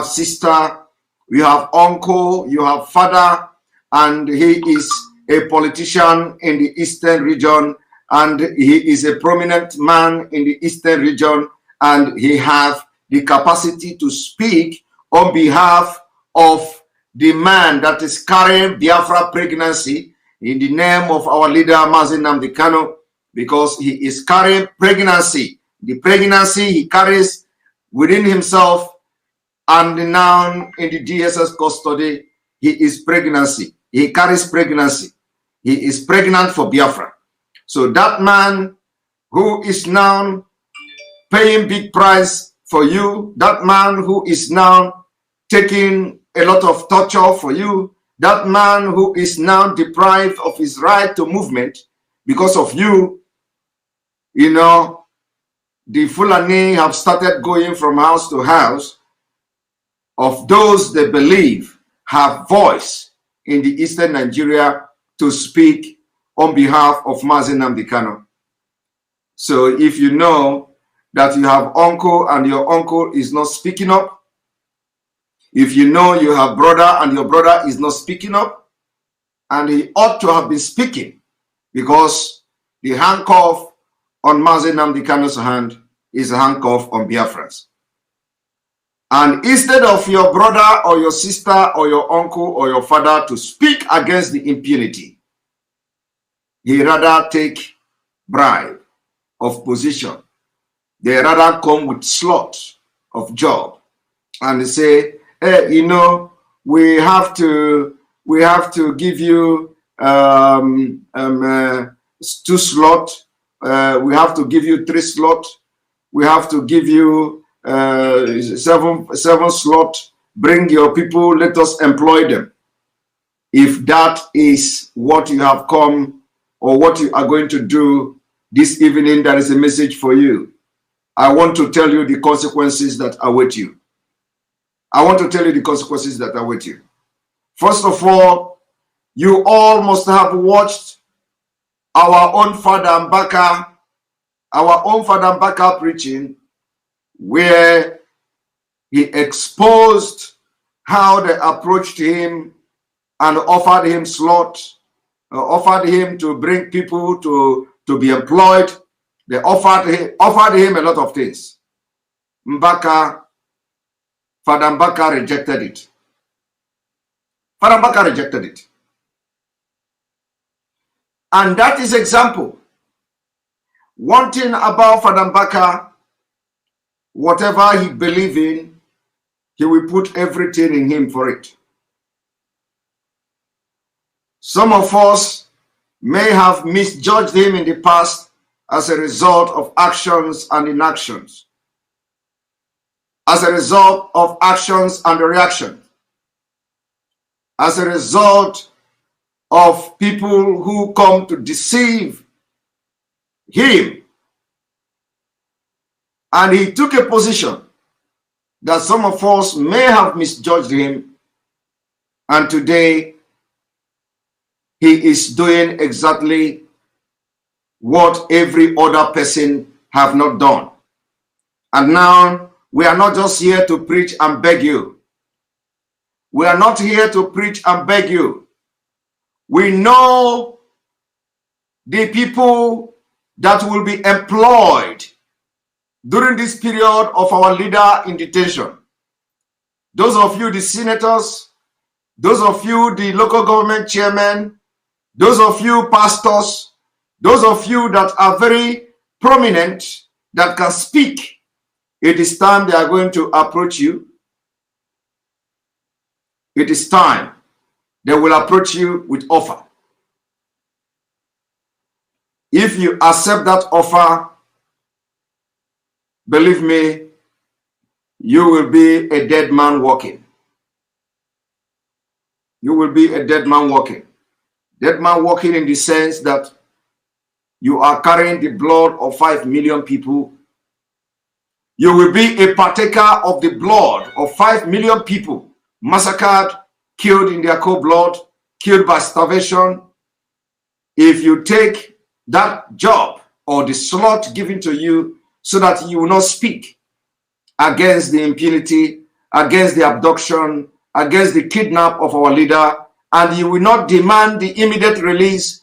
have sister, you have uncle, you have father, and he is a politician in the eastern region, and he is a prominent man in the eastern region, and he have the capacity to speak on behalf of the man that is carrying Biafra pregnancy in the name of our leader Mazi Nnamdi, because he is carrying pregnancy. The pregnancy he carries within himself, and now in the DSS custody, he is pregnancy. He carries pregnancy. He is pregnant for Biafra. So that man who is now paying big price for you, that man who is now taking a lot of torture for you, that man who is now deprived of his right to movement because of you, you know, the Fulani have started going from house to house of those they believe have voice in the eastern Nigeria to speak on behalf of Mazi Nnamdi. So if you know that you have uncle and your uncle is not speaking up, if you know you have brother and your brother is not speaking up, and he ought to have been speaking, because the handcuff on Mazi Nnamdi hand is a handcuff on Biafrans. And instead of your brother or your sister or your uncle or your father to speak against the impunity, he rather take bribe of position. They rather come with slot of job and say, hey, you know, we have to give you 2 slots. We have to give you 3 slots. We have to give you 7 slots. Bring your people. Let us employ them. If that is what you have come or what you are going to do this evening, there is a message for you. I want to tell you the consequences that await you. I want to tell you the consequences that await you. First of all, you all must have watched our own Father Mbaka preaching, where he exposed how they approached him and offered him slots, offered him to bring people to be employed. They offered him a lot of things. Father Mbaka rejected it. Father Mbaka rejected it. And that is example. One thing about Father Mbaka, whatever he believes in, he will put everything in him for it. Some of us may have misjudged him in the past as a result of actions and inactions, as a result of actions and reaction, as a result of people who come to deceive him. And he took a position that some of us may have misjudged him, and today he is doing exactly what every other person have not done. And now we are not just here to preach and beg you. We are not here to preach and beg you. We know the people that will be employed during this period of our leader in detention. Those of you, the senators, those of you, the local government chairmen, those of you, pastors, those of you that are very prominent, that can speak, it is time they are going to approach you. It is time they will approach you with offer. If you accept that offer, believe me, you will be a dead man walking. You will be a dead man walking. Dead man walking in the sense that you are carrying the blood of 5 million people. You will be a partaker of the blood of 5 million people massacred, killed in their cold blood, killed by starvation. If you take that job or the slot given to you so that you will not speak against the impunity against the abduction, against the kidnap of our leader, and you will not demand the immediate release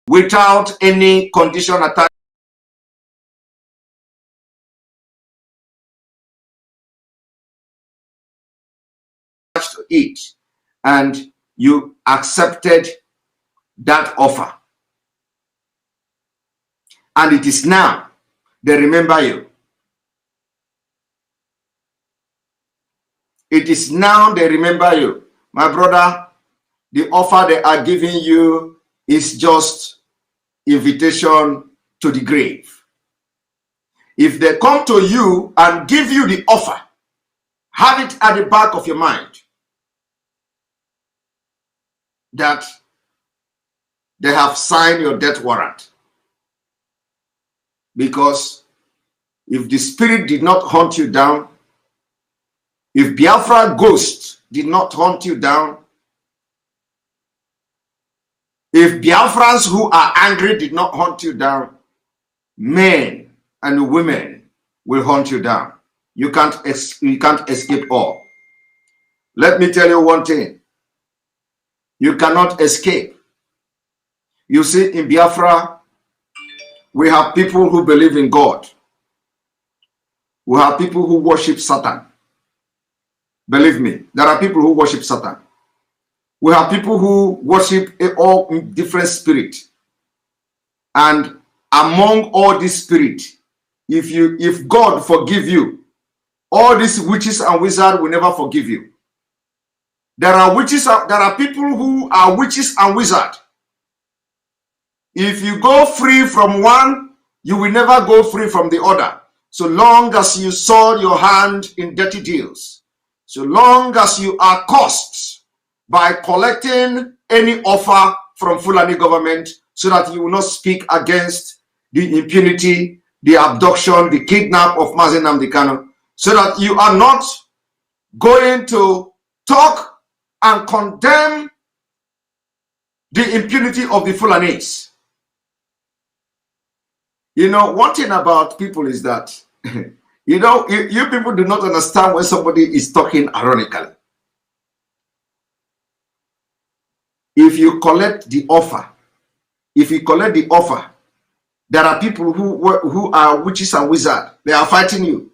without any condition attached to it, and you accepted that offer. And it is now they remember you. It is now they remember you. My brother, the offer they are giving you is just invitation to the grave. If they come to you and give you the offer, have it at the back of your mind that they have signed your death warrant. Because if the spirit did not hunt you down, if Biafra ghost did not hunt you down, if Biafrans who are angry did not hunt you down, men and women will hunt you down. You can't escape all. Let me tell you one thing. You cannot escape. You see, in Biafra, we have people who believe in God. We have people who worship Satan. Believe me, there are people who worship Satan. We have people who worship all different spirits. And among all these spirits, if God forgive you, all these witches and wizards will never forgive you. There are people who are witches and wizards. If you go free from one, you will never go free from the other. So long as you sold your hand in dirty deals, so long as you are cursed by collecting any offer from Fulani government, so that you will not speak against the impunity, the abduction, the kidnap of Mazi Nnamdi, so that you are not going to talk and condemn the impunity of the Fulanis. You know, one thing about people is that, you know, you people do not understand when somebody is talking ironically. If you collect the offer, there are people who are witches and wizards. They are fighting you.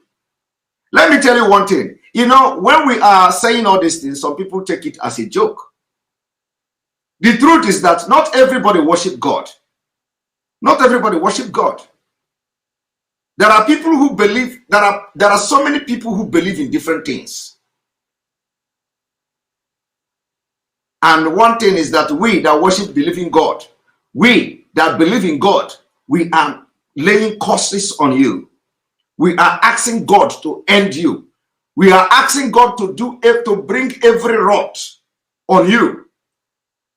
Let me tell you one thing. You know, when we are saying all these things, some people take it as a joke. The truth is that not everybody worship God. Not everybody worship God. There are people who believe, there are so many people who believe in different things. And one thing is that we that worship the living God, we that believe in God, we are laying curses on you. We are asking God to end you. We are asking God to bring every rot on you.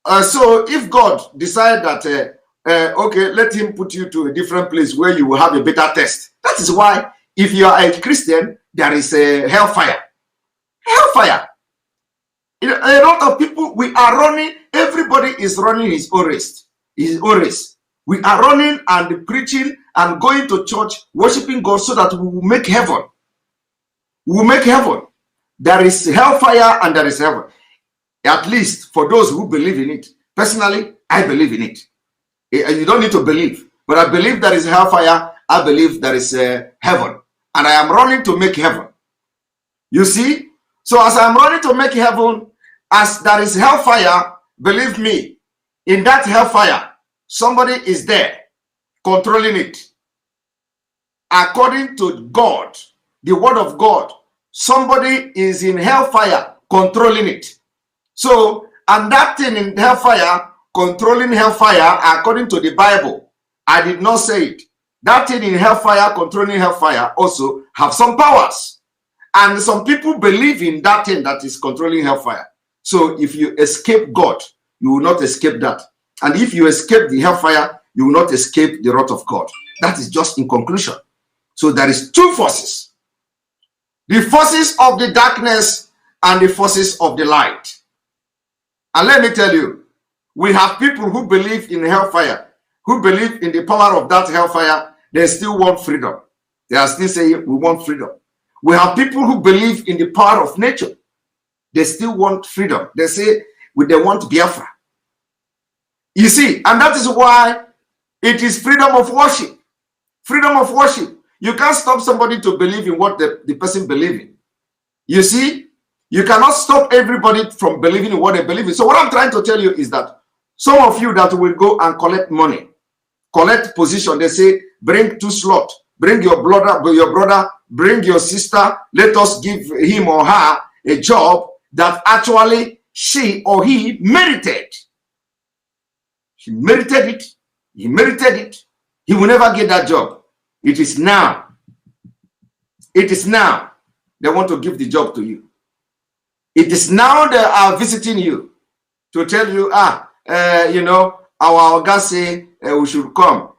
So if God decide that, okay, let him put you to a different place where you will have a better test. That is why if you are a Christian, there is a hellfire. Hellfire. You know, a lot of people, we are running, everybody is running his own race. His own race. We are running and preaching and going to church, worshiping God so that we will make heaven. We will make heaven. There is hellfire and there is heaven. At least for those who believe in it. Personally, I believe in it. You don't need to believe. But I believe there is hellfire. I believe there is heaven. And I am running to make heaven. You see? So as I'm running to make heaven, as there is hellfire, believe me, in that hellfire, somebody is there controlling it. According to God, the word of God, somebody is in hellfire controlling it. So, and that thing in hellfire, controlling hellfire, according to the Bible, I did not say it. That thing in hellfire, controlling hellfire, also have some powers. And some people believe in that thing that is controlling hellfire. So if you escape God, you will not escape that. And if you escape the hellfire, you will not escape the wrath of God. That is just in conclusion. So there is two forces. The forces of the darkness and the forces of the light. And let me tell you, we have people who believe in hellfire, who believe in the power of that hellfire. They still want freedom. They are still saying, we want freedom. We have people who believe in the power of nature. They still want freedom. They say they want Biafra. You see, and that is why it is freedom of worship. Freedom of worship. You can't stop somebody to believe in what the person believes in. You see, you cannot stop everybody from believing in what they believe in. So what I'm trying to tell you is that some of you that will go and collect money, collect position, they say, bring 2 slots, bring your brother, bring your sister, let us give him or her a job that actually she or he merited. She merited it. He merited it. He will never get that job. It is now. It is now they want to give the job to you. It is now they are visiting you to tell you, you know, our Oga say we should come,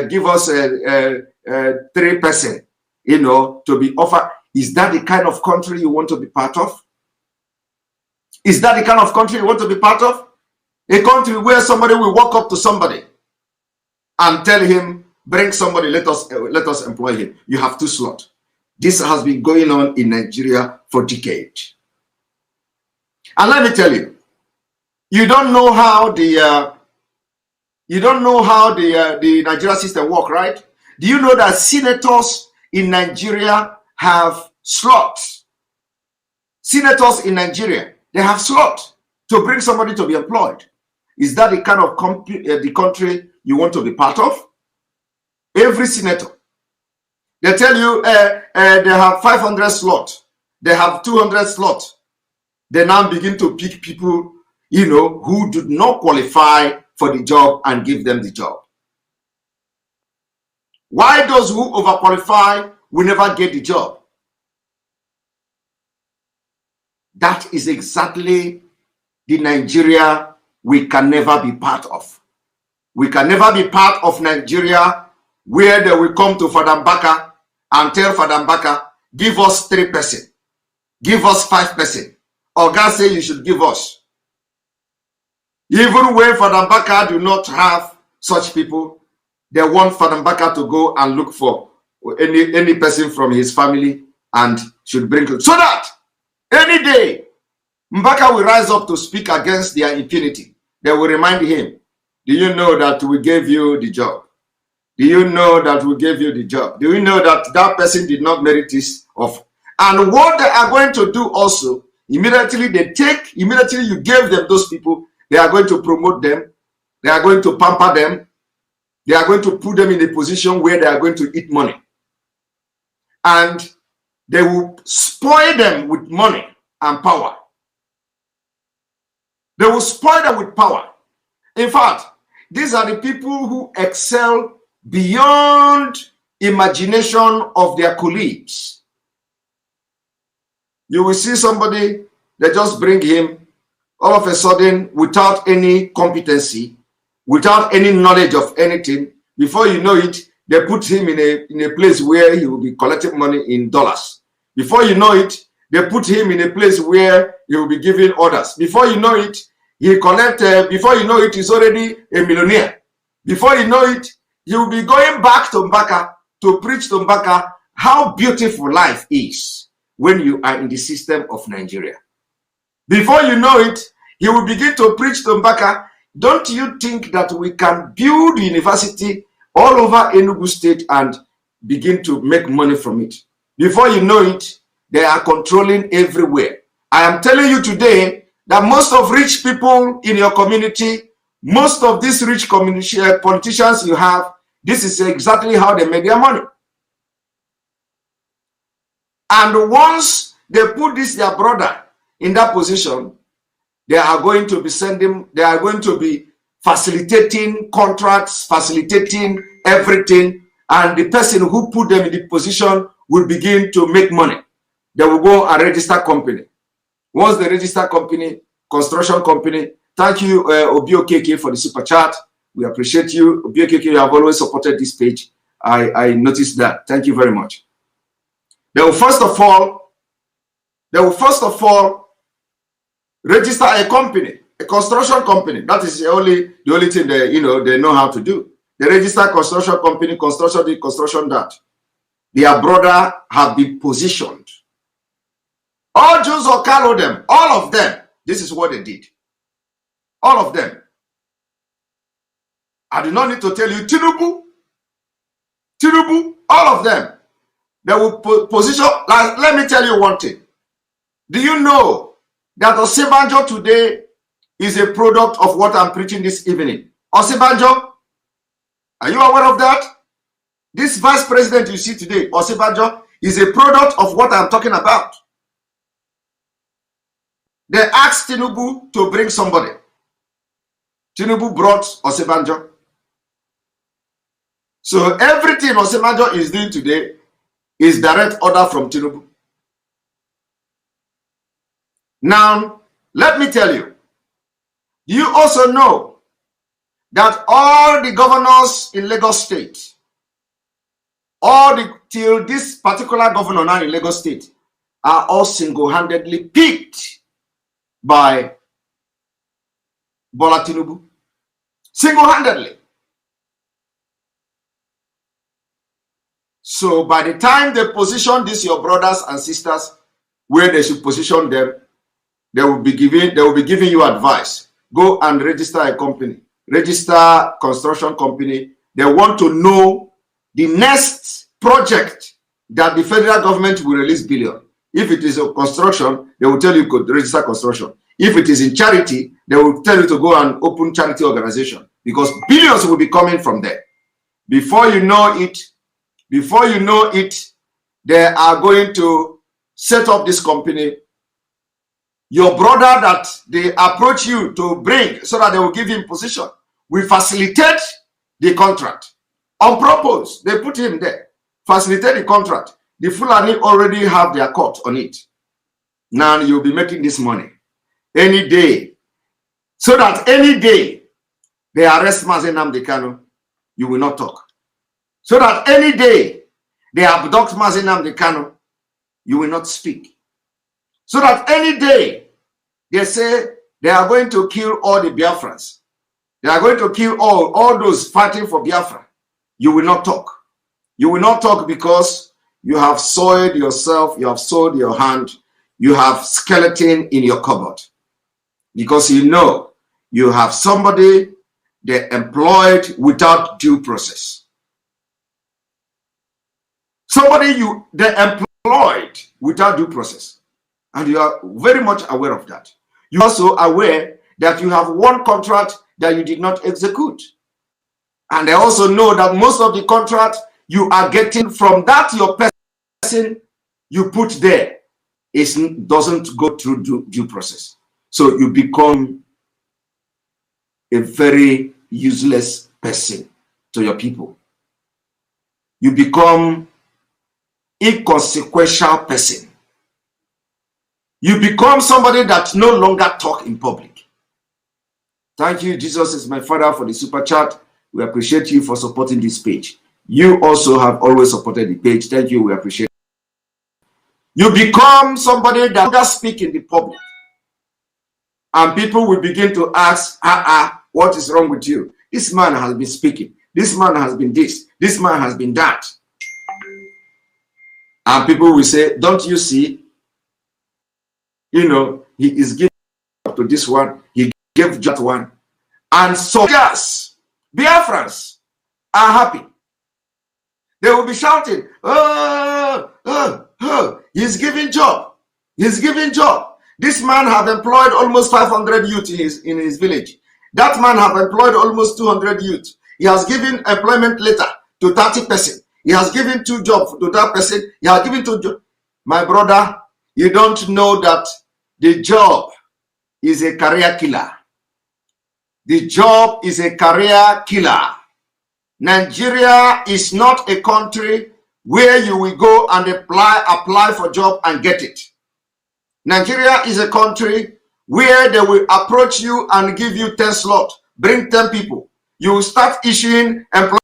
give us 3%, you know, to be offered. Is that the kind of country you want to be part of? Is that the kind of country you want to be part of? A country where somebody will walk up to somebody and tell him, bring somebody, let us employ him. You have 2 slots. This has been going on in Nigeria for decades. And let me tell you, you don't know how the Nigeria system works, right? Do you know that senators in Nigeria have slots? Senators in Nigeria, they have slots to bring somebody to be employed. Is that the kind of the country you want to be part of? Every senator, they tell you they have 500 slots, they have 200 slots. They now begin to pick people, you know, who do not qualify for the job and give them the job. Why those who overqualify will never get the job? That is exactly the Nigeria we can never be part of. We can never be part of Nigeria where they will come to Father Mbaka and tell Father Mbaka, give us 3%, give us 5%. Or God say you should give us. Even when Father Mbaka do not have such people, they want Father Mbaka to go and look for any person from his family and should bring it. So that any day Mbaka will rise up to speak against their impunity. They will remind him, do you know that we gave you the job? Do you know that we gave you the job? Do you know that that person did not merit this offer? And what they are going to do also, immediately you gave them those people, they are going to promote them, they are going to pamper them, they are going to put them in a position where they are going to eat money. And they will spoil them with money and power. They will spoil them with power. In fact, these are the people who excel beyond imagination of their colleagues. You will see somebody, they just bring him all of a sudden without any competency, without any knowledge of anything. Before you know it, they put him in a place where he will be collecting money in dollars. Before you know it, they put him in a place where he will be giving orders. Before you know it, before you know it, he's already a millionaire. Before you know it, he will be going back to Mbaka to preach to Mbaka how beautiful life is when you are in the system of Nigeria. Before you know it, he will begin to preach to Mbaka. Don't you think that we can build university all over Enugu State and begin to make money from it? Before you know it, they are controlling everywhere. I am telling you today that most of rich people in your community, most of these rich politicians you have, this is exactly how they make their money. And once they put their brother in that position, they are going to be facilitating contracts, facilitating everything, and the person who put them in the position will begin to make money. They will go and register company. Once they register company, construction company, thank you, Obiokeke, for the super chat. We appreciate you. Obiokeke, you have always supported this page. I noticed that. Thank you very much. They will first of all register a company, a construction company. That is the only thing they know how to do. They register construction company, construction this, construction that. their brother have been positioned. All Jews or Kalo them, all of them, this is what they did. All of them. I do not need to tell you, Tinubu, all of them. They will position, like, let me tell you one thing. Do you know that Osinbajo today is a product of what I'm preaching this evening? Osinbajo, are you aware of that? This vice president you see today, Osinbajo, is a product of what I'm talking about. They asked Tinubu to bring somebody. Tinubu brought Osinbajo. So everything Osinbajo is doing today is direct order from Tinubu. Now, let me tell you, you also know that all the governors in Lagos State, till this particular governor now in Lagos State, are all single-handedly picked by Bola Tinubu. Single-handedly. So by the time they position these your brothers and sisters where they should position them, they will be giving you advice. Go and register a company, register construction company. They want to know the next project that the federal government will release billion. If it is a construction, they will tell you to register construction. If it is in charity, they will tell you to go and open charity organization because billions will be coming from there. Before you know it, they are going to set up this company. Your brother that they approach you to bring so that they will give him position will facilitate the contract. On purpose, they put him there. Facilitate the contract. The Fulani already have their cut on it. Now you'll be making this money any day. So that any day they arrest Mazi Nnamdi, you will not talk. So that any day they abduct Mazi Nnamdi, you will not speak. So that any day they say they are going to kill all the Biafrans, they are going to kill all those fighting for Biafra, you will not talk. You will not talk because you have soiled yourself, you have soiled your hand, you have skeleton in your cupboard. Because you know you have somebody they employed without due process. Somebody they employed without due process. And you are very much aware of that. You are also aware that you have one contract that you did not execute. And I also know that most of the contract you are getting from that your person you put there doesn't go through due process. So you become a very useless person to your people. You become inconsequential person. You become somebody that no longer talk in public. Thank you, Jesus is my Father, for the super chat. We appreciate you for supporting this page. You also have always supported the page. Thank you. We appreciate it. You become somebody that doesn't speak in the public. And people will begin to ask, what is wrong with you? This man has been speaking. This man has been this. This man has been that. And people will say, don't you see? You know, he is giving up to this one. He gave that one. And so, yes, Biafrans are happy. They will be shouting, he's giving job. He's giving job. This man have employed almost 500 youth in his village. That man have employed almost 200 youth. He has given employment letter to 30 persons. He has given 2 jobs to that person. He has given 2 jobs. My brother, you don't know that the job is a career killer. The job is a career killer. Nigeria is not a country where you will go and apply for job and get it. Nigeria is a country where they will approach you and give you 10 slots, bring 10 people. You will start issuing employment,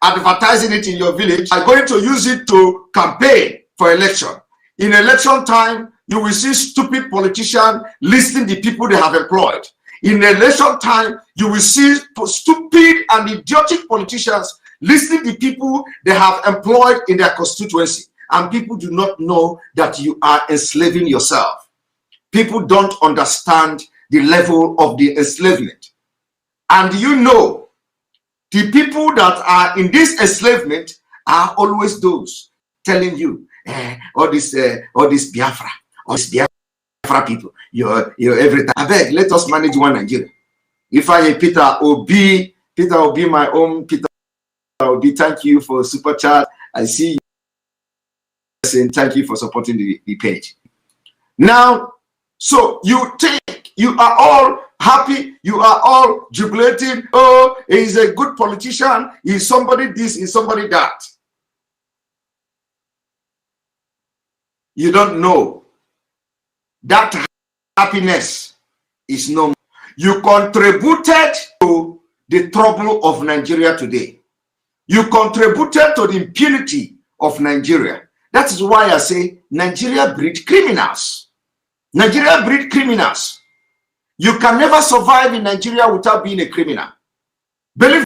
advertising it in your village, are going to use it to campaign for election. In election time, you will see stupid politicians listing the people they have employed. In election time, you will see stupid and idiotic politicians listening to people they have employed in their constituency, and people do not know that you are enslaving yourself. People don't understand the level of the enslavement. And you know, the people that are in this enslavement are always those telling you, all this Biafra, all this Biafra people, you're everything. I beg, let us manage one Nigeria. If I Peter Obi, my own Peter Obi, thank you for super chat. I see you saying thank you for supporting the page. Now, so you think you are all happy, you are all jubilating. Oh, he's a good politician, he's somebody this, he's somebody that. You don't know that happiness is no more. You contributed to the trouble of Nigeria today. You contributed to the impunity of Nigeria. That is why I say Nigeria breed criminals. Nigeria breed criminals. You can never survive in Nigeria without being a criminal. Believe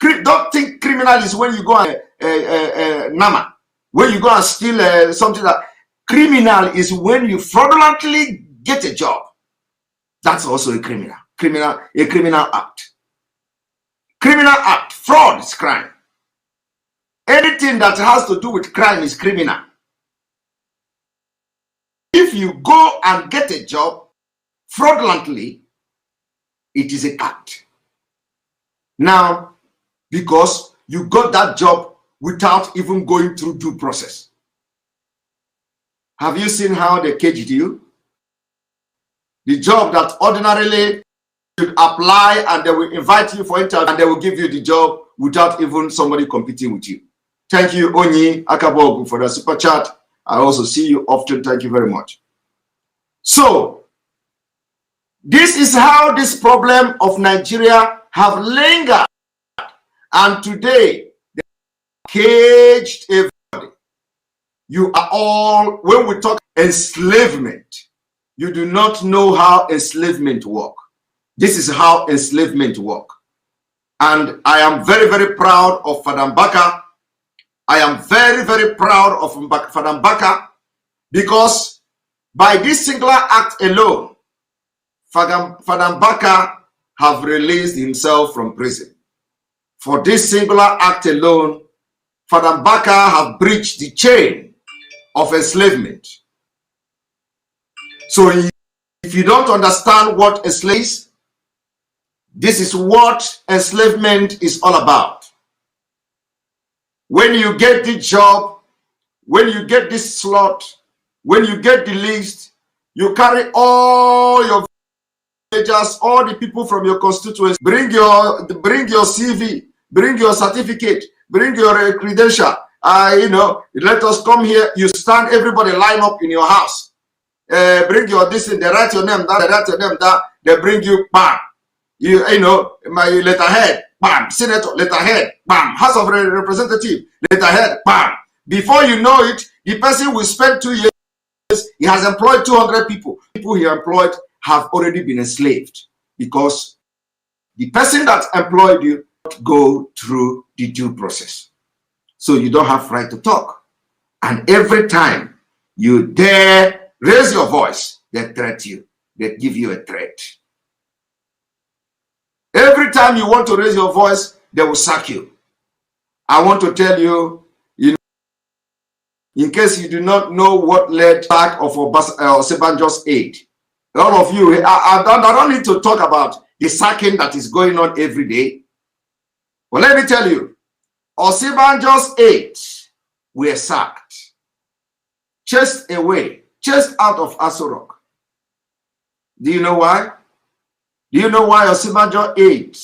me. Don't think criminal is when you go and nama, when you go and steal something. That criminal is when you fraudulently get a job. That's also a criminal. A criminal act. Criminal act. Fraud is crime. Anything that has to do with crime is criminal. If you go and get a job fraudulently, it is an act. Now, because you got that job without even going through due process. Have you seen how they caged you? The job that ordinarily should apply and they will invite you for interview and they will give you the job without even somebody competing with you. Thank you, Onyi Akabogu, for the super chat. I also see you often. Thank you very much. So, this is how this problem of Nigeria have lingered. And today, they caged everybody. You are all, when we talk enslavement, you do not know how enslavement works. This is how enslavement works. And I am very, very proud of Fadam Baka. I am very, very proud of Fadam Baka because by this singular act alone, Fadam Baka have released himself from prison. For this singular act alone, Fadam Baka have breached the chain of enslavement. So if you don't understand what enslavement is, this is what enslavement is all about. When you get the job, when you get this slot, when you get the list, you carry all your villagers, all the people from your constituency, bring your CV, bring your certificate, bring your credential. Let us come here. You stand, everybody line up in your house. Bring your this and they write your name down, they write your name down, they bring you, bam. My letterhead, bam. Senator, letterhead, bam. House of Representative, letterhead, bam. Before you know it, the person will spend 2 years, he has employed 200 people. People he employed have already been enslaved because the person that employed you go through the due process. So you don't have right to talk. And every time you dare raise your voice, they threat you. They give you a threat. Every time you want to raise your voice, they will sack you. I want to tell you, in case you do not know what led back of Obasanjo's aid, all of you, I don't need to talk about the sacking that is going on every day. Well, let me tell you, Obasanjo's aid were sacked, chased away, chased out of Aso Rock. Do you know why? Do you know why Obasanjo aid,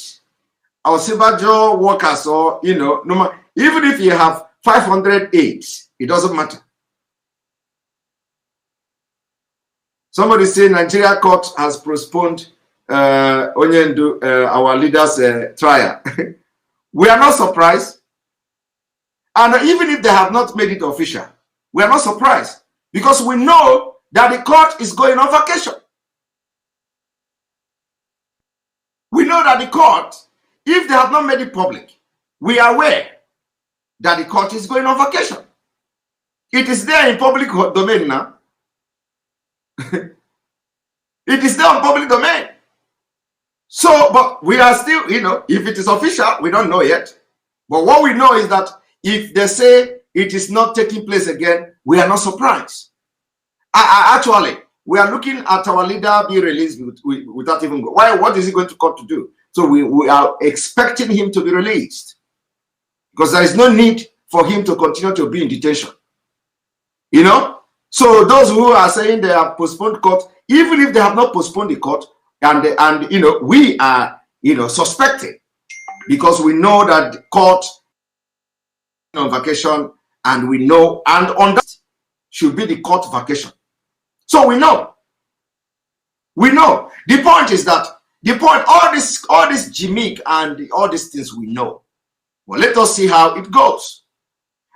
Obasanjo workers, or even if you have 500 aides, it doesn't matter. Somebody say Nigeria court has postponed Onyendu, our leader's trial. We are not surprised. And even if they have not made it official, we are not surprised because we know that the court is going on vacation. We know that the court, if they have not made it public, We are aware that the court is going on vacation. It is there in public domain now. It is there in public domain. So, but we are still, you know, if it is official, we don't know yet. But what we know is that if they say it is not taking place again, we are not surprised. Actually, we are looking at our leader being released without even go. Why? What is he going to court to do? So we are expecting him to be released because there is no need for him to continue to be in detention. You know? So those who are saying they have postponed court, even if they have not postponed the court, and you know, we are, you know, suspecting because we know that the court is on vacation, and we know, and on that should be the court vacation. So we know. We know. The point is that all this gimmick and all these things we know. Well, let us see how it goes.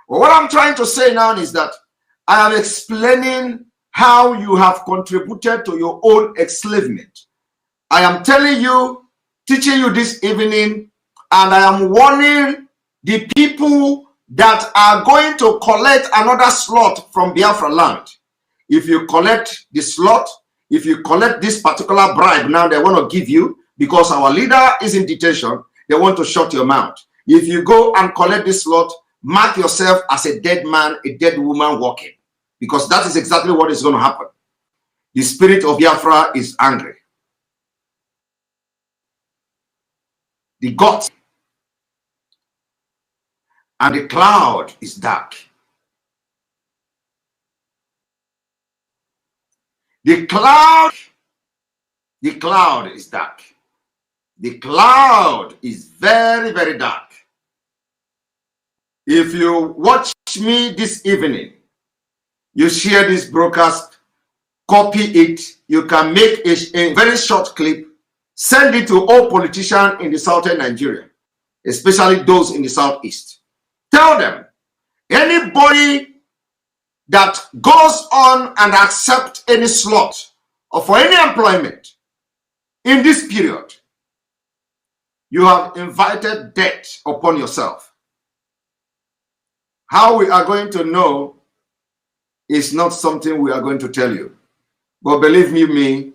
Well, what I'm trying to say now is that I am explaining how you have contributed to your own enslavement. I am telling you, teaching you this evening, and I am warning the people that are going to collect another slot from Biafra land. If you collect the slot, if you collect this particular bribe now they want to give you, because our leader is in detention, they want to shut your mouth. If you go and collect this slot, mark yourself as a dead man, a dead woman walking, because that is exactly what is going to happen. The spirit of Biafra is angry. The gods and the cloud is dark. The cloud is dark. The cloud is very, very dark. If you watch me this evening, you share this broadcast, copy it, you can make a very short clip, send it to all politicians in the southern Nigeria, especially those in the southeast. Tell them, anybody that goes on and accepts any slot or for any employment in this period, you have invited death upon yourself. How we are going to know is not something we are going to tell you. But believe me,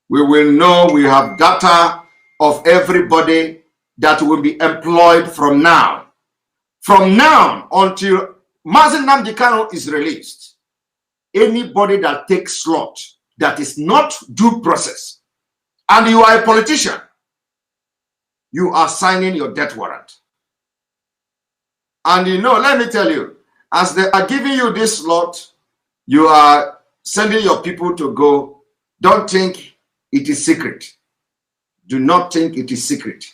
we will know. We have data of everybody that will be employed from now. From now until Mazi Nnamdi is released. Anybody that takes slot that is not due process, and you are a politician, you are signing your death warrant. And you know, let me tell you, as they are giving you this slot, you are sending your people to go. Don't think it is secret. Do not think it is secret.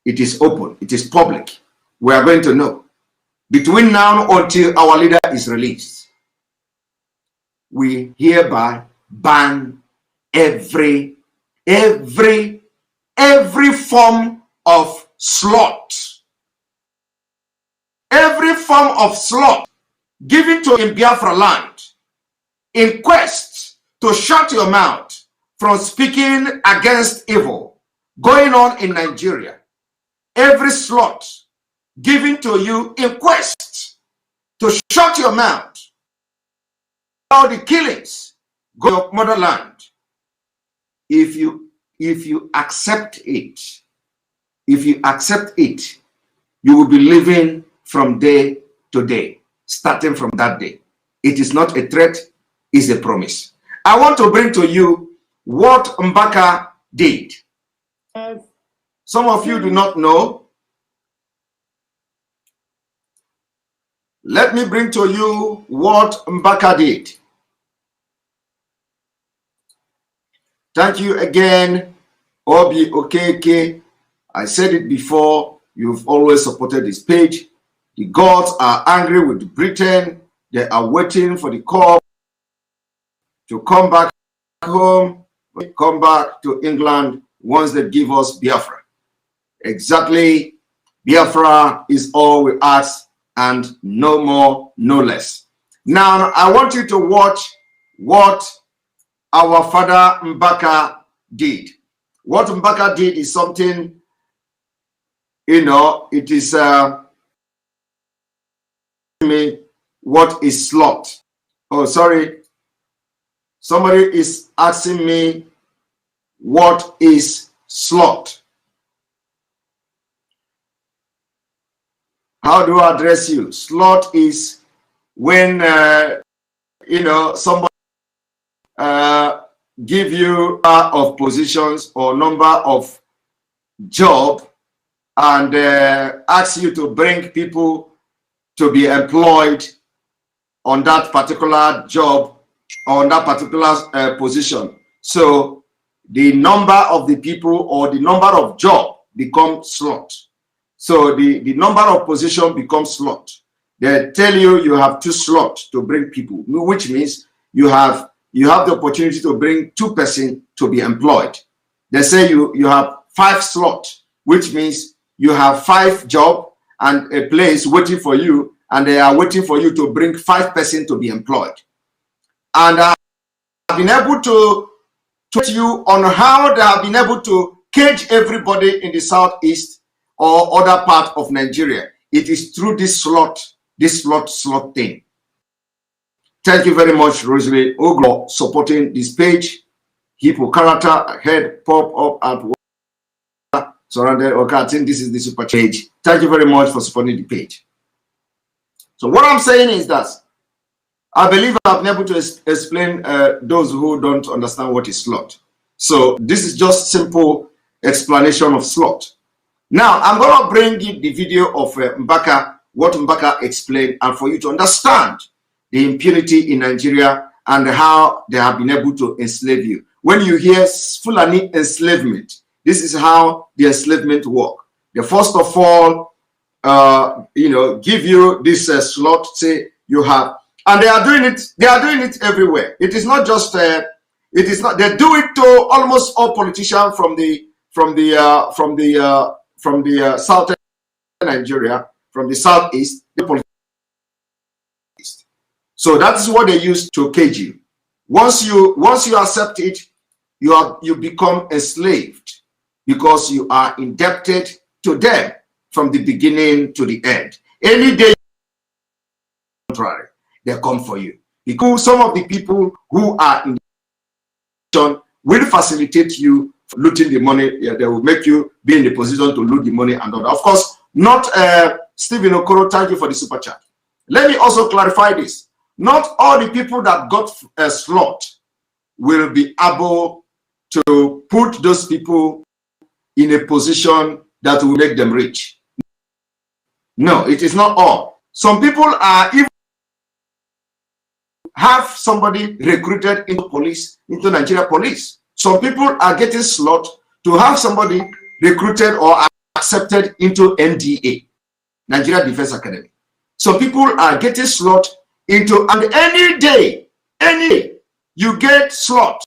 It is open. It is public. We are going to know. Between now until our leader is released, we hereby ban every form of slot. Every form of slot given to in Biafra land in quest to shut your mouth from speaking against evil going on in Nigeria. Every slot given to you in quest to shut your mouth. All the killings go to your motherland. If you accept it, you will be living from day to day, starting from that day. It is not a threat, it's a promise. I want to bring to you what Mbaka did. Some of you do not know. Let me bring to you what Mbaka did. Thank you again, Obi Okeke. I said it before, you've always supported this page. The gods are angry with Britain. They are waiting for the call to come back home, come back to England once they give us Biafra. Exactly, Biafra is all we ask, and no more, no less. Now, I want you to watch what our father Mbaka did. What Mbaka did is something you know, it is me what is slot. Oh, sorry. Somebody is asking me what is slot. How do I address you? Slot is when you know, somebody give you of positions or number of job and ask you to bring people to be employed on that particular job or on that particular position. So the number of the people or the number of job become slot. So the number of position becomes slot. They tell you you have 2 slots to bring people, which means you have the opportunity to bring 2 persons to be employed. They say you have 5 slots, which means you have 5 jobs and a place waiting for you, and they are waiting for you to bring 5 persons to be employed. And I've been able to tell you on how they have been able to cage everybody in the southeast or other part of Nigeria. It is through this slot thing. Thank you very much, Rosemary Oglo, supporting this page. Hippo character head pop up at surrounded. Okay, I think this is the super page. Thank you very much for supporting the page. So what I'm saying is that I believe I've been able to explain those who don't understand what is slot. So this is just simple explanation of slot. Now I'm going to bring you the video of Mbaka, what Mbaka explained, and for you to understand the impunity in Nigeria and how they have been able to enslave you. When you hear Fulani enslavement, this is how the enslavement work. They first of all, you know, give you this slot, say you have, and they are doing it. They are doing it everywhere. It is not just. It is not. They do it to almost all politicians from the southern Nigeria, from the southeast, the politicians. So that is what they use to cage you. Once you accept it, you become enslaved because you are indebted to them from the beginning to the end. Any day, contrary, they come for you. Because some of the people who are in the will facilitate you looting the money. Yeah, they will make you be in the position to loot the money and all that. Of course, not Stephen Okoro. Thank you for the super chat. Let me also clarify this. Not all the people that got a slot will be able to put those people in a position that will make them rich. No, it is not all. Some people are even have somebody recruited into police, into Nigeria police. Some people are getting slot to have somebody recruited or accepted into NDA, Nigeria Defense Academy. Some people are getting slot into, and any day you get slot.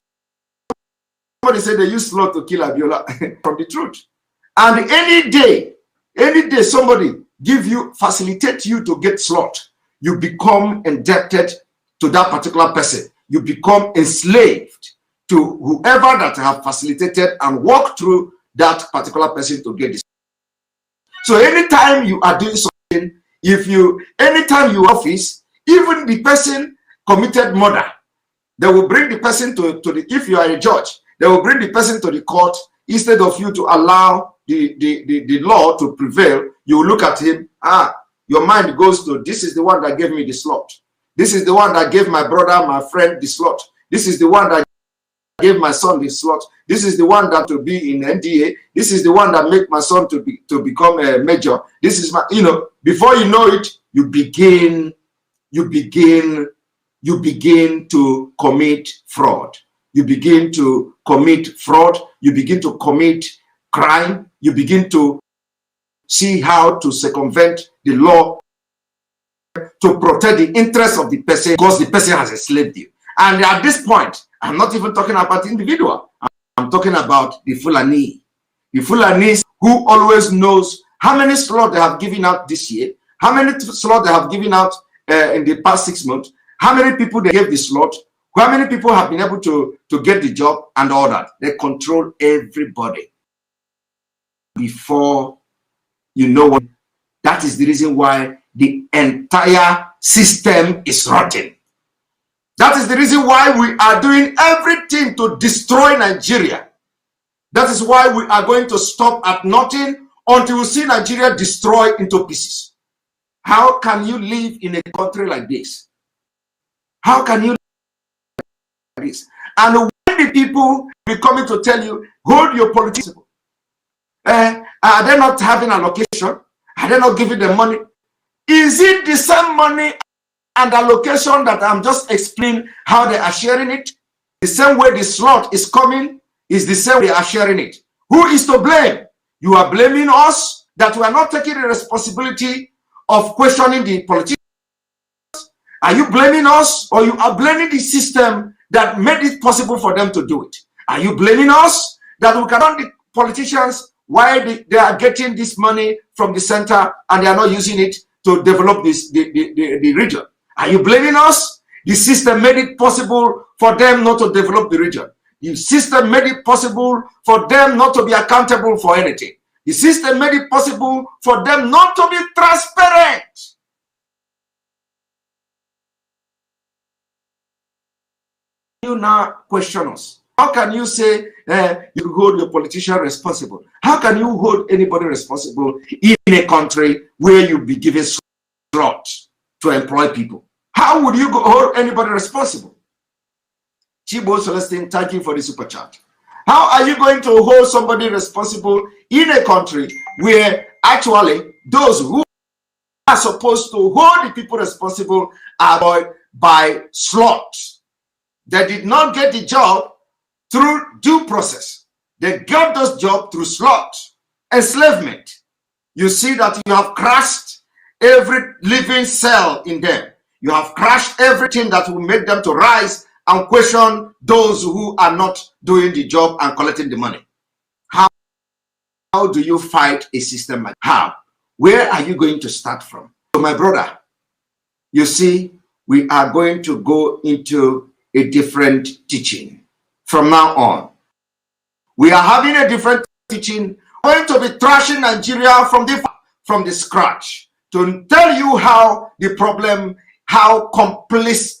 Somebody said they use slot to kill Abiola from the truth. And any day somebody give you, facilitate you to get slot, you become indebted to that particular person. You become enslaved to whoever that have facilitated and walked through that particular person to get this. So anytime you are doing something, anytime you office, even the person committed murder, they will bring the person to the, if you are a judge, they will bring the person to the court. Instead of you to allow the law to prevail, you will look at him, your mind goes to, this is the one that gave me the slot. This is the one that gave my brother, my friend, the slot. This is the one that gave my son the slot. This is the one that to be in NDA. This is the one that make my son to become a major. This is my, before you know it, you begin to commit fraud. You begin to commit fraud. You begin to commit crime. You begin to see how to circumvent the law to protect the interests of the person because the person has enslaved you. And at this point, I'm not even talking about the individual. I'm talking about the Fulani. The Fulanis who always knows how many slots they have given out this year, how many slots they have given out in the past 6 months, how many people they gave the slot, how many people have been able to get the job and all that. They control everybody before you know what? That is the reason why the entire system is rotten. That is the reason why we are doing everything to destroy Nigeria. That is why we are going to stop at nothing until we see Nigeria destroyed into pieces. How can you live in a country like this? How can you live like this? And when the people be coming to tell you, hold your politics, are they not having allocation? Are they not giving them money? Is it the same money and allocation that I'm just explaining how they are sharing it? The same way the slot is coming is the same way they are sharing it. Who is to blame? You are blaming us that we are not taking the responsibility of questioning the politicians. Are you blaming us, or you are blaming the system that made it possible for them to do it? Are you blaming us that we cannot, the politicians, why they are getting this money from the center and they are not using it to develop the region? Are you blaming us? The system made it possible for them not to develop the region. The system made it possible for them not to be accountable for anything. The system made it possible for them not to be transparent. You now question us. How can you say you hold your politician responsible? How can you hold anybody responsible in a country where you be given slots to employ people? How would you hold anybody responsible? Chibo Celestine, thank you for the super chat. How are you going to hold somebody responsible in a country where actually those who are supposed to hold the people responsible are by slots? They did not get the job through due process. They got those jobs through slot, enslavement. You see that you have crushed every living cell in them. You have crushed everything that will make them to rise and question those who are not doing the job and collecting the money. How do you fight a system like that? How? Where are you going to start from? So my brother, you see, we are going to go into a different teaching from now on. We are having a different teaching. We're going to be trashing Nigeria from the scratch to tell you how the problem, how complex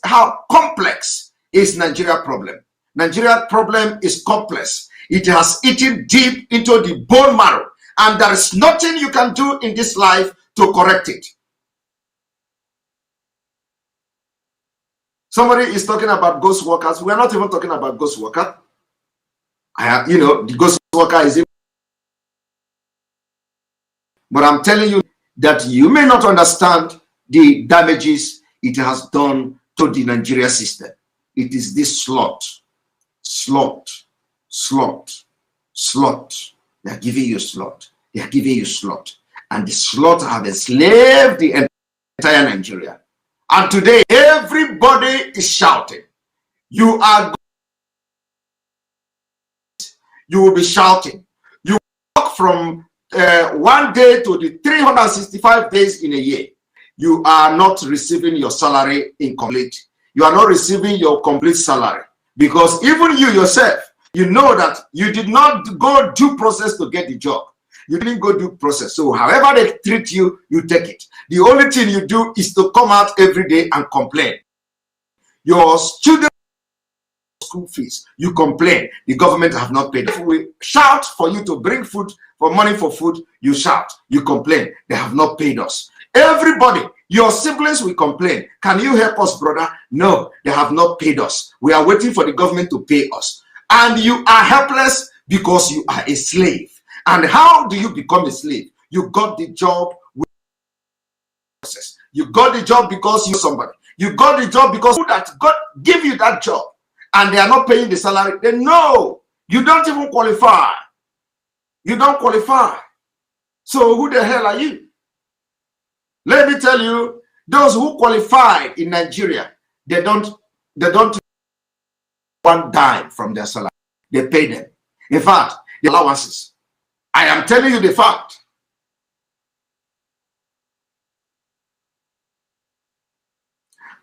is Nigeria problem. Nigeria problem is complex. It has eaten deep into the bone marrow, and there is nothing you can do in this life to correct it. Somebody is talking about ghost workers. We are not even talking about ghost worker. The ghost worker is. But I'm telling you that you may not understand the damages it has done to the Nigeria system. It is this slot. They are giving you slot. They are giving you slot. And the slot have enslaved the entire Nigeria. And today, everybody is shouting. You will be shouting. You walk from 1 day to the 365 days in a year. You are not receiving your salary incomplete. You are not receiving your complete salary. Because even you yourself, you know that you did not go due process to get the job. You didn't go due process. So however they treat you, you take it. The only thing you do is to come out every day and complain. Your student school fees, you complain. The government have not paid. If we shout for you to bring food, for money for food, you shout, you complain. They have not paid us. Everybody, your siblings will complain. Can you help us, brother? No, they have not paid us. We are waiting for the government to pay us. And you are helpless because you are a slave. And how do you become a slave? You got the job with process. You got the job because you're somebody. You got the job because that God give you that job. And they are not paying the salary. They know you don't even qualify. You don't qualify. So who the hell are you? Let me tell you, those who qualify in Nigeria, they don't one dime from their salary. They pay them. In fact, the allowances. I am telling you the fact.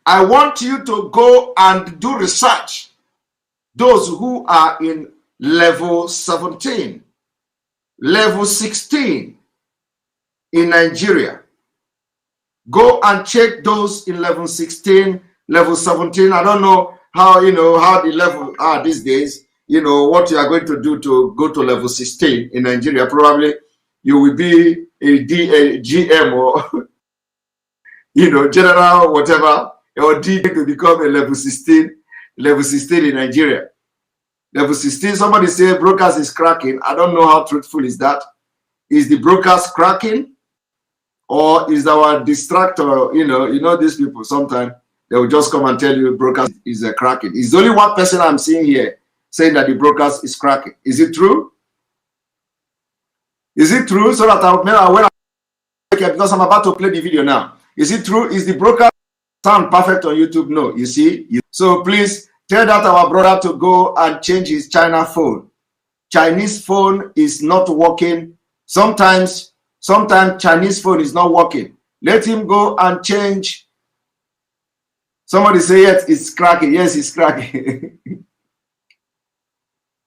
I want you to go and do research. Those who are in level 17, level 16, in Nigeria. Go and check those in level 16, level 17. I don't know how, how the level are these days. What you are going to do to go to level 16 in Nigeria. Probably you will be a GM or, general, whatever, or D to become a level 16 in Nigeria. Level 16, somebody say brokers is cracking. I don't know how truthful is that. Is the brokers cracking? Or is our distractor, these people, sometimes they will just come and tell you brokers is cracking. It's only one person I'm seeing here saying that the brokers is cracking. Is it true? Is it true? So that because I'm about to play the video now. Is it true? Is the broker sound perfect on YouTube? No, you see. So please tell that our brother to go and change his China phone. Chinese phone is not working. Sometimes Chinese phone is not working. Let him go and change. Somebody say yes, it's cracking. Yes, it's cracking.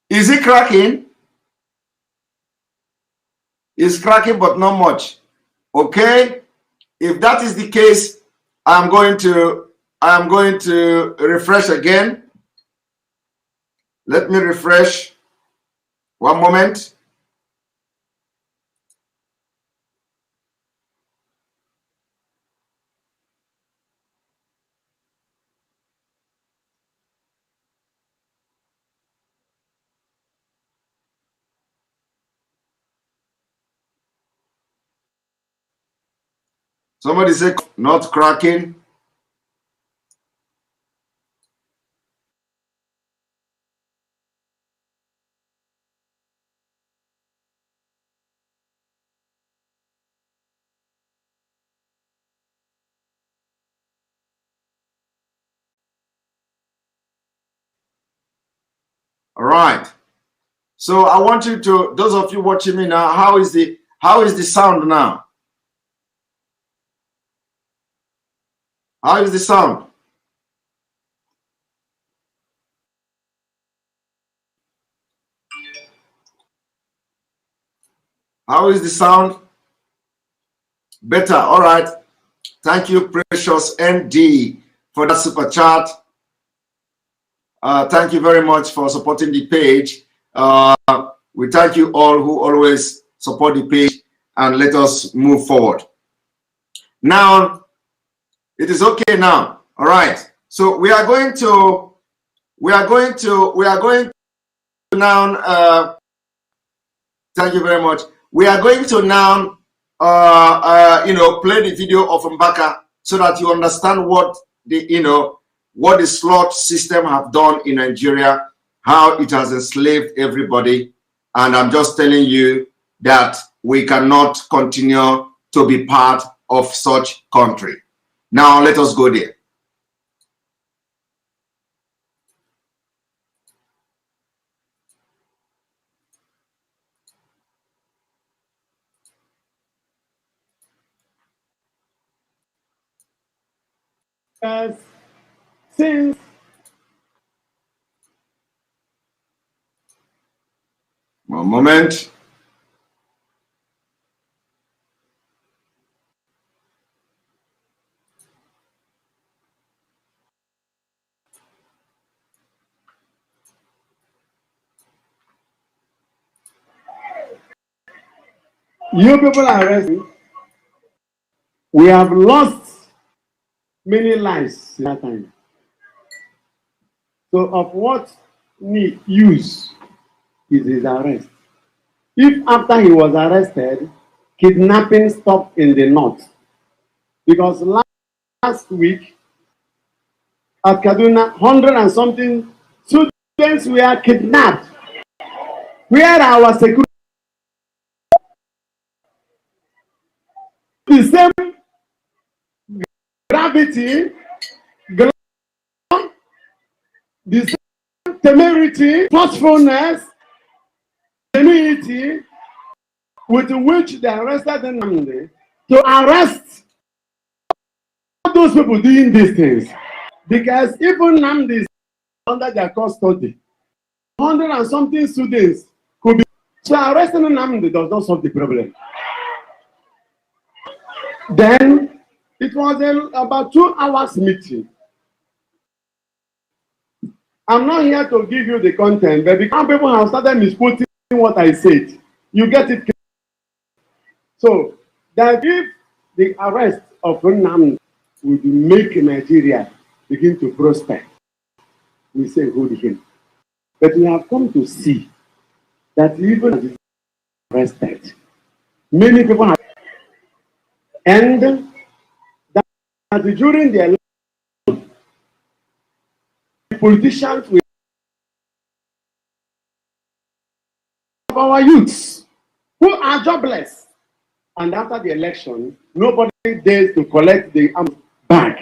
Is it cracking? It's cracking, but not much. Okay. If that is the case, I'm going to refresh again. Let me refresh. One moment. Somebody say not cracking. All right. So I want you to, those of you watching me now, how is the sound now? How is the sound? How is the sound? Better. All right. Thank you, precious ND, for that super chat. Thank you very much for supporting the page. We thank you all who always support the page, and let us move forward. Now, it is okay now. All right. So we are going to now. Thank you very much. We are going to now, play the video of Mbaka so that you understand what the slot system have done in Nigeria, how it has enslaved everybody. And I'm just telling you that we cannot continue to be part of such country. Now let us go there. Since one moment. you people are arrested, we have lost many lives in that time. So of what use is his arrest? If after he was arrested, kidnapping stopped in the north, because last week at Kaduna, 100 and something students were kidnapped. Where are our security? The same gravity, the same temerity, forcefulness, genuinity with which they arrested Nnamdi to arrest those people doing these things. Because even Nnamdi is under their custody. 100 and something students could be. So arresting Nnamdi does not solve the problem. Then it was about 2 hours meeting. I'm not here to give you the content, but because people have started misquoting what I said, you get it. So that if the arrest of Nnamdi would make Nigeria begin to prosper, we say hold him. But we have come to see that even arrested, many people have, and that during the election, politicians will have our youths who are jobless, and after the election, nobody dares to collect the arms back,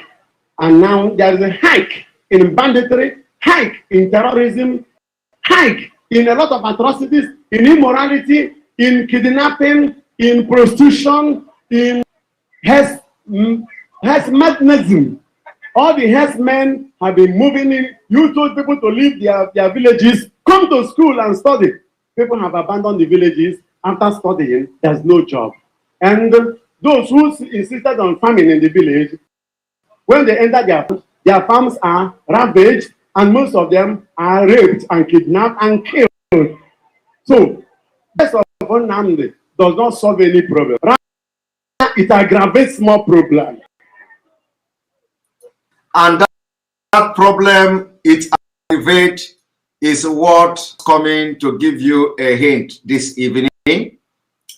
and now there is a hike in banditry, hike in terrorism, hike in a lot of atrocities, in immorality, in kidnapping, in prostitution, in herdsmanism. All the herdsmen have been moving in. You told people to leave their villages, come to school and study. People have abandoned the villages after studying. There's no job. And those who insisted on farming in the village, when they enter their farms are ravaged, and most of them are raped and kidnapped and killed. So, the arrest of Nnamdi does not solve any problem. Rather, it aggravates more problems. And that problem it aggravates is what's coming to give you a hint this evening.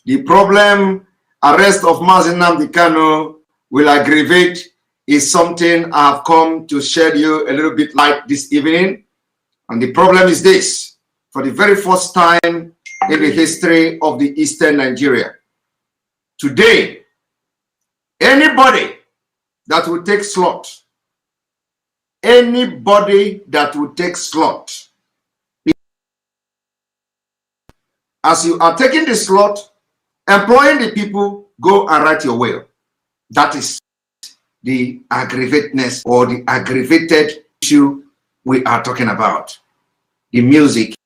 The problem arrest of Mazi Nnamdi Kanu will aggravate is something I have come to shed you a little bit light this evening. And the problem is this: for the very first time in the history of the Eastern Nigeria, today, anybody that will take slot, as you are taking the slot, employing the people, go and write your will. That is the aggravateness or the aggravated issue we are talking about. The music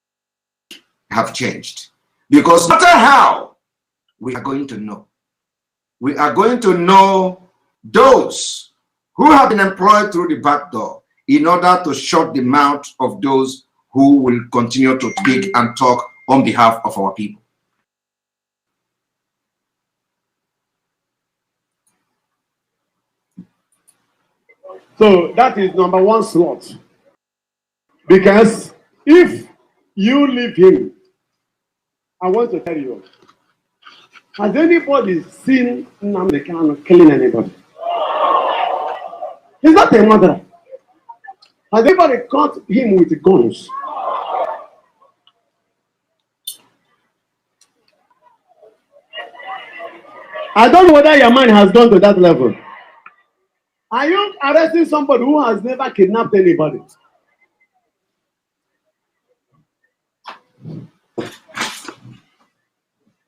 have changed. Because no matter how, we are going to know. We are going to know those who have been employed through the back door in order to shut the mouth of those who will continue to speak and talk on behalf of our people. So that is number one slot. Because if you leave him, I want to tell you, has anybody seen Nnamdi Kanu killing anybody? He's not a murderer. Has anybody caught him with guns? I don't know whether your mind has gone to that level. Are you arresting somebody who has never kidnapped anybody?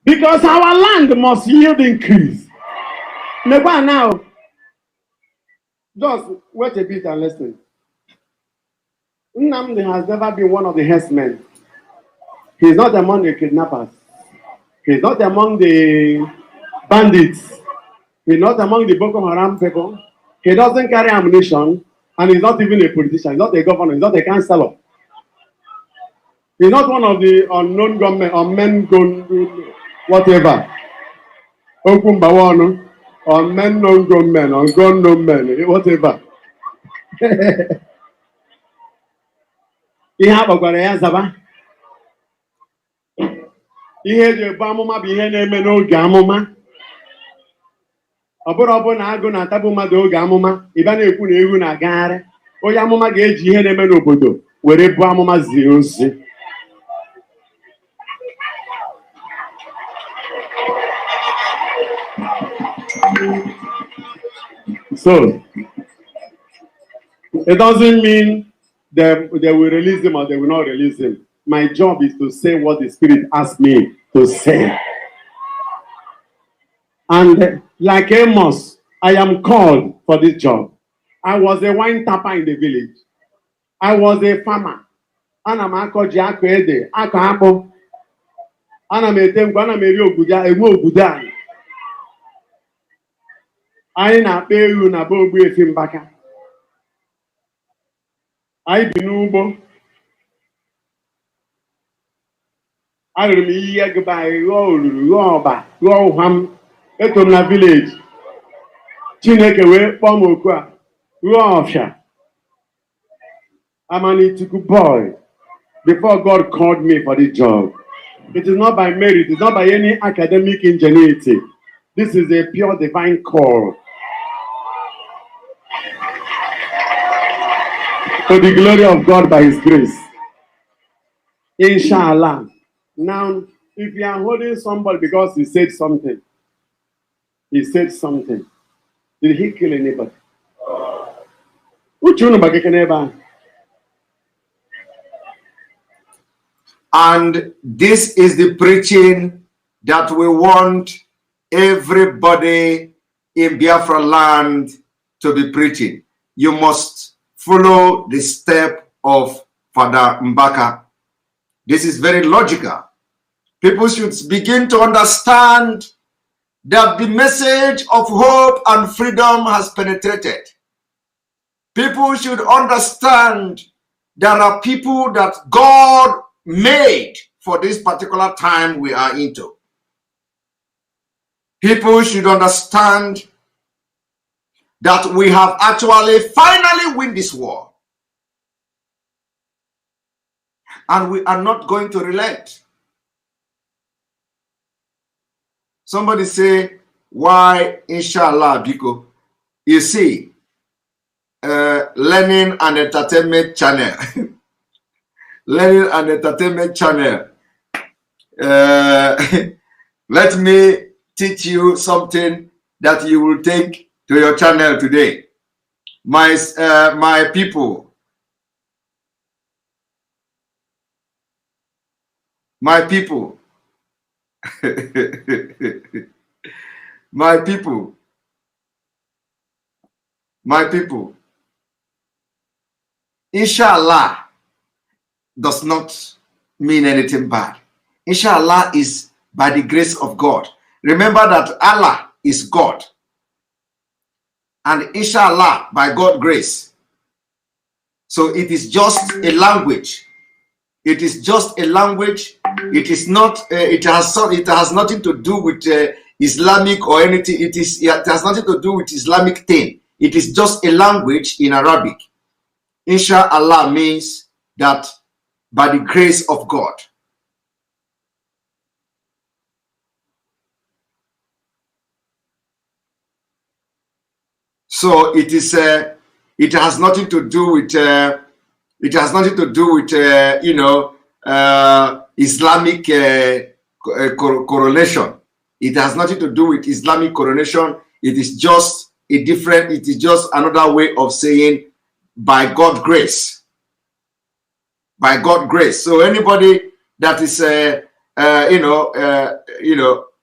Because our land must yield increase. Never now. Just wait a bit and listen. Nnamdi has never been one of the herdsmen. He's not among the kidnappers. He's not among the bandits. He's not among the Boko Haram people. He doesn't carry ammunition, and he's not even a politician. He's not a governor. He's not a councillor. He's not one of the unknown gunmen, unmen gun, whatever. Okumbawano, unmen known gunmen, ungun known men, whatever. Ihe agbagwara ya zaba. Ihe eji ebu amụma bụ ihe na-eme n'oge amụma. Ọ bụrụ na agụ na-atagbu mmadụ oge amụma, ịba na-ekwu na ewu na-agagharị. Onye amụma ga-eji ihe na-eme n'obodo were bụ amụma zie ozi. So, it doesn't mean they will release him or they will not release him. My job is to say what the Spirit asked me to say. And like Amos, I am called for this job. I was a wine tapper in the village. I was a farmer. Ana m akọ ji akọ ede, akọ akpụ. Ana m ete ngwa, ana m eri oguda, enwe oguda. Anyị na-akpa ewu na be Ogbuefi Mbaka. Anyị bi n'ugbo. Arụrụ m ihe gụba anyị ghọọ olulu, ghọọ ọba, ghọọ ụham. Eto m na village. Chineke wee kpọọ m oku a, ghọọ ọfịa. I'm an Itiku boy before God called me for this job. It is not by merit, it is not by any academic ingenuity. This is a pure divine call. To the glory of God by His grace. Inshallah. Now, if you are holding somebody because he said something, did he kill anybody? And this is the preaching that we want everybody in Biafra land to be preaching. You must follow the step of Father Mbaka. This is very logical. People should begin to understand that the message of hope and freedom has penetrated. People should understand there are people that God made for this particular time we are into. People should understand that we have actually finally won this war. And we are not going to relent. Somebody say, why inshallah, Biko? You see, learning and entertainment channel. Learning and entertainment channel. Let me teach you something that you will take to your channel today. My people. My people. My people. My people. Inshallah does not mean anything bad. Inshallah is by the grace of God. Remember that Allah is God. And inshallah by God's grace. So it is just a language. It is just a language. It is not. It has nothing to do with Islamic or anything. It has nothing to do with Islamic thing. It is just a language in Arabic. Inshallah means that by the grace of God. So it is. It has nothing to do with. It has nothing to do with Islamic coronation. It has nothing to do with Islamic coronation. It is just a different. It is just another way of saying by God's grace. By God's grace. So anybody that is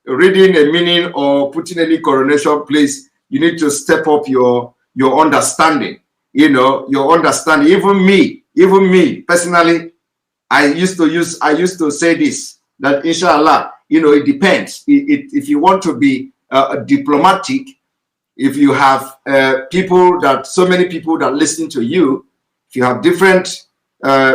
reading a meaning or putting any coronation, please, you need to step up your understanding. Your understanding. Even me personally, I used to say this, that inshallah, it depends. If you want to be diplomatic, if you have so many people that listen to you, if you have different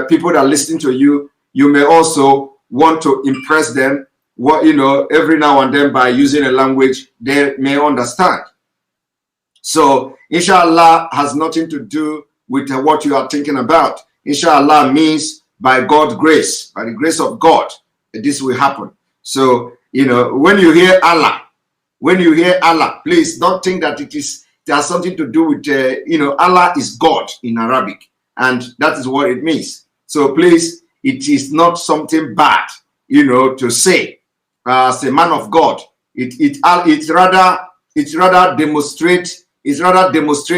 people that listen to you, you may also want to impress them, every now and then by using a language they may understand. So inshallah has nothing to do with what you are thinking about. Inshallah means by God's grace, by the grace of God, this will happen. So, when you hear Allah, please don't think that it has something to do with, Allah is God in Arabic, and that is what it means. So please, it is not something bad, to say as a man of God. It rather demonstrate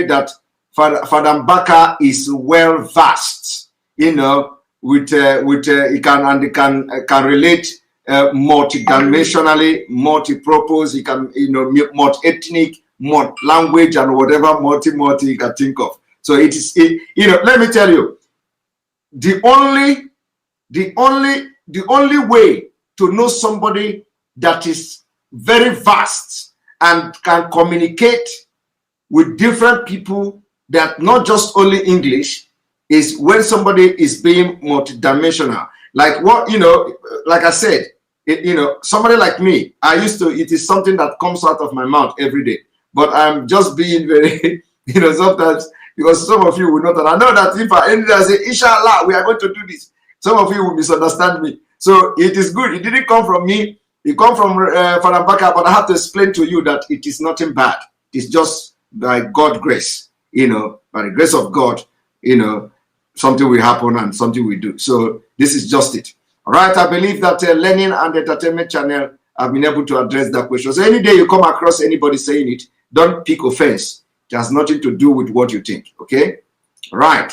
that Father Mbaka is well versed, with he can relate multi-dimensionally, multi-purpose. He can, multi-ethnic, multi-language, and whatever multi you can think of. So it is, let me tell you, the only way to know somebody that is very vast and can communicate with different people that not just only English, is when somebody is being multidimensional. Like what, like I said, somebody like me, it is something that comes out of my mouth every day. But I'm just being very, sometimes, because some of you will not, and I know that if I end there and say, Inshallah, we are going to do this, some of you will misunderstand me. So it is good. It didn't come from me. It come from Farambaka, but I have to explain to you that it is nothing bad. It's just by God's grace, by the grace of God, something will happen and something will do. So this is just it. All right. I believe that Learning and Entertainment Channel have been able to address that question. So any day you come across anybody saying it, don't pick offense. It has nothing to do with what you think. Okay. All right.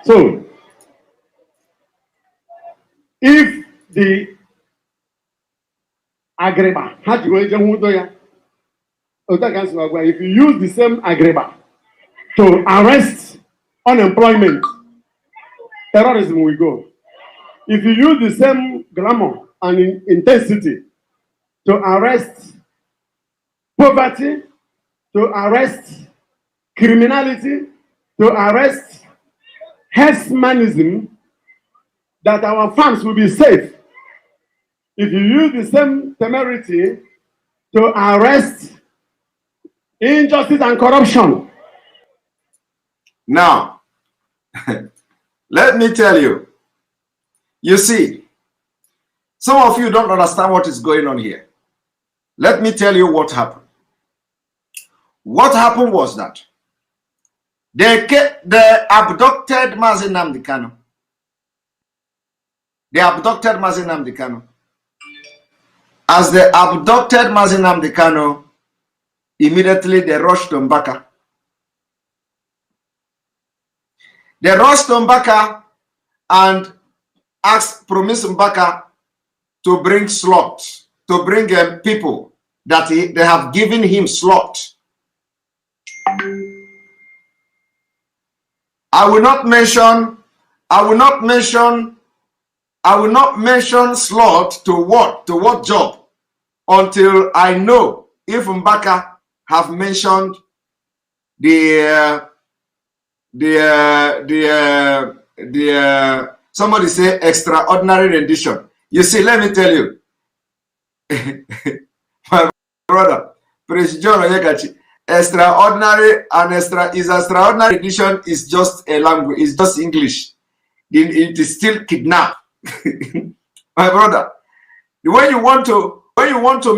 So, if the agreba, if you use the same agreba to arrest unemployment, terrorism will go. If you use the same glamour and intensity to arrest poverty, to arrest criminality, to arrest herdsmanism, that our farms will be safe. If you use the same temerity to arrest injustice and corruption. Now, let me tell you, you see, some of you don't understand what is going on here. Let me tell you what happened. What happened was that they abducted Mazi Nnamdi. They abducted Mazi Nnamdi. As they abducted Mazi Nnamdi, immediately they rushed to Mbaka. They rushed to Mbaka and promised Mbaka to bring slot, to bring people that they have given him slot. I will not mention slot to what job until I know if Mbaka have mentioned the somebody say extraordinary rendition. You see, let me tell you, my brother, President John Onyekachi, extraordinary and extraordinary rendition is just a language, it's just English. It is still kidnap. My brother, when you want to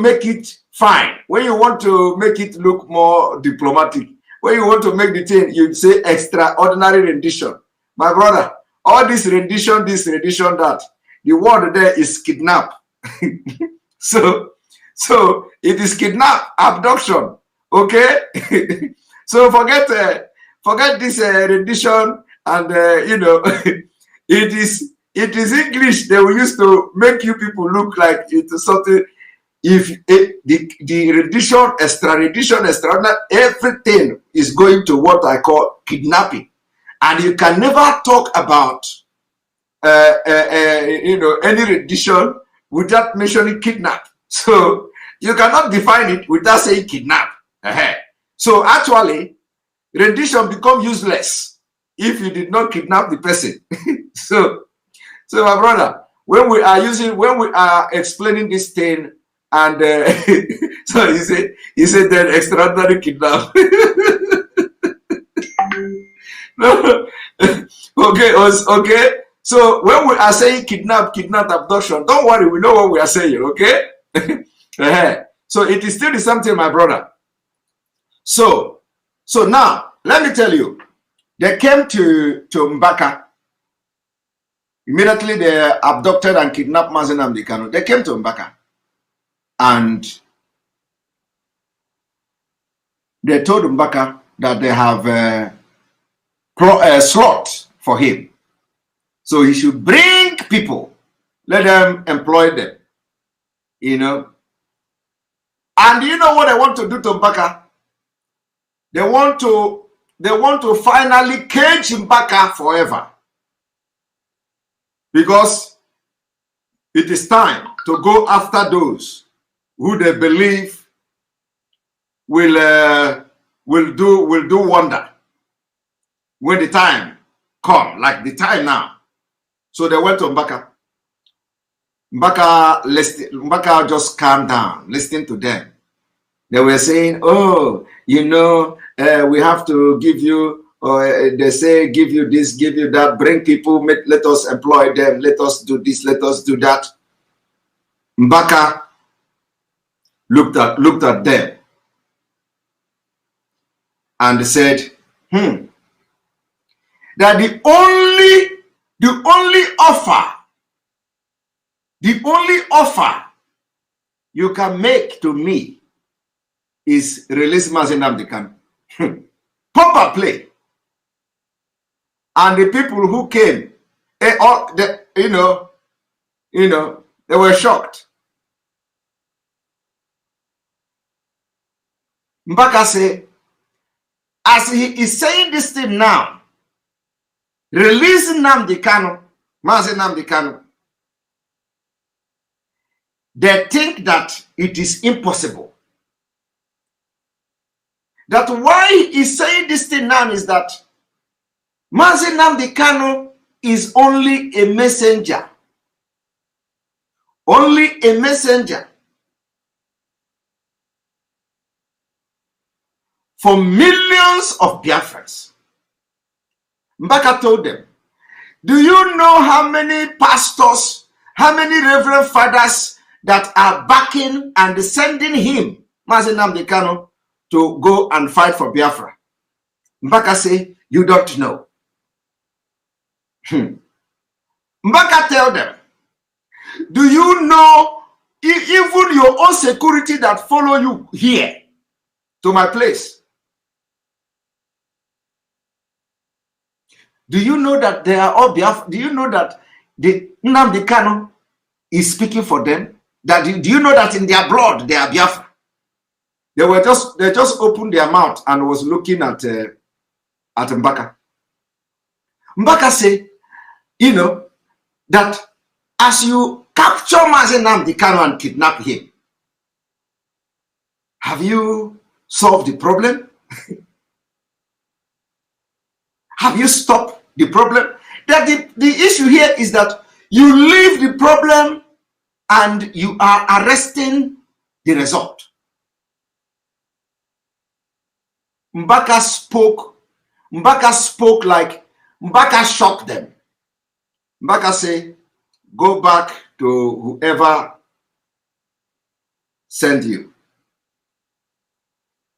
make it fine, when you want to make it look more diplomatic, when you want to make the thing, you say extraordinary rendition. My brother, all this rendition, that, the word there is kidnap. so it is kidnap, abduction. Okay? So forget this rendition, and it is English they will use to make you people look like it is something. If the rendition, extraordinary, everything is going to what I call kidnapping, and you can never talk about any rendition without mentioning kidnap. So you cannot define it without saying kidnap. So actually, rendition become useless if you did not kidnap the person. so my brother, when we are explaining this thing, and so he said that extraordinary kidnap. No, okay. So when we are saying kidnap, abduction, don't worry, we know what we are saying. Okay. So it is still the same thing, my brother. So now let me tell you, they came to Mbaka. Immediately they abducted and kidnapped Mazi Nnamdi. They came to Mbaka. And they told Mbaka that they have a slot for him. So he should bring people, let them employ them. And you know what they want to do to Mbaka? They want to finally cage Mbaka forever. Because it is time to go after those who they believe will do wonder when the time come, like the time now. So they went to Mbaka. Mbaka just calmed down, listening to them. They were saying, oh, you know, we have to give you, they say, give you this, give you that, bring people, let us employ them, let us do this, let us do that. Mbaka looked at them and said, that the only offer you can make to me is release Mazi Nnamdi. Pump play. And the people who came, they were shocked. Mbaka say, as he is saying this thing now, releasing Mazi Nnamdi, they think that it is impossible. That why he is saying this thing now is that Mazi Nnamdi is only a messenger. Only a messenger for millions of Biafrans. Mbaka told them, do you know how many pastors, how many reverend fathers that are backing and sending him, Mazi Nnamdi, to go and fight for Biafra? Mbaka say, you don't know. Mbaka tell them, do you know even your own security that follow you here to my place? Do you know that they are all Biafra? Do you know that the Nnamdi is speaking for them? Do you know that in their blood they are Biafra? They just opened their mouth and was looking at Mbaka. Mbaka say, you know, that as you capture Mazi Nnamdi and kidnap him, have you solved the problem? Have you stopped the problem? That the issue here is that you leave the problem and you are arresting the result. Mbaka spoke like Mbaka shocked them. Mbaka say, go back to whoever sent you.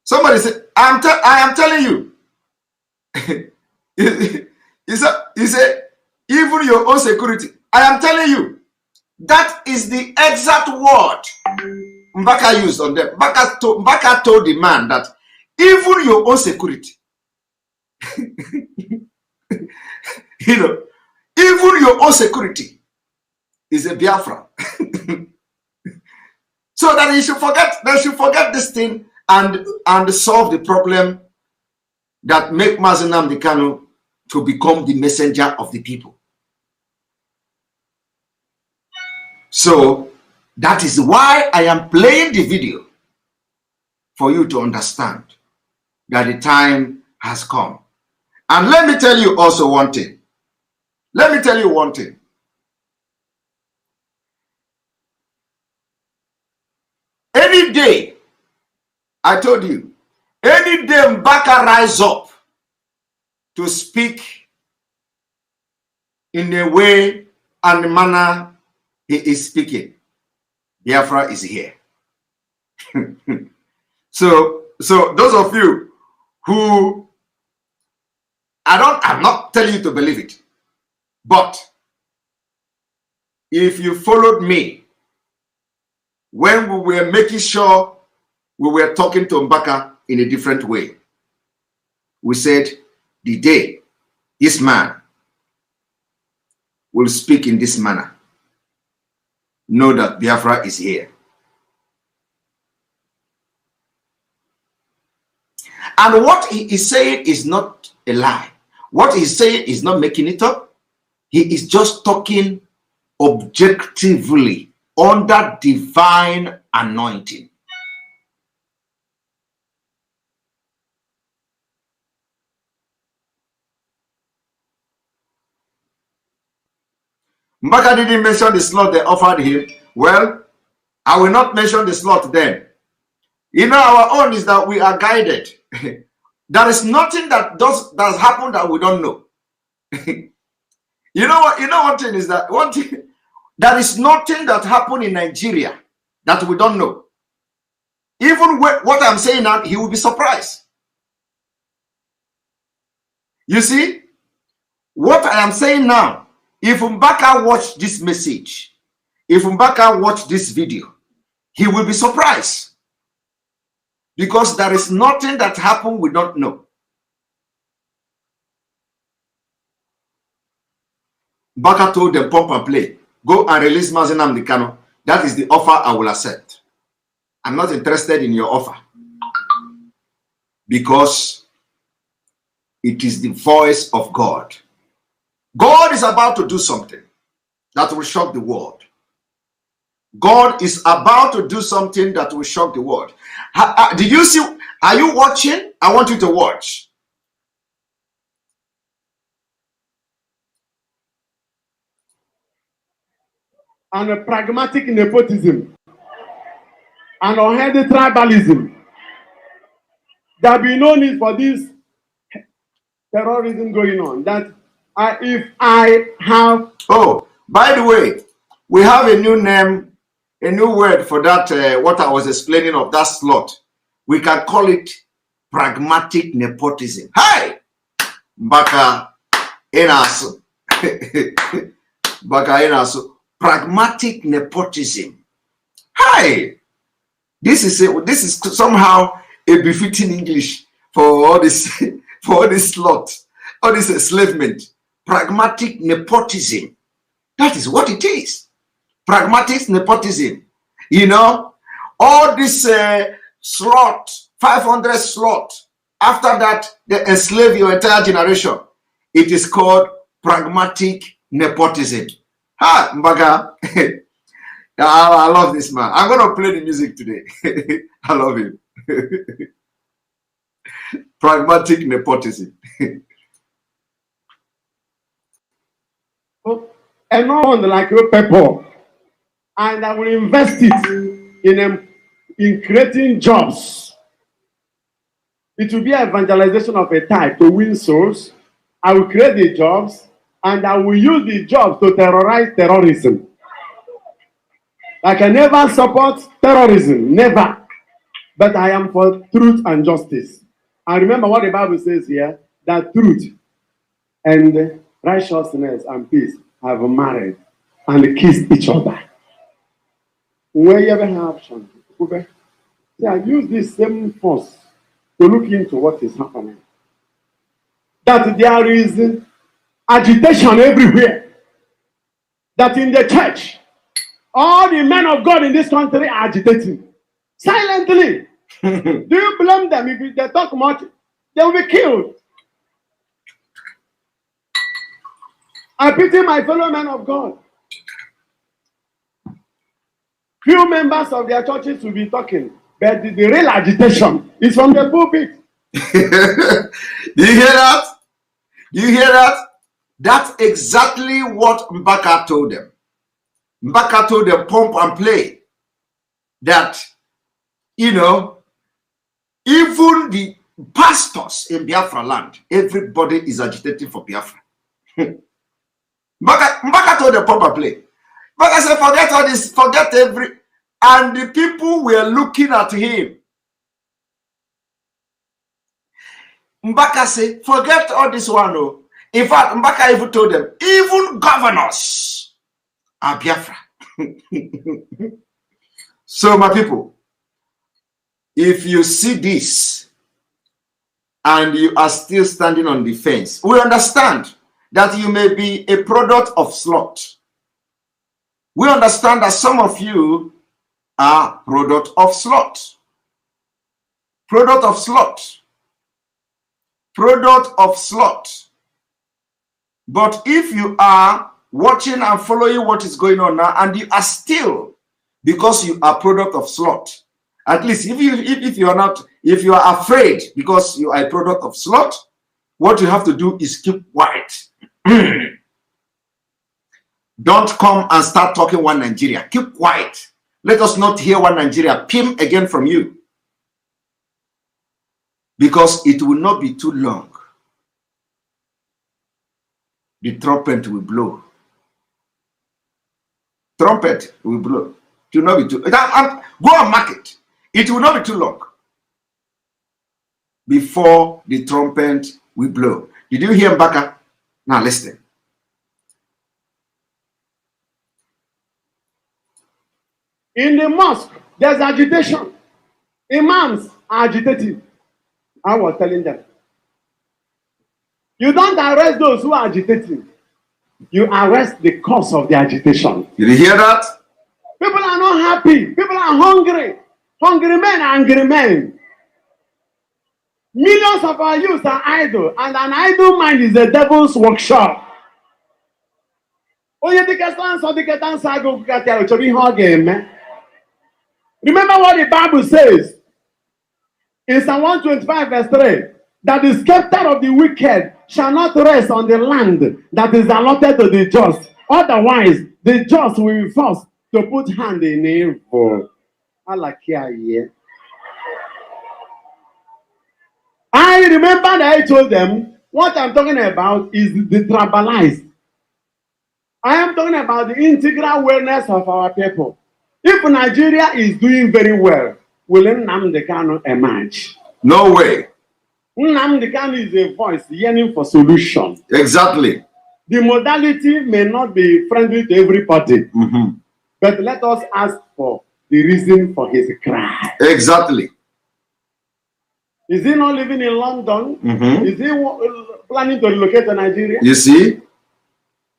Somebody said, I am telling you. He said, even your own security. I am telling you, that is the exact word Mbaka used on them. Mbaka told the man that even your own security, you know, even your own security is a Biafra. So that they should forget this thing and solve the problem that make Mazi Nnamdi to become the messenger of the people. So that is why I am playing the video, for you to understand that the time has come. And let me tell you also one thing. Let me tell you one thing. Any day, I told you, any day Mbaka rise up to speak in a way and manner he is speaking, Biafra is here. So those of you who, I'm not telling you to believe it, but if you followed me when we were making sure we were talking to Mbaka in a different way, we said the day this man will speak in this manner, know that Biafra is here. And what he is saying is not a lie. What he's saying is not making it up. He is just talking objectively under divine anointing. Mbaka didn't mention the slot they offered him. Well, I will not mention the slot then. You know, our own is that we are guided. There is nothing that does happen that we don't know. You know what? You know one thing is that there is nothing that happened in Nigeria that we don't know. Even what I'm saying now, he will be surprised. You see, what I am saying now, if Mbaka watch this message, if Mbaka watch this video, he will be surprised. Because there is nothing that happened we don't know. Mbaka told them, pump and play. Go and release Mazi Nnamdi. That is the offer I will accept. I'm not interested in your offer. Because it is the voice of God. God is about to do something that will shock the world. God is about to do something that will shock the world. Did you see? Are you watching? I want you to watch. And a pragmatic nepotism and unhealthy tribalism. There be no need for this terrorism going on. That if I have... Oh, by the way, we have a new name, a new word for that, what I was explaining of that slot. We can call it pragmatic nepotism. Hi! Mbaka Enasu. Mbaka Enasu. Pragmatic nepotism. Hi! This is somehow a befitting English for all this for all this slot, all this enslavement. Pragmatic nepotism. That is what it is. Pragmatic nepotism. You know, all this slot, 500 slot. After that, they enslave your entire generation. It is called pragmatic nepotism. Ha, Mbaga. I love this man. I'm going to play the music today. I love him. Pragmatic nepotism. And no one like your people, and I will invest it in creating jobs. It will be an evangelization of a type to win souls. I will create the jobs, and I will use the jobs to terrorize terrorism. I can never support terrorism, never. But I am for truth and justice. And remember what the Bible says here, that truth and righteousness and peace have married and kissed each other. Where you ever have option, I use this same force to look into what is happening. That there is agitation everywhere. That in the church, all the men of God in this country are agitating silently. Do you blame them? If they talk much, they will be killed. I pity my fellow men of God. Few members of their churches will be talking, but the real agitation is from the pulpit. Do you hear that? Do you hear that? That's exactly what Mbaka told them. Mbaka told them, pump and play. That, you know, even the pastors in Biafra land, everybody is agitating for Biafra. Mbaka told them, pump and play. Mbaka said, forget all this, forget every... And the people were looking at him. Mbaka said, forget all this one. Oh. In fact, Mbaka even told them, even governors are Biafra. So, my people, if you see this and you are still standing on the fence, we understand that you may be a product of sloth. We understand that some of you are product of sloth. Product of sloth. Product of sloth. But if you are watching and following what is going on now, and you are still, because you are product of sloth. At least if you are not, if you are afraid because you are a product of sloth, what you have to do is keep quiet. Don't come and start talking one Nigeria. Keep quiet. Let us not hear one Nigeria pim again from you. Because it will not be too long. The trumpet will blow. Trumpet will blow. It will not be too. Go and mark it. It will not be too long before the trumpet will blow. Did you hear Mbaka? Now listen. In the mosque, there's agitation. Imams are agitated. I was telling them, you don't arrest those who are agitating. You arrest the cause of the agitation. Did you hear that? People are not happy. People are hungry. Hungry men are angry men. Millions of our youth are idle, and an idle mind is the devil's workshop. Remember what the Bible says in Psalm 125 verse 3, that the scepter of the wicked shall not rest on the land that is allotted to the just. Otherwise, the just will be forced to put hand in evil. I remember that I told them what I'm talking about is the tribalized. I am talking about the integral wellness of our people. If Nigeria is doing very well, will Nnamdi emerge? No way. Nnamdi is a voice yearning for solution. Exactly. The modality may not be friendly to everybody, but let us ask for the reason for his cry. Exactly. Is he not living in London? Is he planning to relocate to Nigeria? You see?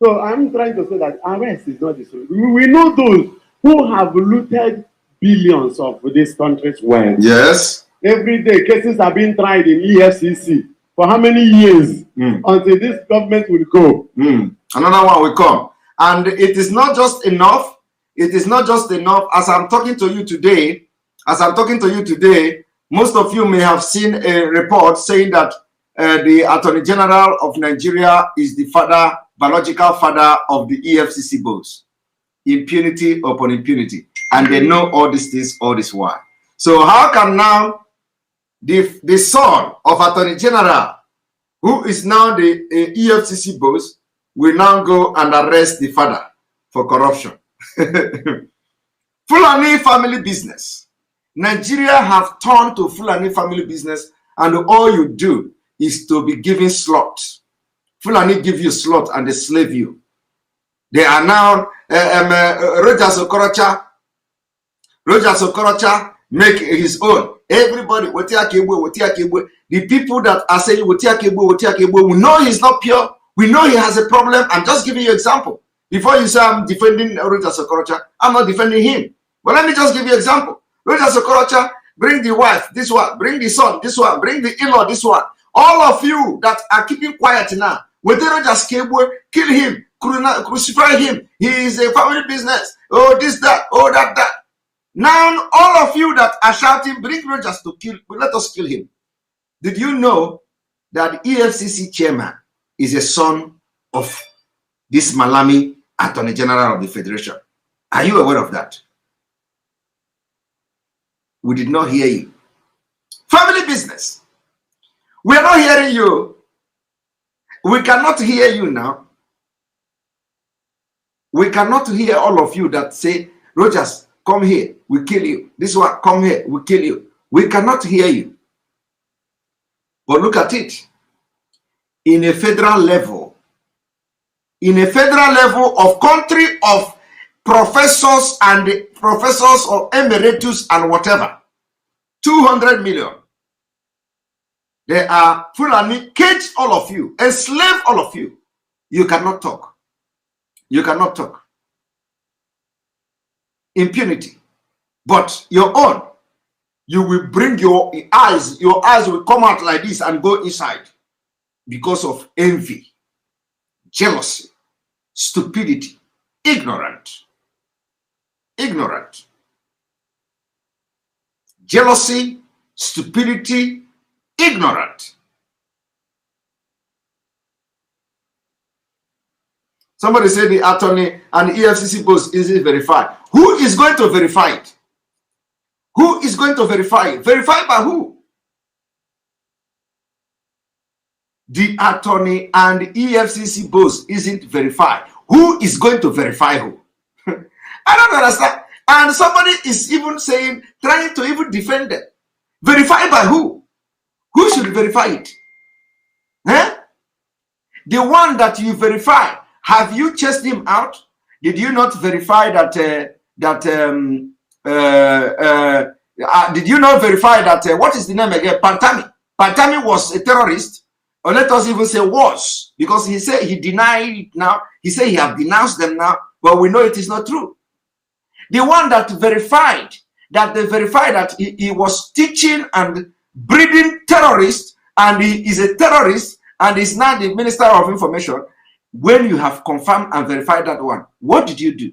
So I'm trying to say that arrest is not the solution. We know those who have looted billions of this country's wealth. Yes. Every day, cases are being tried in EFCC. For how many years until this government will go? Another one will come. And it is not just enough. It is not just enough. As I'm talking to you today, most of you may have seen a report saying that the Attorney General of Nigeria is the biological father of the EFCC boss. Impunity upon impunity. And they know all these things, all this while. So how can now the son of Attorney General, who is now the EFCC boss, will now go and arrest the father for corruption? Fulani family business. Nigeria have turned to Fulani family business, and all you do is to be giving slots. Fulani give you slot and they slave you. They are now Roger Okorocha make his own. Everybody, the people that are saying we know he's not pure. We know he has a problem. I'm just giving you an example. Before you say I'm defending Roger Okorocha, I'm not defending him. But let me just give you an example. Roger Okorocha, bring the wife, this one, bring the son, this one, bring the in-law, this one. All of you that are keeping quiet now, with the Roger Skebwe, kill him, crucify him. He is a family business. Oh, this, that, oh, that. Now, all of you that are shouting, bring Rogers to kill, let us kill him. Did you know that EFCC chairman is a son of this Malami Attorney General of the Federation? Are you aware of that? We did not hear you. Family business. We are not hearing you. We cannot hear you now. We cannot hear all of you that say, Rogers, come here, we kill you. This one, come here, we kill you. We cannot hear you. But look at it. In a federal level of country of professors and professors of emeritus and whatever, 200 million. They are Fulani, cage all of you, enslave all of you. You cannot talk. You cannot talk. Impunity. But your own, you will bring your eyes will come out like this and go inside because of envy, jealousy, stupidity, ignorant. Jealousy, stupidity, ignorant. Somebody said the attorney and the EFCC boss isn't verified. Who is going to verify it? Who is going to verify it? Verified by who? The attorney and the EFCC boss isn't verified. Who is going to verify who? I don't understand. And somebody is even saying, trying to even defend them. Verified by who? Who should verify it? Eh? The one that you verify, have you chased him out? Did you not verify that? Did you not verify that? What is the name again? Pantami. Pantami was a terrorist, or let us even say was, because he said he denied it now. He said he have denounced them now, but we know it is not true. The one that verified that he was teaching and breeding terrorists, and he is a terrorist, and is now the Minister of Information. When you have confirmed and verified that one, what did you do?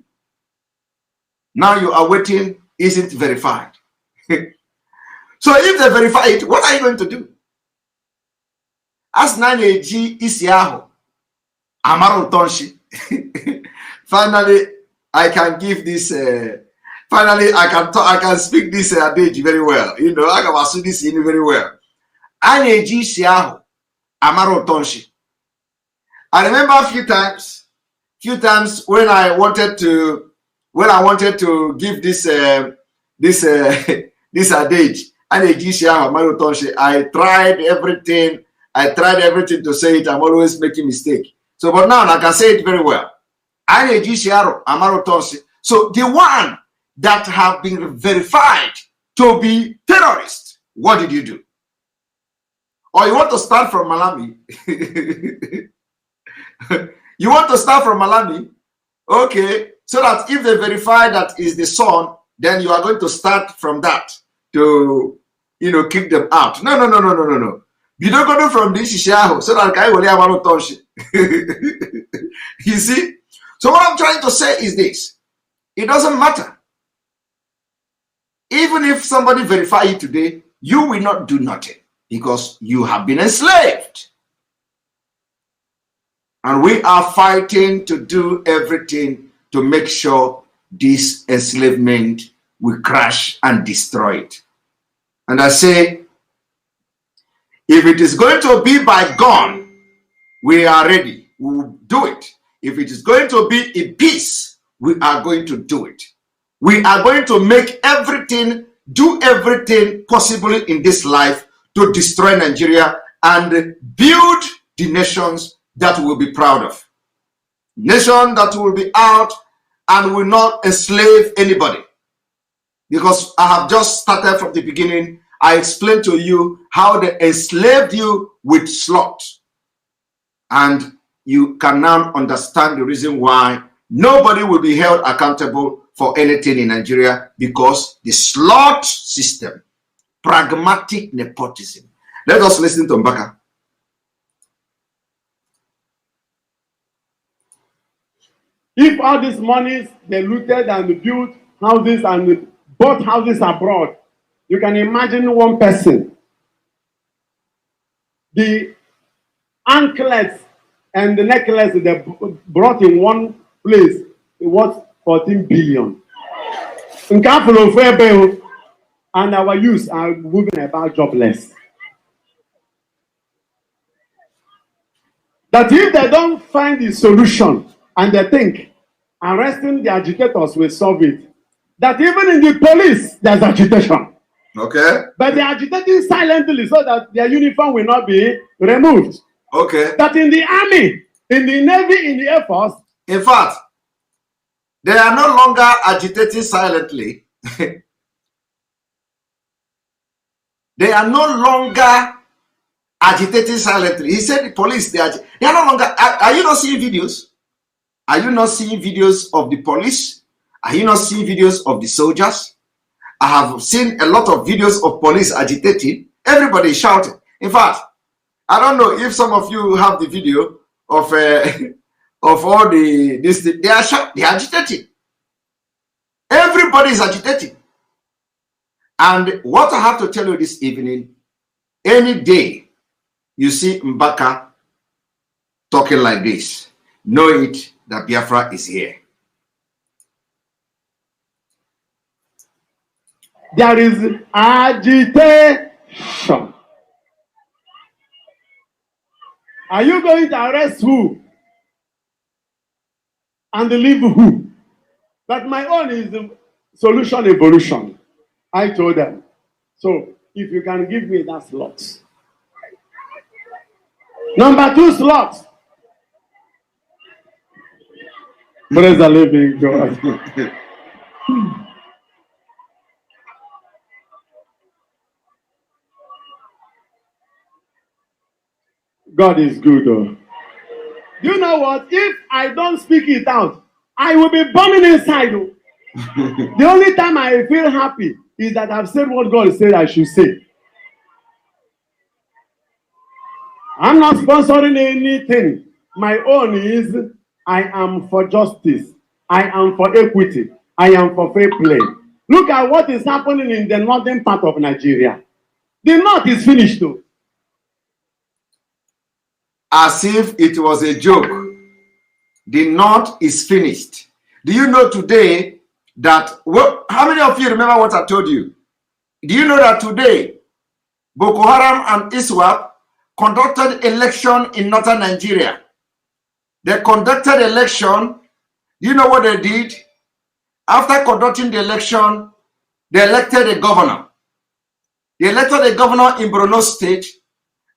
Now you are waiting, isn't verified. So if they verify it, what are you going to do? As Nanya Isiaho, Amaro Tonshi. Finally, I can give this. Finally, I can speak this adage very well. You know, I can say this in very well. Anya Isiaho, Amaro Tonshi. I remember a few times when I wanted to give this this adage, I tried everything to say it. I'm always making mistake. So, but now I can say it very well. So the one that have been verified to be terrorist, what did you do? Or you want to start from Malami? You want to start from Malami? Okay, so that if they verify that is the son, then you are going to start from that to, you know, kick them out. No. You don't go from this Shishaho so that guy will have a touch. You see? So what I'm trying to say is this. It doesn't matter. Even if somebody verify it today, you will not do nothing because you have been enslaved. And we are fighting to do everything to make sure this enslavement will crash and destroy it. And I say, if it is going to be by gun, we are ready. We will do it. If it is going to be in peace, we are going to do it. We are going to make everything, do everything possible in this life to destroy Nigeria and build the nations that we'll be proud of. Nation that will be out and will not enslave anybody. Because I have just started from the beginning. I explained to you how they enslaved you with sloth. And you can now understand the reason why nobody will be held accountable for anything in Nigeria, because the sloth system, pragmatic nepotism. Let us listen to Mbaka. If all these monies they looted and built houses and bought houses abroad, you can imagine one person. The anklets and the necklace they brought in one place, it was 14 billion. And our youth are moving about jobless. That if they don't find the solution and they think arresting the agitators will solve it, that even in the police there's agitation. Okay. But they're agitating silently so that their uniform will not be removed. Okay. That in the army, in the navy, in the air force. In fact, they are no longer agitating silently. They are no longer agitating silently. He said the police, they are no longer. Are you not seeing videos? Are you not seeing videos of the police? Are you not seeing videos of the soldiers? I have seen a lot of videos of police agitating. Everybody is shouting. In fact, I don't know if some of you have the video of of all this, they are shocked, they are agitated. Everybody is agitated. And what I have to tell you this evening, any day you see Mbaka talking like this, know it that Biafra is here. There is agitation. Are you going to arrest who? And leave who? But my own is solution evolution. I told them. So if you can give me that slot. Number 2 slot. Praise the living God. God is good. Oh. Do you know what? If I don't speak it out, I will be burning inside. Oh. The only time I feel happy is that I've said what God said I should say. I'm not sponsoring anything. My own is I am for justice. I am for equity. I am for fair play. Look at what is happening in the northern part of Nigeria. The north is finished though. As if it was a joke. The north is finished. Do you know today that, how many of you remember what I told you? Do you know that today Boko Haram and ISWAP conducted election in northern Nigeria? They conducted election. Do you know what they did? After conducting the election, they elected a governor. They elected a governor in Borno State,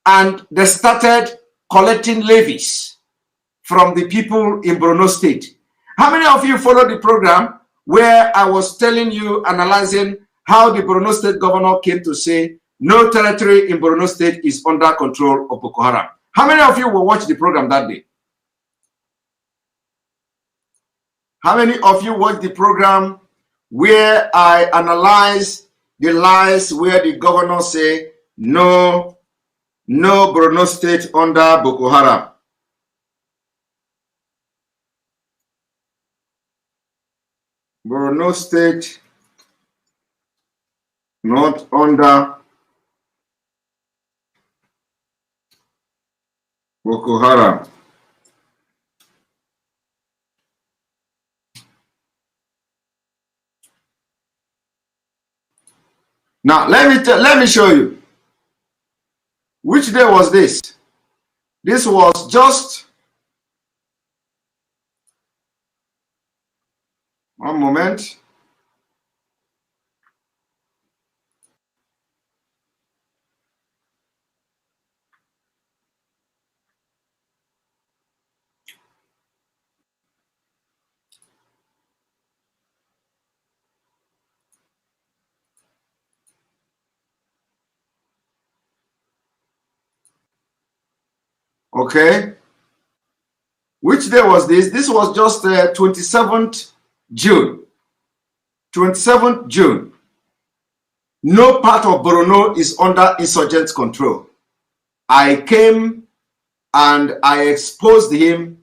and they started collecting levies from the people in Borno State. How many of you followed the program where I was telling you, analyzing how the Borno State governor came to say no territory in Borno State is under control of Boko Haram? How many of you will watch the program that day? How many of you watched the program where I analyze the lies where the governor say no Borno State under Boko Haram? Borno State not under Boko Haram. Now let me show you. Which day was this? This was just one moment. Okay. Which day was this? This was just 27th June. 27th June. No part of Borno is under insurgent control. I came and I exposed him.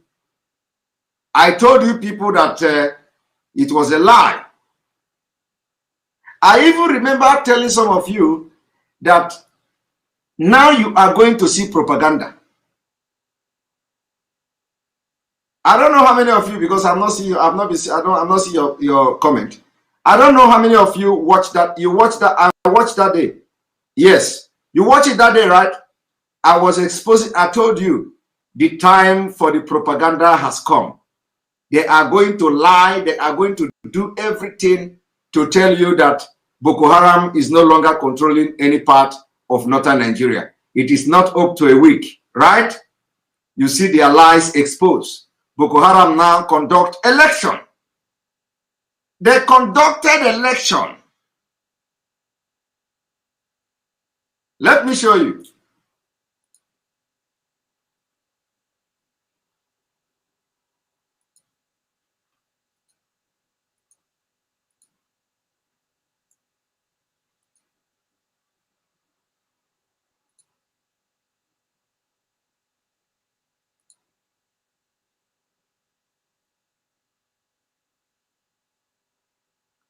I told you people that it was a lie. I even remember telling some of you that now you are going to see propaganda. I don't know how many of you, because I'm not seeing you, I'm not seeing your comment. I don't know how many of you watched that. You watched that. I watched that day. Yes, you watched it that day, right? I was exposing. I told you the time for the propaganda has come. They are going to lie. They are going to do everything to tell you that Boko Haram is no longer controlling any part of northern Nigeria. It is not up to a week, right? You see their lies exposed. Boko Haram now conduct election. They conducted election. Let me show you.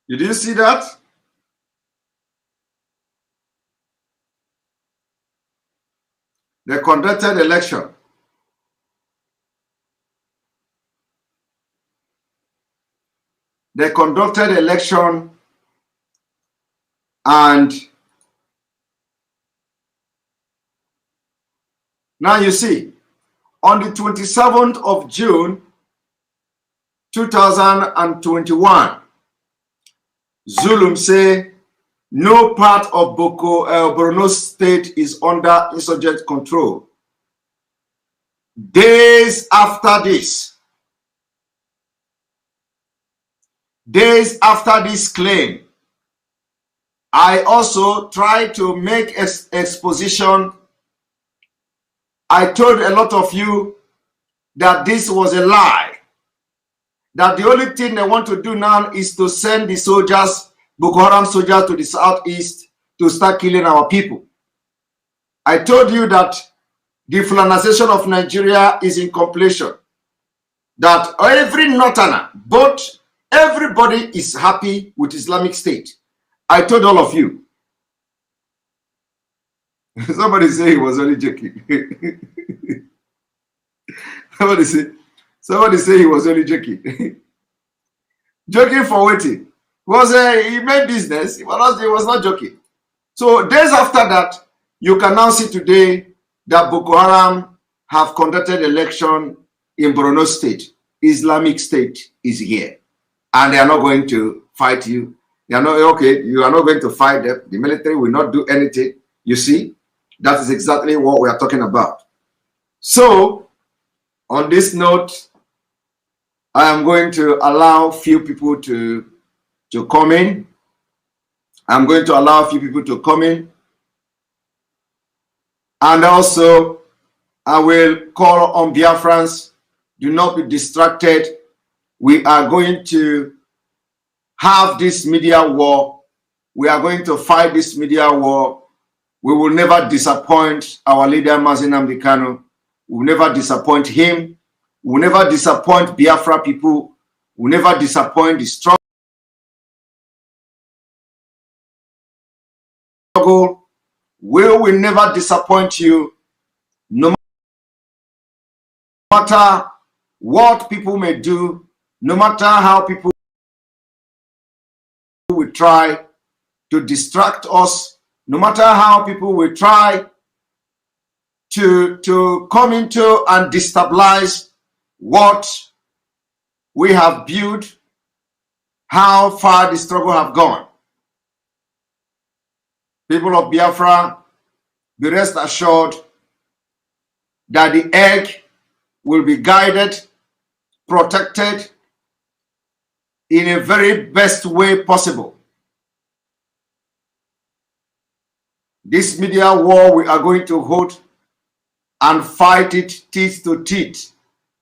Did you see that? They conducted election. They conducted election, and now you see, on the 27th of June 2021, Zulum say no part of Borno state is under insurgent control. Days after this claim, I also tried to make exposition. I told a lot of you that this was a lie, that the only thing they want to do now is to send the soldiers, Boko Haram soldiers, to the southeast to start killing our people. I told you that the Fulanization of Nigeria is in completion, that every northerner, but everybody is happy with Islamic State. I told all of you. Somebody say he was only joking. Somebody say he was only joking. Joking for waiting. He made business. He was not joking. So days after that, you can now see today that Boko Haram have conducted election in Borno State. Islamic State is here, and they are not going to fight you. They are not okay. You are not going to fight them. The military will not do anything. You see, that is exactly what we are talking about. So, on this note, I am going to allow few people to come in. I'm going to allow a few people to come in. And also, I will call on Biafrans. Do not be distracted. We are going to have this media war. We are going to fight this media war. We will never disappoint our leader, Mazi Nnamdi. We will never disappoint him. We will never disappoint Biafra people. We will never disappoint the struggle. We will never disappoint you, no matter what people may do, no matter how people will try to distract us, no matter how people will try to come into and destabilize what we have built, how far the struggle have gone. People of Biafra, be rest assured that the egg will be guided, protected in a very best way possible. This media war we are going to hold and fight it teeth to teeth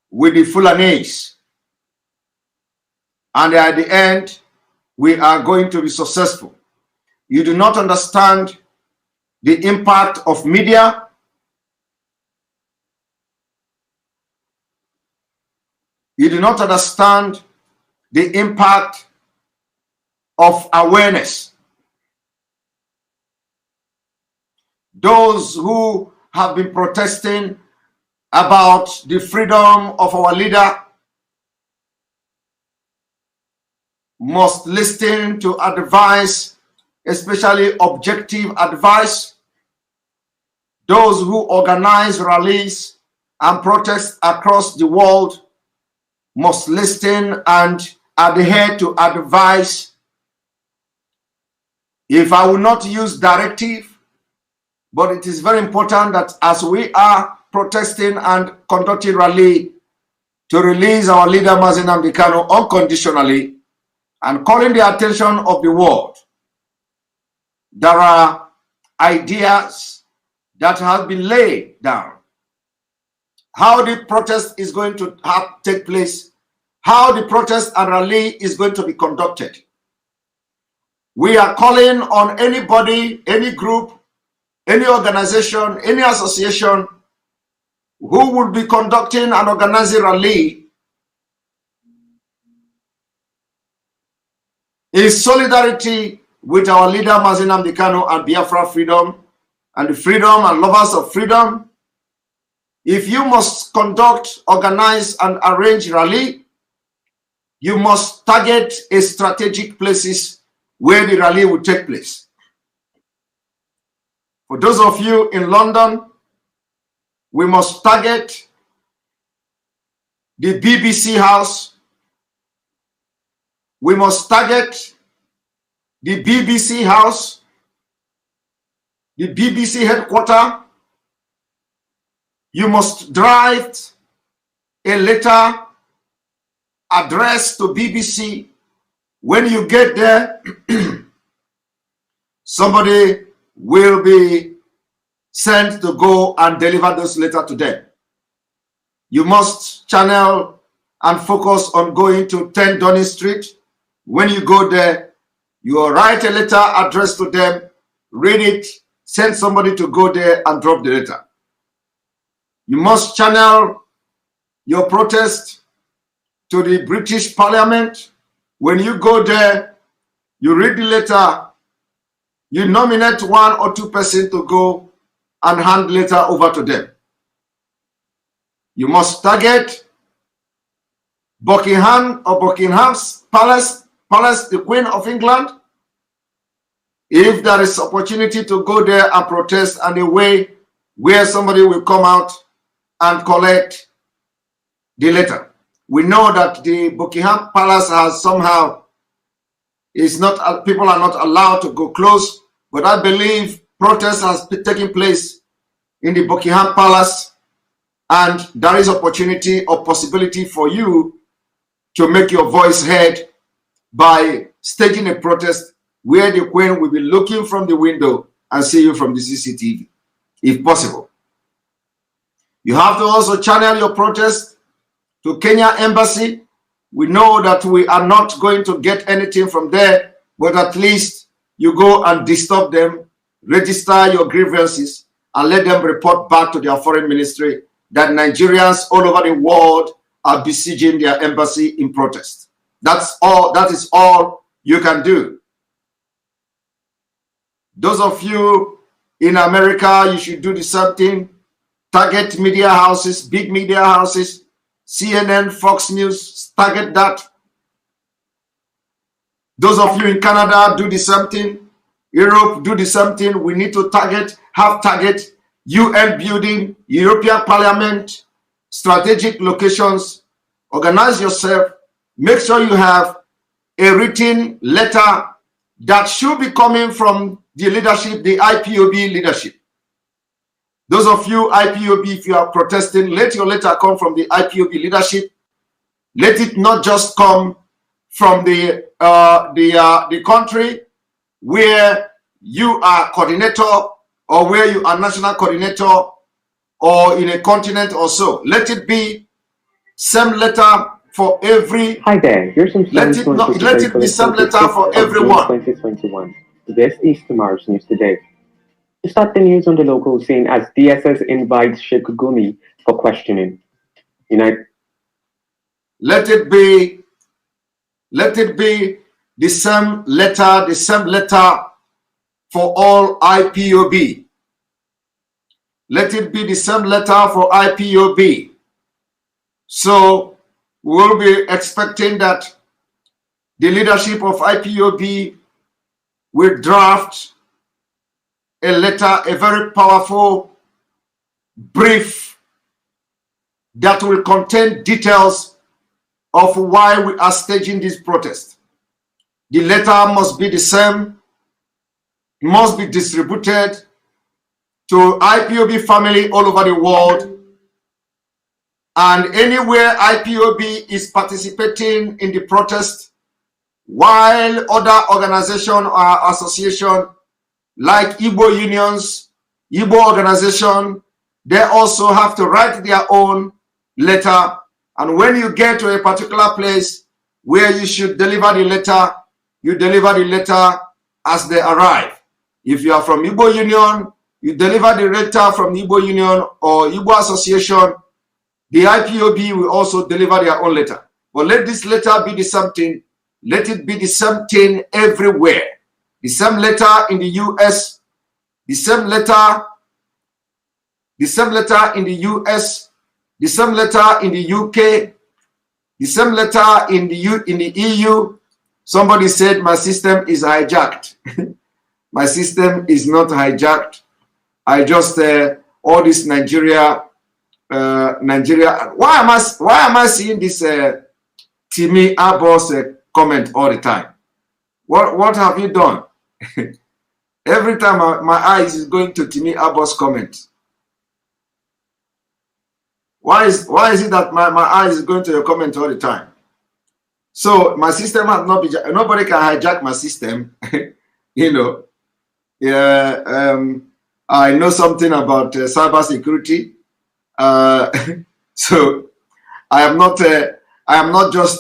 with the Fulanis. And at the end, we are going to be successful. You do not understand the impact of media. You do not understand the impact of awareness. Those who have been protesting about the freedom of our leader must listen to advice, especially objective advice. Those who organize rallies and protests across the world must listen and adhere to advice. If I will not use directive, but it is very important that as we are protesting and conducting rally to release our leader Mazi Nnamdi unconditionally and calling the attention of the world, there are ideas that have been laid down. How the protest is going to take place, how the protest and rally is going to be conducted. We are calling on anybody, any group, any organization, any association who will be conducting and organizing rally in solidarity with our leader Mazi Nnamdi and Biafra freedom and the freedom and lovers of freedom, if you must conduct, organize, and arrange rally, you must target a strategic places where the rally will take place. For those of you in London, we must target the BBC house. We must target the BBC house, the BBC headquarters. You must draft a letter addressed to BBC. When you get there, somebody will be sent to go and deliver those letters to them. You must channel and focus on going to 10 Downing Street. When you go there, you will write a letter addressed to them, read it, send somebody to go there and drop the letter. You must channel your protest to the British Parliament. When you go there, you read the letter, you nominate 1 or 2 persons to go and hand the letter over to them. You must target Buckingham's Palace, the Queen of England. If there is opportunity to go there and protest in a way where somebody will come out and collect the letter. We know that the Buckingham Palace has somehow, people are not allowed to go close, but I believe protest has taken place in the Buckingham Palace, and there is opportunity or possibility for you to make your voice heard by staging a protest where the Queen will be looking from the window and see you from the CCTV, if possible. You have to also channel your protest to Kenya Embassy. We know that we are not going to get anything from there, but at least you go and disturb them, register your grievances, and let them report back to their foreign ministry that Nigerians all over the world are besieging their embassy in protest. That's all. That is all you can do. Those of you in America, you should do the same thing. Target media houses, big media houses, CNN, Fox News, target that. Those of you in Canada, do the same thing. Europe, do the same thing. We need to target UN building, European Parliament, strategic locations. Organize yourself. Make sure you have a written letter that should be coming from the leadership, the IPOB leadership. Those of you IPOB, if you are protesting, let your letter come from the IPOB leadership. Let it not just come from the country where you are coordinator or where you are national coordinator or in a continent or so. Let it be same letter for every. Hi there. Here's some let it be same letter for everyone. 2021. This is tomorrow's news today. To start the news on the local scene, as DSS invites Sheikh Gumi for questioning. Let it be the same letter for all IPOB. Let it be the same letter for IPOB. So we'll be expecting that the leadership of IPOB will draft a letter, a very powerful brief that will contain details of why we are staging this protest. The letter must be the same, must be distributed to IPOB family all over the world, and anywhere IPOB is participating in the protest, while other organization or association like Igbo unions, Igbo organization, they also have to write their own letter. And when you get to a particular place where you should deliver the letter, you deliver the letter as they arrive. If you are from Igbo Union, you deliver the letter from Igbo Union or Igbo Association. The IPOB will also deliver their own letter. But let this letter be the something Let it be the same thing everywhere. The same letter in the US, the same letter in the US, the same letter in the UK, the same letter in the EU. Somebody said my system is hijacked. My system is not hijacked. I just all this Nigeria. Why am I seeing this Timi Abos comment all the time? What have you done? Every time my eyes is going to Timi Abos comment. Why is it that my eyes is going to your comment all the time? So my system has not been. Nobody can hijack my system. You know. Yeah. I know something about cyber security. So I am not just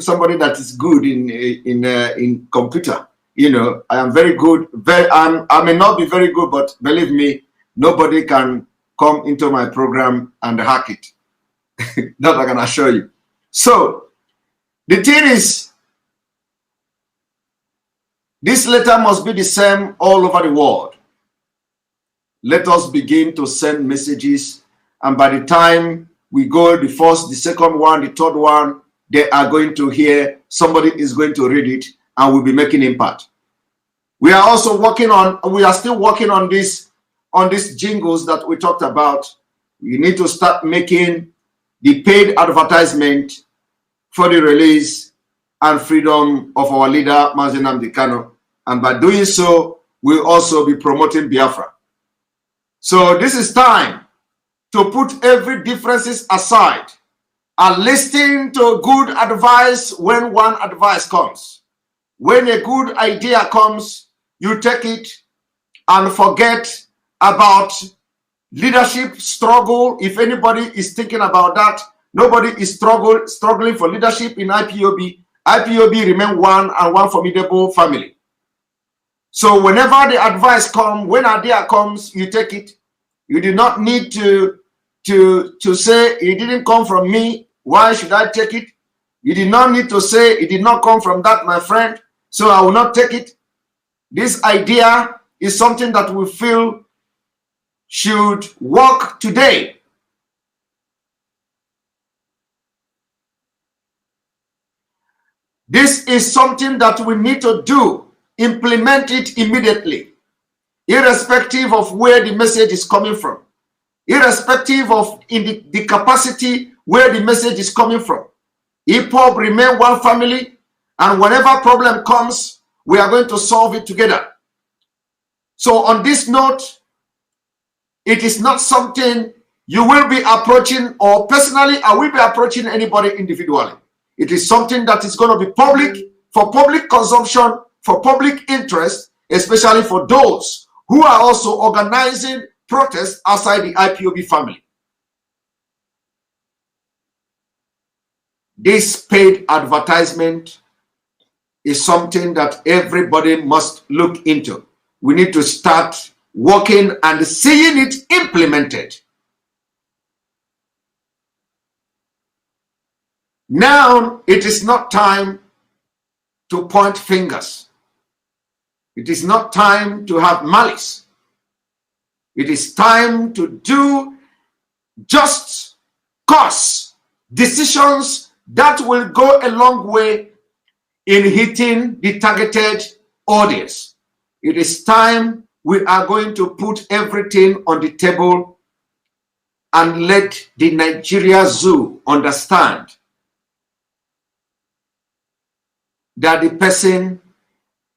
somebody that is good in computer. You know, I am very good. I may not be very good, but believe me, nobody can come into my program and hack it. That I can assure you. So the thing is, this letter must be the same all over the world. Let us begin to send messages, and by the time we go the first, the second one, the third one, they are going to hear, somebody is going to read it, and we'll be making impact. We are also still working on these jingles that we talked about. We need to start making the paid advertisement for the release and freedom of our leader, Mazi Nnamdi, and by doing so, we'll also be promoting Biafra. So this is time to put every differences aside and listen to good advice when one advice comes. When a good idea comes, you take it and forget about leadership struggle. If anybody is thinking about that, nobody is struggling for leadership in IPOB. IPOB remain one and one formidable family. So whenever the advice comes, when idea comes, you take it. You do not need to say it didn't come from me. Why should I take it? You did not need to say it did not come from that, my friend, so I will not take it. This idea is something that we feel should work today. This is something that we need to do. Implement it immediately, irrespective of where the message is coming from, irrespective of the capacity where the message is coming from. Ipob remain one family, and whenever problem comes, we are going to solve it together. So on this note, it is not something you will be approaching, or personally, I will be approaching anybody individually. It is something that is going to be public, for public consumption, for public interest, especially for those who are also organizing protests outside the IPOB family. This paid advertisement is something that everybody must look into. We need to start working and seeing it implemented. Now, it is not time to point fingers. It is not time to have malice. It is time to do just cause decisions that will go a long way in hitting the targeted audience. It is time we are going to put everything on the table and let the Nigeria Zoo understand that the person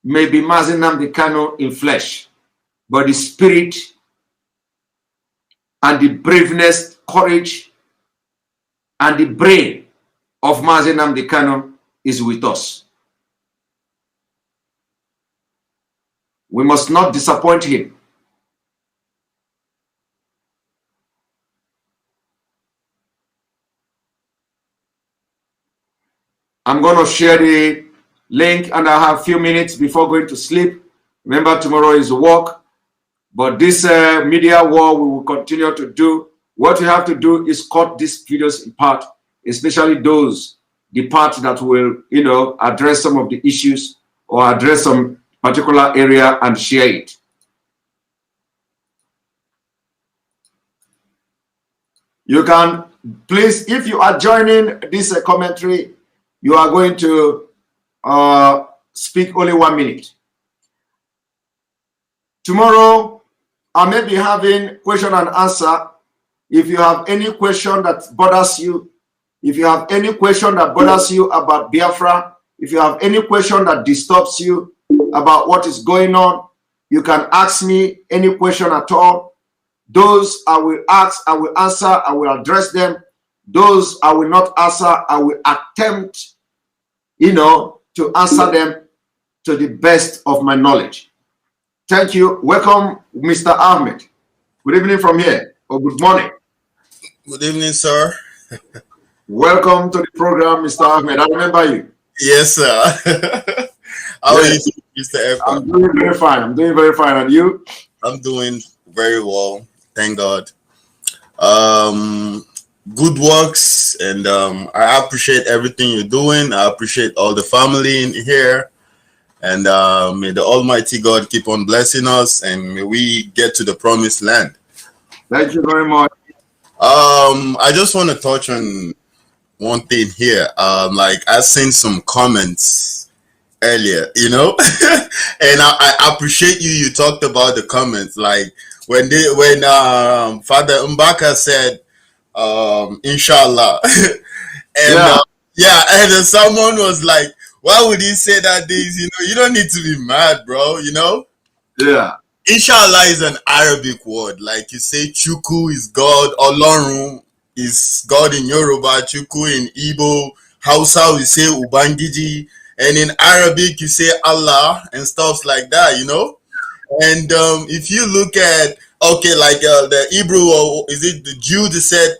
may be Mazi Nnamdi in flesh, but the spirit and the braveness, courage, and the brain of Mazi Nnamdi is with us. We must not disappoint him. I'm going to share the link, and I have a few minutes before going to sleep. Remember, tomorrow is work, but this media war we will continue to do. What you have to do is cut these videos in part, especially those the part that will, address some of the issues or address some particular area and share it. You can, please, if you are joining this commentary, you are going to speak only 1 minute. Tomorrow, I may be having question and answer. If you have any question that bothers you, if you have any question that bothers you about Biafra, if you have any question that disturbs you about what is going on, you can ask me any question at all. Those I will ask, I will answer, I will address them. Those I will not answer, I will attempt, to answer them to the best of my knowledge. Thank you. Welcome, Mr. Ahmed. Good evening from here, or good morning. Good evening, sir. Welcome to the program, Mr. Ahmed. I remember you. Yes, sir. How are you, Mr. Epa? I'm doing very fine. I'm doing very fine. And you? I'm doing very well. Thank God. Good works, and I appreciate everything you're doing. I appreciate all the family in here. And may the Almighty God keep on blessing us, and may we get to the promised land. Thank you very much. I just want to touch on one thing here. Like, I've seen some comments earlier, and I appreciate you talked about the comments. Like when Father Mbaka said, inshallah. And and then someone was like, why would he say that this? You don't need to be mad, bro, Yeah. Inshallah is an Arabic word. Like you say, Chuku is God, Olorun is God in Yoruba, Chuku in Igbo, Hausa we say Ubangiji, and in Arabic you say Allah and stuff like that, And if you look at, like the Hebrew, or is it the Jew that said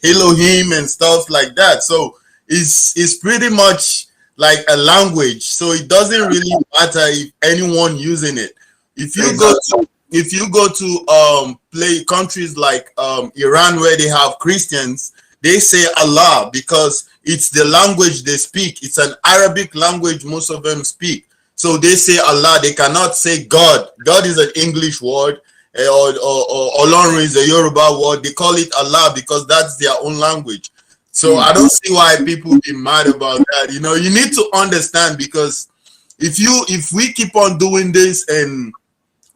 Elohim and stuff like that. So it's pretty much like a language. So it doesn't really matter if anyone using it. If you go to play countries like Iran, where they have Christians, they say Allah because it's the language they speak. It's an Arabic language most of them speak. So they say Allah. They cannot say God. God is an English word, or Olorun is a Yoruba word. They call it Allah because that's their own language. So I don't see why people be mad about that. You need to understand, because if we keep on doing this and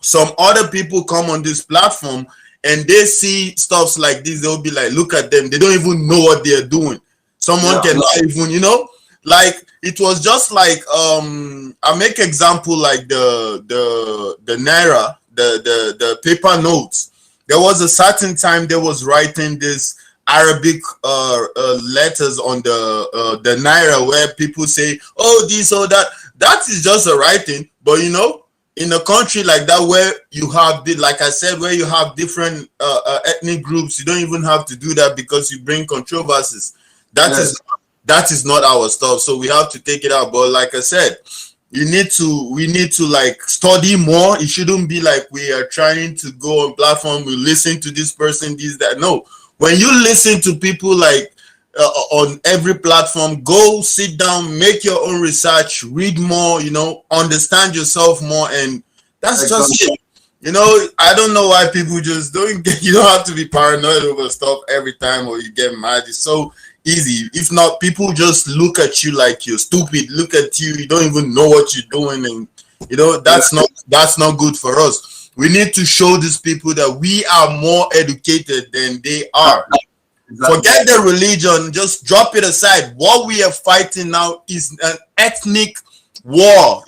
some other people come on this platform and they see stuff like this, they'll be like, look at them. They don't even know what they're doing. Someone cannot even, like it was just like, I make example like the Naira, the paper notes. There was a certain time they was writing this Arabic letters on the Naira where people say, oh, this or that. That is just a writing, but in a country like that where you have, like I said, where you have different ethnic groups, you don't even have to do that because you bring controversies. That is not our stuff. So we have to take it out. But like I said, we need to like study more. It shouldn't be like we are trying to go on platform, we listen to this person, this, that. No, when you listen to people like on every platform, go sit down, make your own research, read more, understand yourself more, and that's just it. I don't know why people just don't get, you don't have to be paranoid over stuff every time or you get mad. It's so easy. If not, people just look at you like you're stupid, look at you, you don't even know what you're doing, and that's not good for us. We need to show these people that we are more educated than they are. Exactly. Forget the religion, just drop it aside. What we are fighting now is an ethnic war,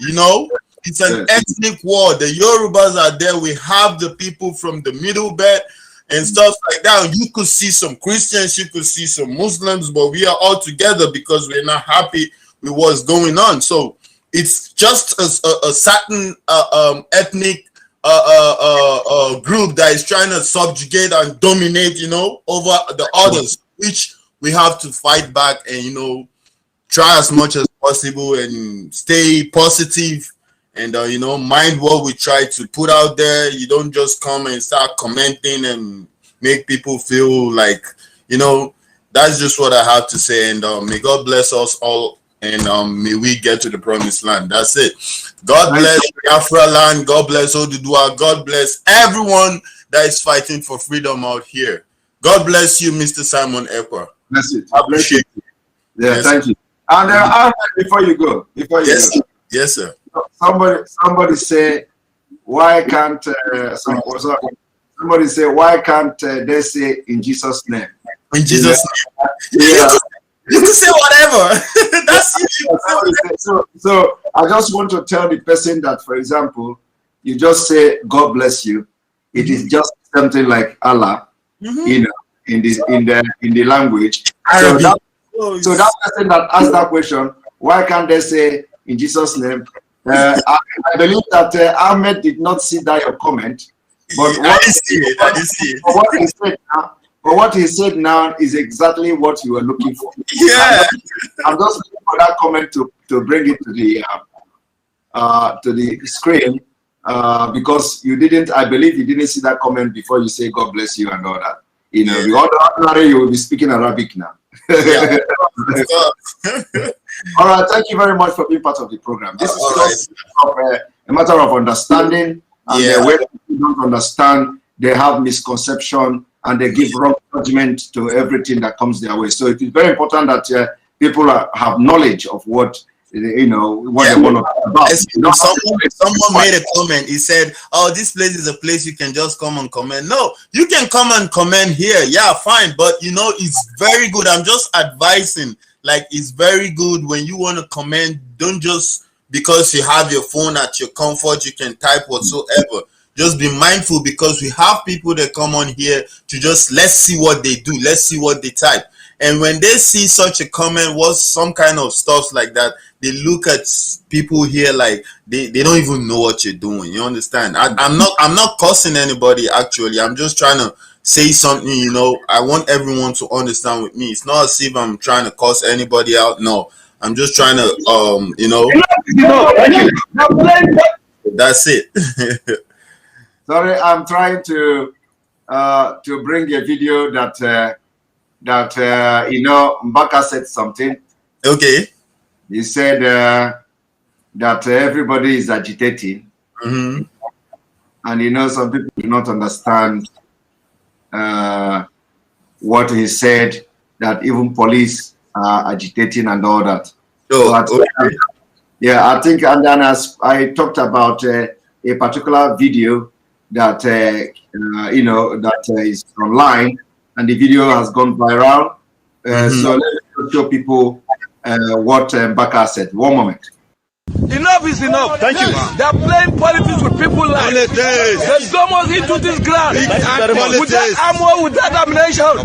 It's an ethnic war. The Yorubas are there. We have the people from the Middle Belt and stuff like that. You could see some Christians, you could see some Muslims, but we are all together because we're not happy with what's going on. So it's just a certain ethnic group that is trying to subjugate and dominate, over the others, which we have to fight back and, try as much as possible and stay positive and, mind what we try to put out there. You don't just come and start commenting and make people feel like, that's just what I have to say. And may God bless us all, and may we get to the promised land. That's it. God bless Biafra land. God bless Odudua. God bless everyone that is fighting for freedom out here. God bless you, Mr. Simon Ekwa. Bless it. I appreciate it. Yeah, Yes. thank you. And before you go, Yes, yes, sir. somebody say, why can't somebody say, why can't they say in Jesus' name? In Jesus' name. Yeah. You can say whatever. That's you. So I just want to tell the person that, for example, you just say God bless you. It is just something like Allah, you know, in the language. So that person that asked that question, why can't they say in Jesus' name? I believe that Ahmed did not see that your comment, but I didn't see it. I didn't see it. But what he said now is exactly what you were looking for. Yeah. I'm just looking for that comment to bring it to the screen because you didn't. I believe you didn't see that comment before you say God bless you and all that. You know, the ordinary you will be speaking Arabic now. Yeah. All right, thank you very much for being part of the program. This is just a matter of understanding, and when people don't understand, they have misconception and they give wrong judgment to everything that comes their way. So it is very important that people have knowledge of what they want to talk about. Someone made a comment. He said, "Oh, this place is a place you can just come and comment." No, you can come and comment here. Yeah, fine, but it's very good. I'm just advising. Like, it's very good when you want to comment. Don't just because you have your phone at your comfort, you can type whatsoever. Just be mindful because we have people that come on here to just let's see what they do, let's see what they type. And when they see such a comment, some kind of stuff like that, they look at people here like they don't even know what you're doing. You understand? I'm not cussing anybody actually. I'm just trying to say something, I want everyone to understand with me. It's not as if I'm trying to cuss anybody out. No, I'm just trying to that's it. Sorry, I'm trying to bring a video that Mbaka said something. Okay. He said that everybody is agitating, and some people do not understand what he said, that even police are agitating and all that. I think, and then as I talked about a particular video that that is online, and the video has gone viral. So let's show people what Mbaka said. One moment. Enough is enough. Thank you. They are playing politics with people's lives. They dump us into this ground with that armor, with that ammunition.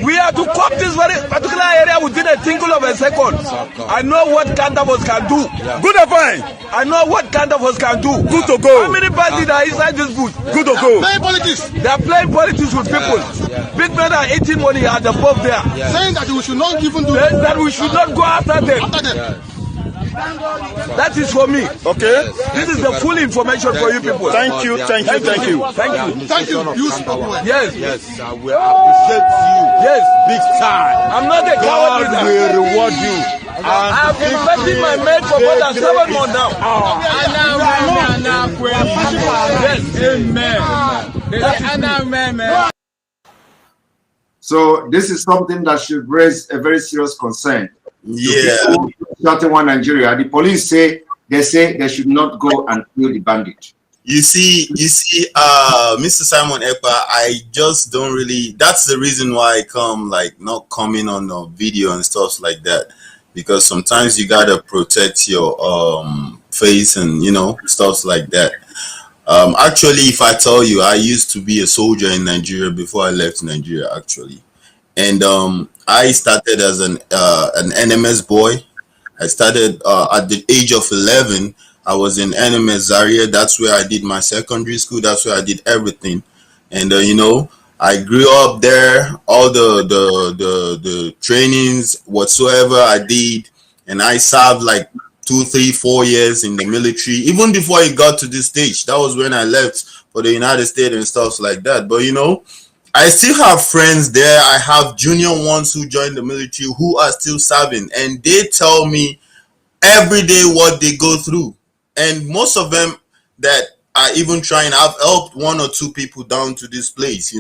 We have to cop this very particular area within a tinkle of a second. I know what kind of us can do. Good or fine? I know what kind of us can do. Good to go. How many parties are inside this booth? Good to go. They are playing politics with people. Big men are eating money at the pub there. Saying that we should not even do that we should not go after them. That is for me. Okay. This is the full information for you people. Thank you. Thank you. You spoke well. Yes. I will appreciate you. Yes. Big time. I'm not a coward. God will reward you. I've been investing my mate for more than 7 months now. Yes. Amen. So this is something that should raise a very serious concern. Yeah. One Nigeria. The police say they should not go and kill the bandit. You see, Mr. Simon Ekpa, I just don't really. That's the reason why I come not coming on the video and stuff like that, because sometimes you gotta protect your face and stuff like that. Actually, if I tell you, I used to be a soldier in Nigeria before I left Nigeria, actually, and I started as an NMS boy. I started at the age of 11. I was in NMS Zaria. That's where I did my secondary school. That's where I did everything. And I grew up there. All the trainings whatsoever I did, and I served like 2, 3, 4 years in the military. Even before it got to this stage, that was when I left for the United States and stuff like that. But I still have friends there. I have junior ones who joined the military who are still serving, and they tell me every day what they go through. And most of them that are even trying, I've helped one or two people down to this place,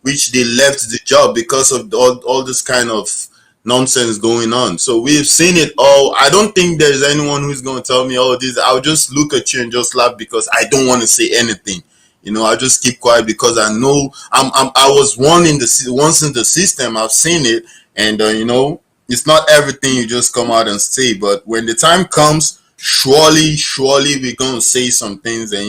which they left the job because of all this kind of nonsense going on. So we've seen it all. I don't think there's anyone who's going to tell me all this. I'll just look at you and just laugh because I don't want to say anything. I just keep quiet because I know I was once in the system. I've seen it, and it's not everything you just come out and say. But when the time comes, surely we're gonna say some things, and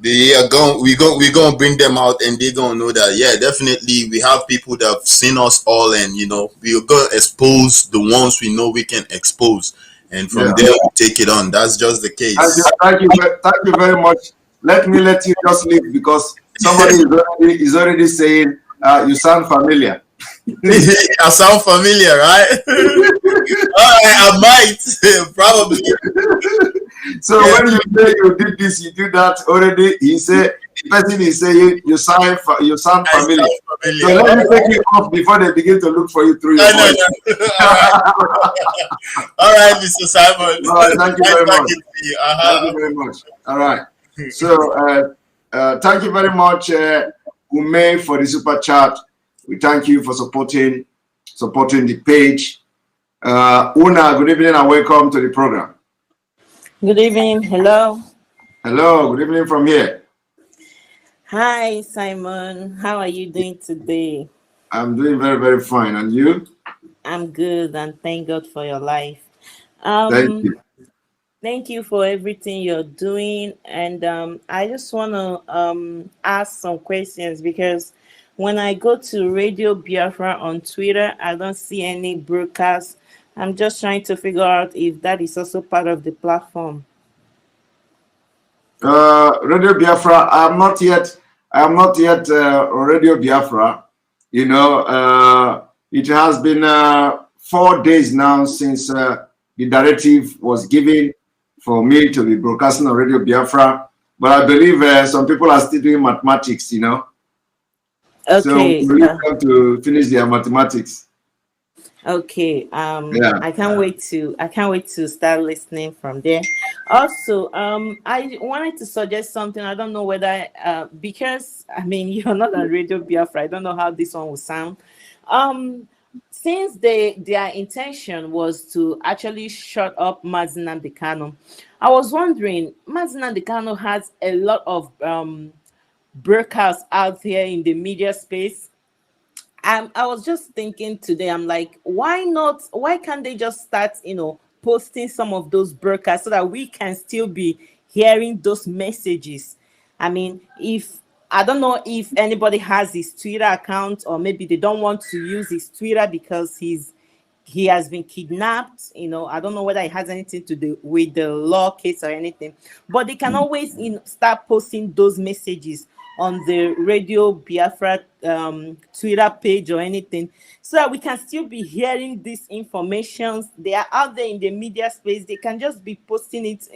we're gonna bring them out, and they're gonna know that definitely we have people that have seen us all, and we're gonna expose the ones we know we can expose, and from there we take it on. That's just the case. Thank you very much. Let you just leave because somebody is already saying you sound familiar. I sound familiar, right? I might probably. So when you say you did this, you do that already. He said the person is saying you sound familiar. So let me take you off before they begin to look for you through your voice. All right, Mr. Simon. All right, thank you very much. Thank you very much. All right. So thank you very much, Ume, for the super chat. We thank you for supporting the page. Una, good evening and welcome to the program. Good evening. Hello. Hello. Good evening from here. Hi, Simon. How are you doing today? I'm doing very, very fine. And you? I'm good, and thank God for your life. Thank you. Thank you for everything you're doing. And I just want to ask some questions because when I go to Radio Biafra on Twitter, I don't see any broadcasts. I'm just trying to figure out if that is also part of the platform. Radio Biafra, I am not yet Radio Biafra. It has been 4 days now since the directive was given for me to be broadcasting on Radio Biafra. But I believe some people are still doing mathematics, Okay. So we need them to finish their mathematics. Okay. I can't wait to start listening from there. Also, I wanted to suggest something. I don't know whether because you're not on Radio Biafra. I don't know how this one will sound. Since their intention was to actually shut up Mazi Nnamdi, I was wondering, Mazi Nnamdi has a lot of broadcasts out here in the media space. I was just thinking today, I'm like, why can't they just start, posting some of those broadcasts so that we can still be hearing those messages? I don't know if anybody has his Twitter account, or maybe they don't want to use his Twitter because he has been kidnapped. I don't know whether it has anything to do with the law case or anything, but they can always start posting those messages on the Radio Biafra Twitter page or anything, so that we can still be hearing these informations. They are out there in the media space. They can just be posting it,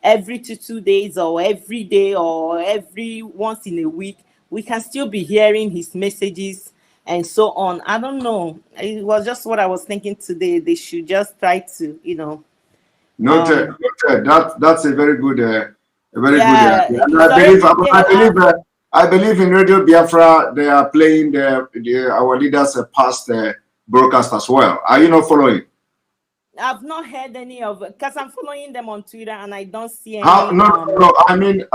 every 2 days or every day or every once in a week. We can still be hearing his messages and so on. I don't know. It was just what I was thinking today. They should just try to, Noted. That's a very good, good. I believe in Radio Biafra. They are playing our leaders' past broadcast as well. Are you not following? I've not heard any of it because I'm following them on Twitter and I don't see any. No.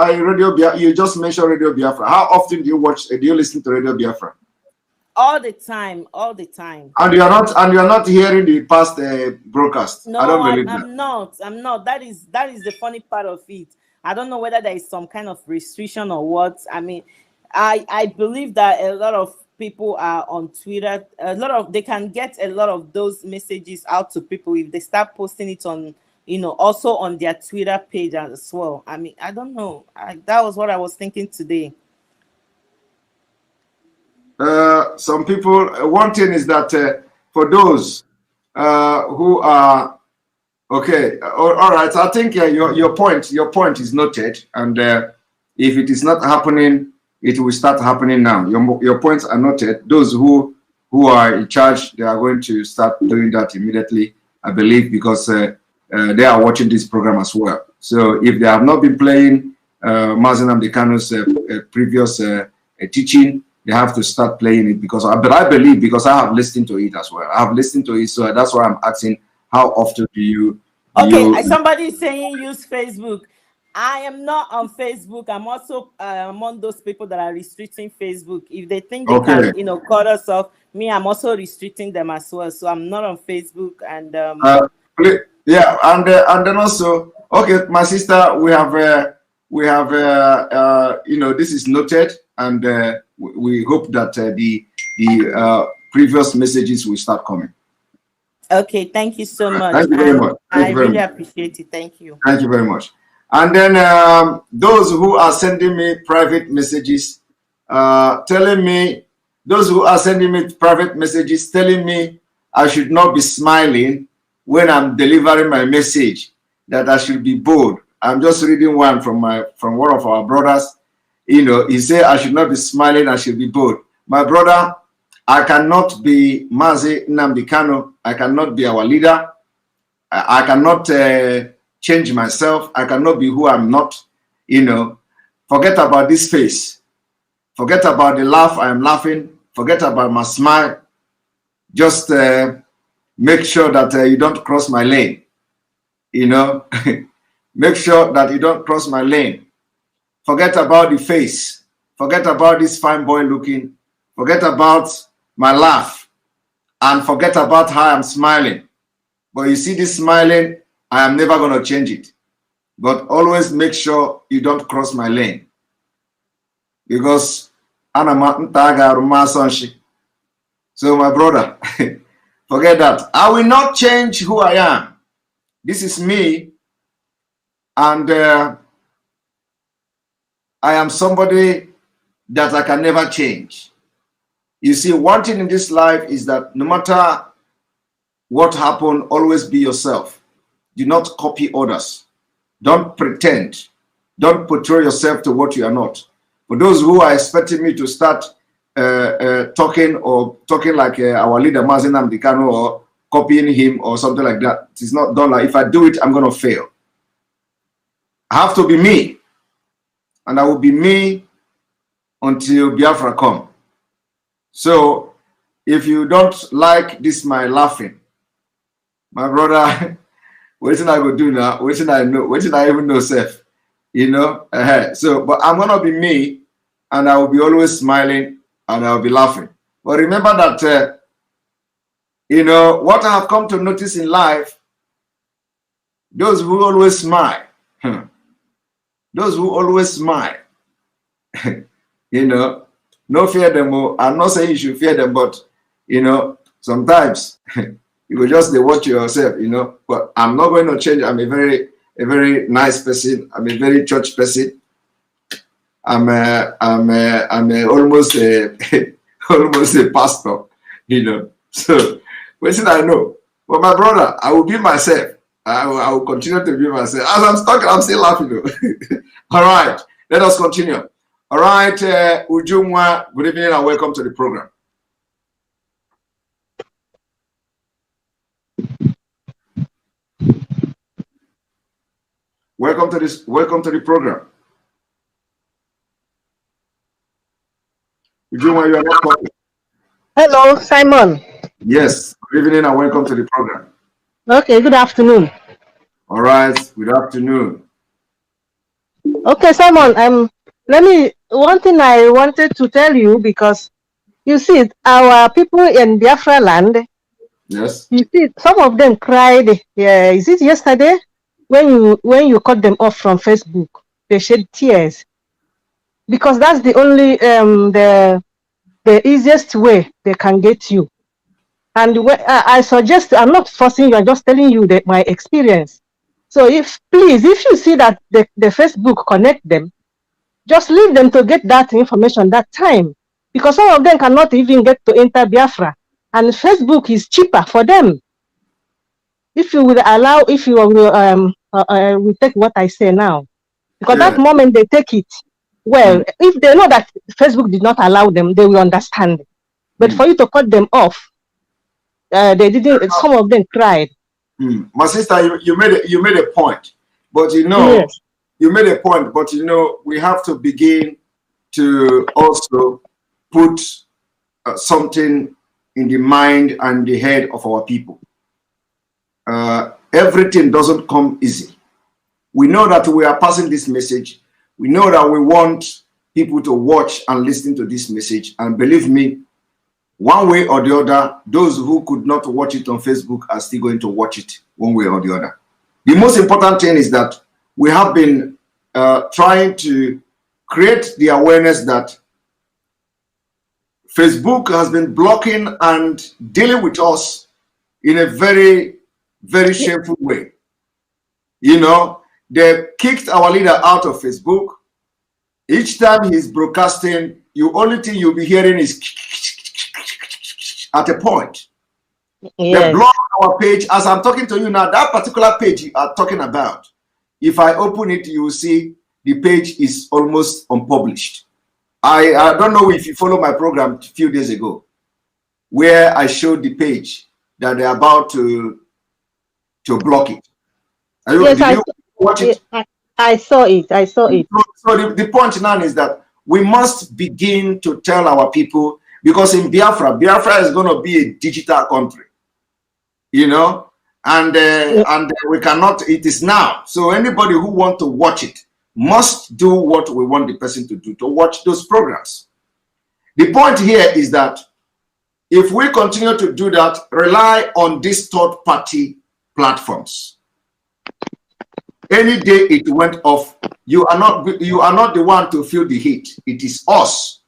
Radio Biafra. You just mentioned Radio Biafra. How often do you listen to Radio Biafra? All the time. And you are not hearing the past broadcast. No, I don't believe I'm not. That is the funny part of it. I don't know whether there is some kind of restriction or what. I believe that a lot of people are on Twitter. They can get a lot of those messages out to people if they start posting it on, also on their Twitter page as well. I don't know. That was what I was thinking today. Some people. One thing is that for those who are okay, all right. I think your point is noted, and if it is not happening, it will start happening now. Your points are noted. Those who are in charge, they are going to start doing that immediately, I believe, because they are watching this program as well. So if they have not been playing Mazi Nnamdi Kanu's previous teaching, they have to start playing it, because but I believe, because I have listened to it as well. I have listened to it, so that's why I'm asking, how often do you? Somebody is saying use Facebook. I am not on Facebook. I'm also among those people that are restricting Facebook. If they think they can, cut us off, me, I'm also restricting them as well. So I'm not on Facebook. And yeah, and then also, okay, my sister, we have this is noted, and we hope that the previous messages will start coming. Okay, thank you so much. Thank you very much. I really appreciate it. Thank you. Thank you very much. And then those who are sending me private messages, telling me I should not be smiling when I'm delivering my message, that I should be bold. I'm just reading one from one of our brothers. He said I should not be smiling, I should be bold. My brother, I cannot be Mazi Nnamdi Kanu. I cannot be our leader. I cannot change myself. I cannot be who I'm not. Forget about this face. Forget about the laugh I am laughing. Forget about my smile. Just make sure that you don't cross my lane. Make sure that you don't cross my lane. Forget about the face. Forget about this fine boy looking. Forget about my laugh. And forget about how I'm smiling. But you see this smiling, I am never going to change it. But always make sure you don't cross my lane. Because so my brother, forget that. I will not change who I am. This is me. And I am somebody that I can never change. You see, one thing in this life is that no matter what happened, always be yourself. Do not copy others. Don't pretend. Don't portray yourself to what you are not. For those who are expecting me to start talking like our leader Mazi Nnamdi Kanu, or copying him or something like that, it's not done. Like, if I do it, I'm going to fail. I have to be me. And I will be me until Biafra come. So if you don't like this, my laughing, my brother, what did I go do now? What did I know? What did I even know, Seth? So, but I'm gonna be me, and I will be always smiling, and I'll be laughing. But remember that, what I have come to notice in life, those who always smile, those who always smile, no fear them. I'm not saying you should fear them, but sometimes you will just watch yourself, But I'm not going to change. I'm a very nice person. I'm a very church person. I'm almost a pastor, So what should I know? But my brother, I will be myself. I will continue to be myself. As I'm talking, I'm still laughing. All right, let us continue. All right, Ujumwa, good evening and welcome to the program. Welcome to the program. Ujumwa, you are not talking. Hello, Simon. Yes, good evening and welcome to the program. Okay, good afternoon. All right, good afternoon. Okay, Simon, one thing I wanted to tell you, because you see, our people in Biafra land, yes, you see, some of them cried. Is it yesterday when you cut them off from Facebook? They shed tears, because that's the only the easiest way they can get you. And I suggest, I'm not forcing you, I'm just telling you my experience. So if you see that the Facebook connect them, just leave them to get that information that time, because some of them cannot even get to enter Biafra, and Facebook is cheaper for them. If you will allow, we take what I say now, because that moment they take it, Well, if they know that Facebook did not allow them, they will understand. But for you to cut them off, they didn't. Some of them cried. My sister, you made a point, but you made a point, but we have to begin to also put something in the mind and the head of our people. Everything doesn't come easy. We know that we are passing this message. We know that we want people to watch and listen to this message. And believe me, one way or the other, those who could not watch it on Facebook are still going to watch it one way or the other. The most important thing is that we have been trying to create the awareness that Facebook has been blocking and dealing with us in a very, very shameful way. They kicked our leader out of Facebook. Each time he's broadcasting, the only thing you'll be hearing is at a point. Yes. They blocked our page. As I'm talking to you now, that particular page you are talking about, if I open it, you will see the page is almost unpublished. I don't know if you follow my program a few days ago, where I showed the page that they're about to block it. Yes, watch it? I saw it. I saw it. So the point now is that we must begin to tell our people, because in Biafra is going to be a digital country, and we cannot. It is now. So anybody who wants to watch it must do what we want the person to do, to watch those programs. The point here is that if we continue to do that, rely on these third-party platforms, any day it went off, you are not the one to feel the heat. It is us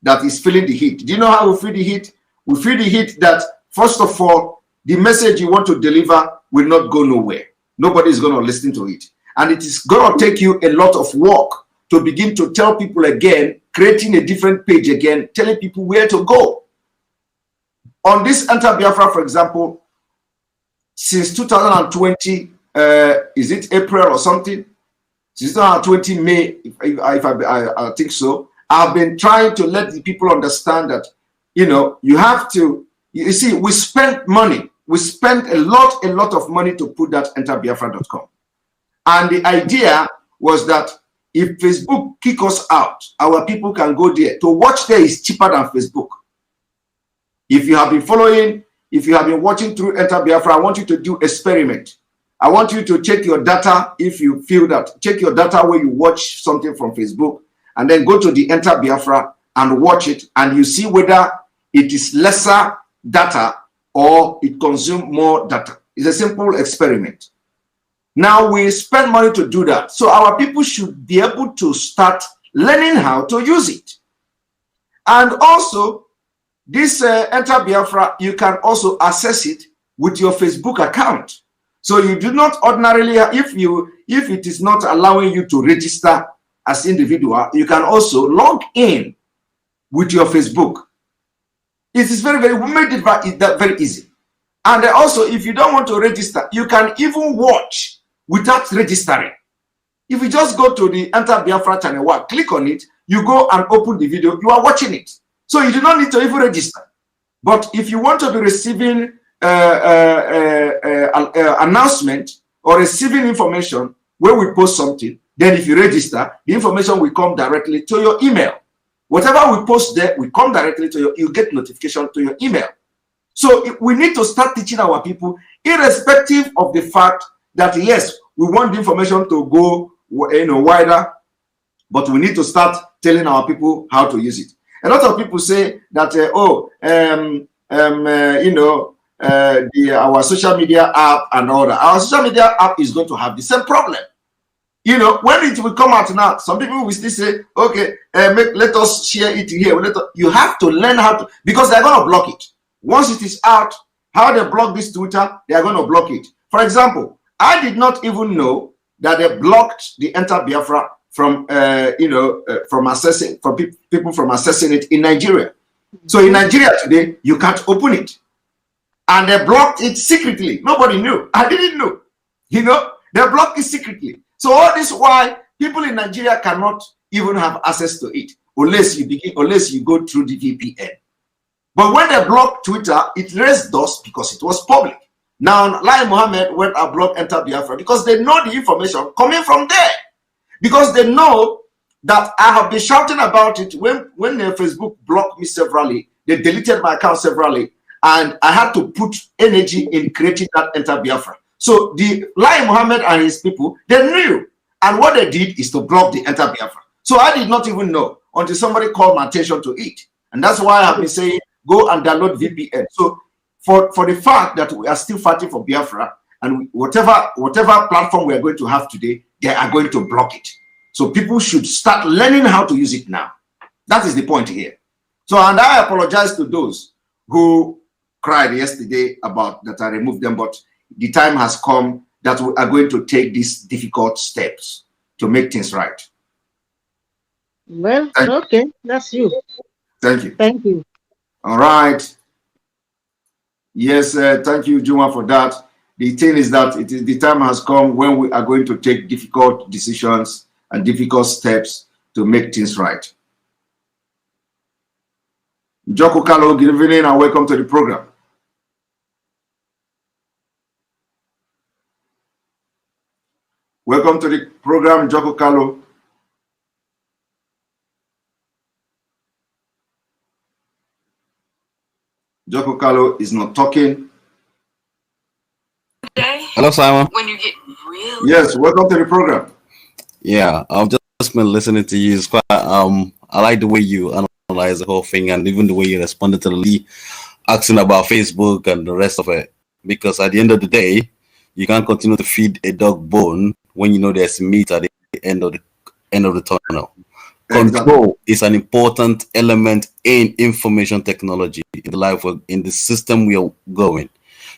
that is feeling the heat. Do you know how we feel the heat? We feel the heat that, first of all, the message you want to deliver will not go nowhere. Nobody is going to listen to it. And it is going to take you a lot of work to begin to tell people again, creating a different page again, telling people where to go. On this Enter Biafra, for example, since 2020, is it April or something? Since 2020 May, if I think so, I've been trying to let the people understand that, you have to, you see, we spent money. We spent a lot of money to put that enterbiafra.com. And the idea was that if Facebook kick us out, our people can go there. To watch there is cheaper than Facebook. If you have been following, if you have been watching through Enter Biafra, I want you to do experiment. I want you to check your data if you feel that. Check your data where you watch something from Facebook, and then go to the Enter Biafra and watch it, and you see whether it is lesser data or it consumes more data. It's a simple experiment. Now we spend money to do that. So our people should be able to start learning how to use it. And also, this Enter Biafra, you can also access it with your Facebook account. So you do not ordinarily, if it is not allowing you to register as individual, you can also log in with your Facebook. It is very, we made it very easy. And also, if you don't want to register, you can even watch without registering. If you just go to the Enter Biafra channel, click on it, you go and open the video, you are watching it. So you do not need to even register. But if you want to be receiving announcement or receiving information where we post something, then if you register, the information will come directly to your email. Whatever we post there will come directly to you get notification to your email. So we need to start teaching our people, irrespective of the fact that yes, we want the information to go wider, but we need to start telling our people how to use it. A lot of people say that our social media app and all that. Our social media app is going to have the same problem. When it will come out now, some people will still say, okay, let us share it here. You have to learn how to, because they're going to block it. Once it is out, how they block this Twitter, they are going to block it. For example, I did not even know that they blocked the Enter Biafra from from accessing, for people from accessing it in Nigeria. So in Nigeria today, you can't open it. And they blocked it secretly. Nobody knew. I didn't know. They blocked it secretly. So all this why people in Nigeria cannot even have access to it unless you go through the VPN. But when they blocked Twitter, it raised dust because it was public. Now, Lai Mohammed went and blocked Enter Biafra because they know the information coming from there. Because they know that I have been shouting about it when Facebook blocked me severally. They deleted my account severally, and I had to put energy in creating that Enter Biafra. So the Lai Mohammed and his people, they knew, and what they did is to block the Enter Biafra. So I did not even know until somebody called my attention to it, and that's why I have been saying go and download VPN. So for the fact that we are still fighting for Biafra, and whatever platform we are going to have today, they are going to block it. So people should start learning how to use it now. That is the point here. So, and I apologize to those who cried yesterday about that I removed them, but the time has come that we are going to take these difficult steps to make things right. Well, okay, that's you. Thank you. Thank you. All right. Yes, thank you, Juma, for that. The thing is that the time has come when we are going to take difficult decisions and difficult steps to make things right. Joko Kalo, good evening and welcome to the program. Welcome to the program, Joko Kalo. Joko Kalo is not talking. Hello, Simon. When you get real. Yes, welcome to the program. Yeah, I've just been listening to you. It's quite, I like the way you analyze the whole thing, and even the way you responded to the asking about Facebook and the rest of it. Because at the end of the day, you can't continue to feed a dog bone when you know there's meat at the end of the tunnel. Control is an important element in information technology in the life in the system we are going.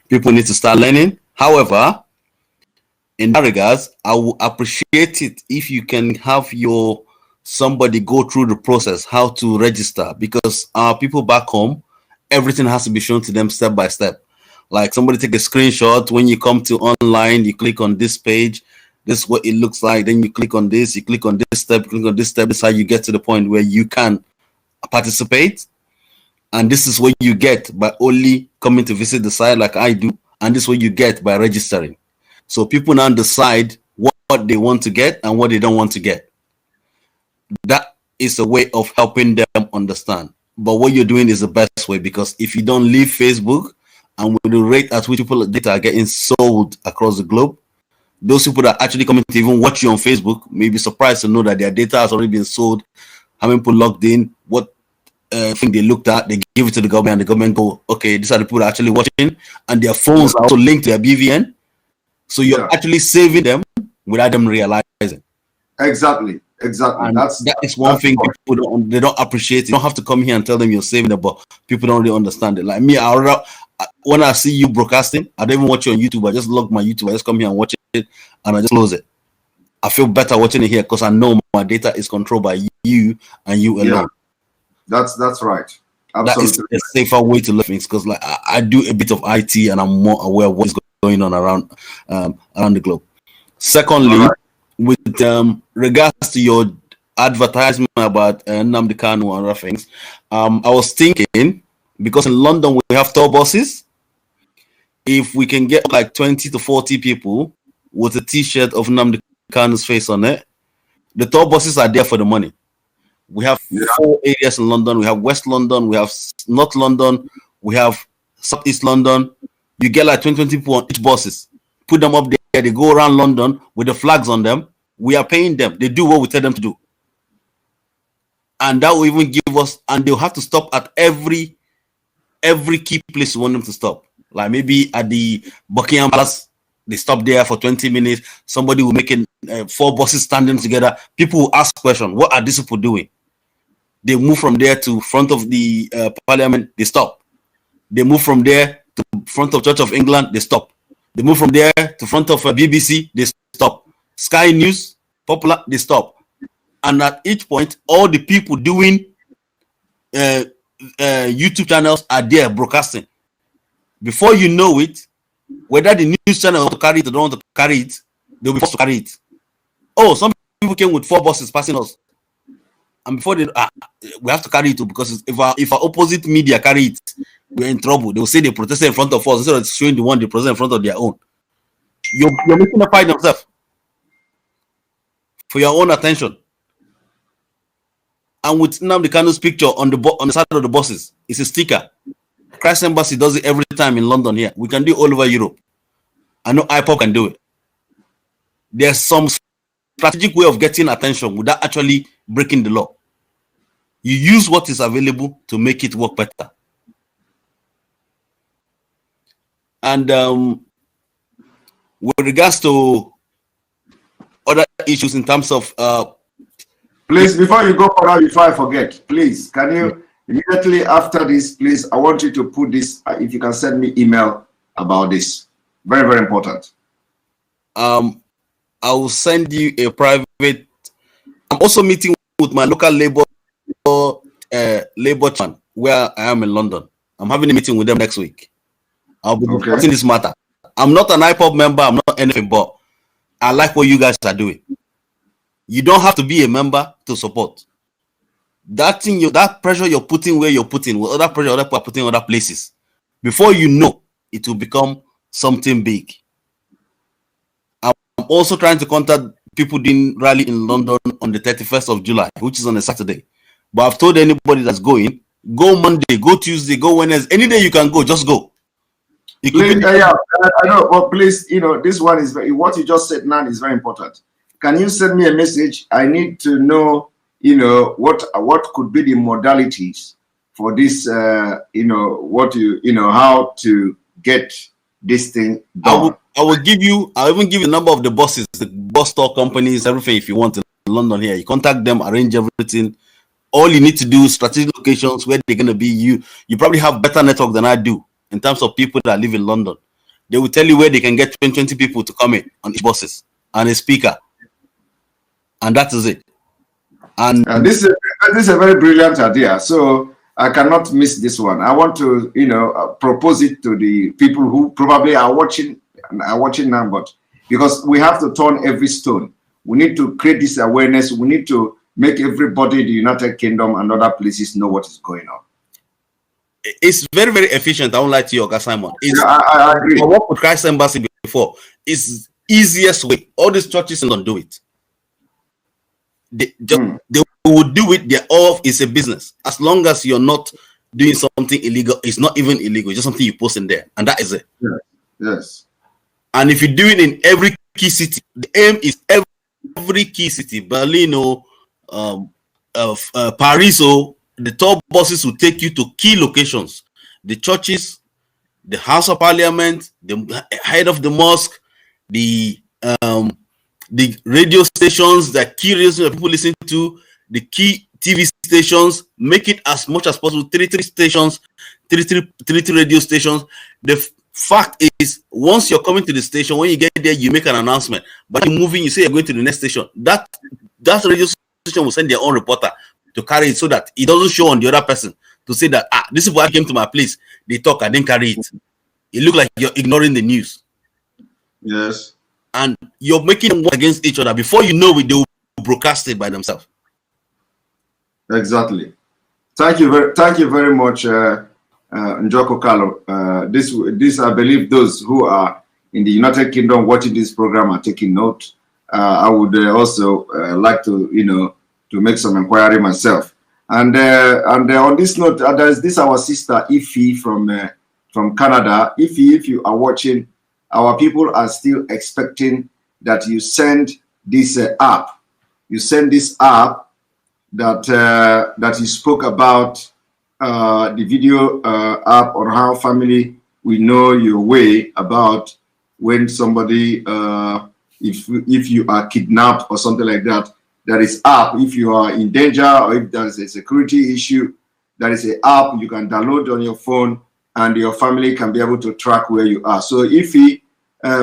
People need to start learning. However, in that regards, I will appreciate it if you can have somebody go through the process, how to register, because our people back home, everything has to be shown to them step by step. Like somebody take a screenshot. When you come to online, you click on this page. This is what it looks like. Then you click on this. You click on this step. Click on this step. This is how you get to the point where you can participate. And this is what you get by only coming to visit the site like I do. And this is what you get by registering. So people now decide what they want to get and what they don't want to get. That is a way of helping them understand. But what you're doing is the best way, because if you don't leave Facebook, and with the rate at which people data are getting sold across the globe, those people that actually coming to even watch you on Facebook may be surprised to know that their data has already been sold. How many people logged in? What thing they looked at? They give it to the government, and the government go, okay, these are the people that are actually watching, and their phones are also linked to their BVN. So you're actually saving them without them realizing. Exactly. And that is one thing people they don't appreciate. You don't have to come here and tell them you're saving them, but people don't really understand it. Like me, when I see you broadcasting, I don't even watch you on YouTube. I just log my YouTube. I just come here and watch it, and I just close it. I feel better watching it here because I know my data is controlled by you and you alone. That's right. Absolutely. That is a safer way to look at things, because like I do a bit of IT and I'm more aware of what's going on around the globe. Secondly, with regards to your advertisement about Nnamdi Kanu and other things, I was thinking, because in London we have tour buses, if we can get like 20 to 40 people with a t-shirt of Nnamdi Kanu's face on it, the tour buses are there for the money. We have 4 areas in London. We have West London, we have North London, we have Southeast London. You get like 20 people on each buses. Put them up there. They go around London with the flags on them. We are paying them. They do what we tell them to do. And that will even give us, and they'll have to stop at every key place you want them to stop. Like maybe at the Buckingham Palace, they stop there for 20 minutes. Somebody will make 4 buses standing together. People will ask questions. What are these people doing? They move from there to front of the Parliament. They stop. They move from there to front of Church of England. They stop. They move from there to front of BBC. They stop. Sky News, Popular, they stop. And at each point, all the people doing YouTube channels are there broadcasting. Before you know it, whether the news channel want to carry it or don't want to carry it, they'll be forced to carry it. Oh, some people came with 4 buses passing us. And before they, we have to carry it too, because if our opposite media carry it, we're in trouble. They will say they protested in front of us instead of showing the one they protested in front of their own. You're making a fight themselves for your own attention. And with Nnamdi Kanu's picture on the side of the buses, it's a sticker. Christ Embassy does it every time in London here. We can do it all over Europe. I know Ipob can do it. There's some strategic way of getting attention without actually breaking the law. You use what is available to make it work better. And with regards to other issues in terms of please, before you go further, before I forget, please, can you immediately after this, please, I want you to put this, if you can send me email about this. Very, very important. I will send you a private. I'm also meeting with my local labor chairman where I am in London. I'm having a meeting with them next week. I'll be discussing this matter. I'm not an Ipob member. I'm not anything, but I like what you guys are doing. You don't have to be a member to support. That thing, that pressure you're putting where you're putting, with other pressure other people are putting in other places. Before you know, it will become something big. I'm also trying to contact people doing rally in London on the 31st of July, which is on a Saturday. But I've told anybody that's going, go Monday, go Tuesday, go Wednesday, any day you can go, just go. Please, I know, but please, this one is what you just said now is very important. Can you send me a message? I need to know, what could be the modalities for this, how to get this thing done. I'll even give you the number of the buses, the bus store companies, everything. If you want in London here, you contact them, arrange everything. All you need to do is strategic locations where they're going to be. You probably have better network than I do in terms of people that live in London. They will tell you where they can get 20 people to come in on each buses and a speaker. And that is it. And this is a very brilliant idea. So I cannot miss this one. I want to, propose it to the people who probably are watching now, but because we have to turn every stone. We need to create this awareness. We need to make everybody in the United Kingdom and other places know what is going on. It's very, very efficient. I won't lie to you, Oga Simon. I agree. I worked with Christ Embassy before. It's easiest way. All these churches don't do it. They will do it. They're off. It's a business. As long as you're not doing something illegal, it's not even illegal. It's just something you post in there, and that is it. Yes. And if you do it in every key city, the aim is every key city, Berlin or Paris, or the top buses will take you to key locations, the churches, the House of Parliament, the head of the mosque, the radio stations, the key radio stations that people listen to, the key TV stations. Make it as much as possible. 33 stations, 33 radio stations. The fact is, once you're coming to the station, when you get there, you make an announcement. But you're moving, you say you're going to the next station. That radio station will send their own reporter to carry it so that it doesn't show on the other person to say that this is why I came to my place. They talk, I didn't carry it. It looks like you're ignoring the news. Yes. And you're making them work against each other. Before you know it, they will broadcast it by themselves. Exactly. Thank you very much, Njoko Kalo. This I believe those who are in the United Kingdom watching this program are taking note. I would also like to to make some inquiry myself. And on this note, there's this our sister Ify from Canada. Ify, if you are watching, our people are still expecting that you send this app. You send this app that you spoke about, the video app on how family will know your way about when somebody, if you are kidnapped or something like that. There is app. If you are in danger or if there is a security issue, there is an app you can download on your phone, and your family can be able to track where you are. So if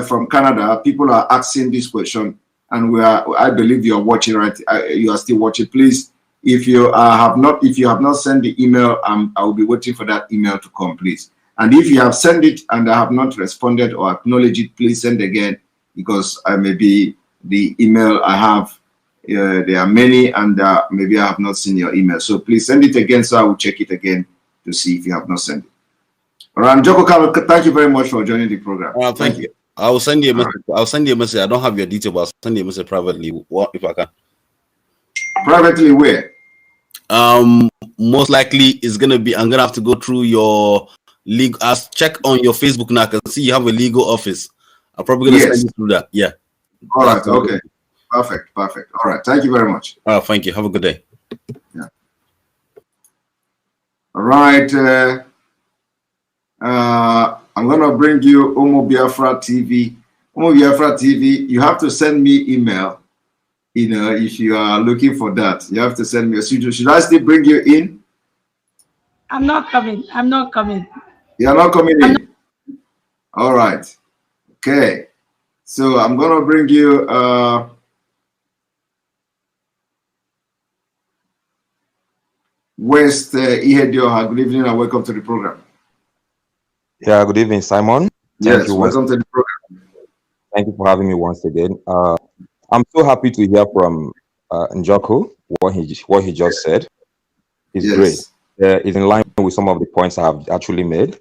from Canada, people are asking this question, and I believe you are watching, right? You are still watching. Please, if you have not sent the email, I will be waiting for that email to come, please. And if you have sent it and I have not responded or acknowledged it, please send again, because maybe the email I have There are many, and maybe I have not seen your email. So please send it again, so I will check it again to see if you have not sent it. All right, Njoko, thank you very much for joining the program. Thank you. I will send you a message. Right. I'll send you a message. I don't have your detail, but I'll send you a message privately. What if I can? Privately where? Most likely it's gonna be. I'm gonna have to go through your legal. I'll check on your Facebook now. I can see you have a legal office. I'm probably gonna send you through that. Yeah. All right. Okay. Perfect. Perfect. All right. Thank you very much. Thank you. Have a good day. Yeah. All right. I'm gonna bring you Biafra TV. Biafra TV. You have to send me email. You know, if you are looking for that, you have to send me a studio. Should I still bring you in? I'm not coming. I'm not coming. You are not coming in. All right. Okay. So I'm gonna bring you. West Ihedioha. Good evening and welcome to the program. Yeah, good evening, Simon. Yes, welcome to the program. Thank you for having me once again. I'm so happy to hear from Njoko, what he just said. It's great. It's in line with some of the points I have actually made.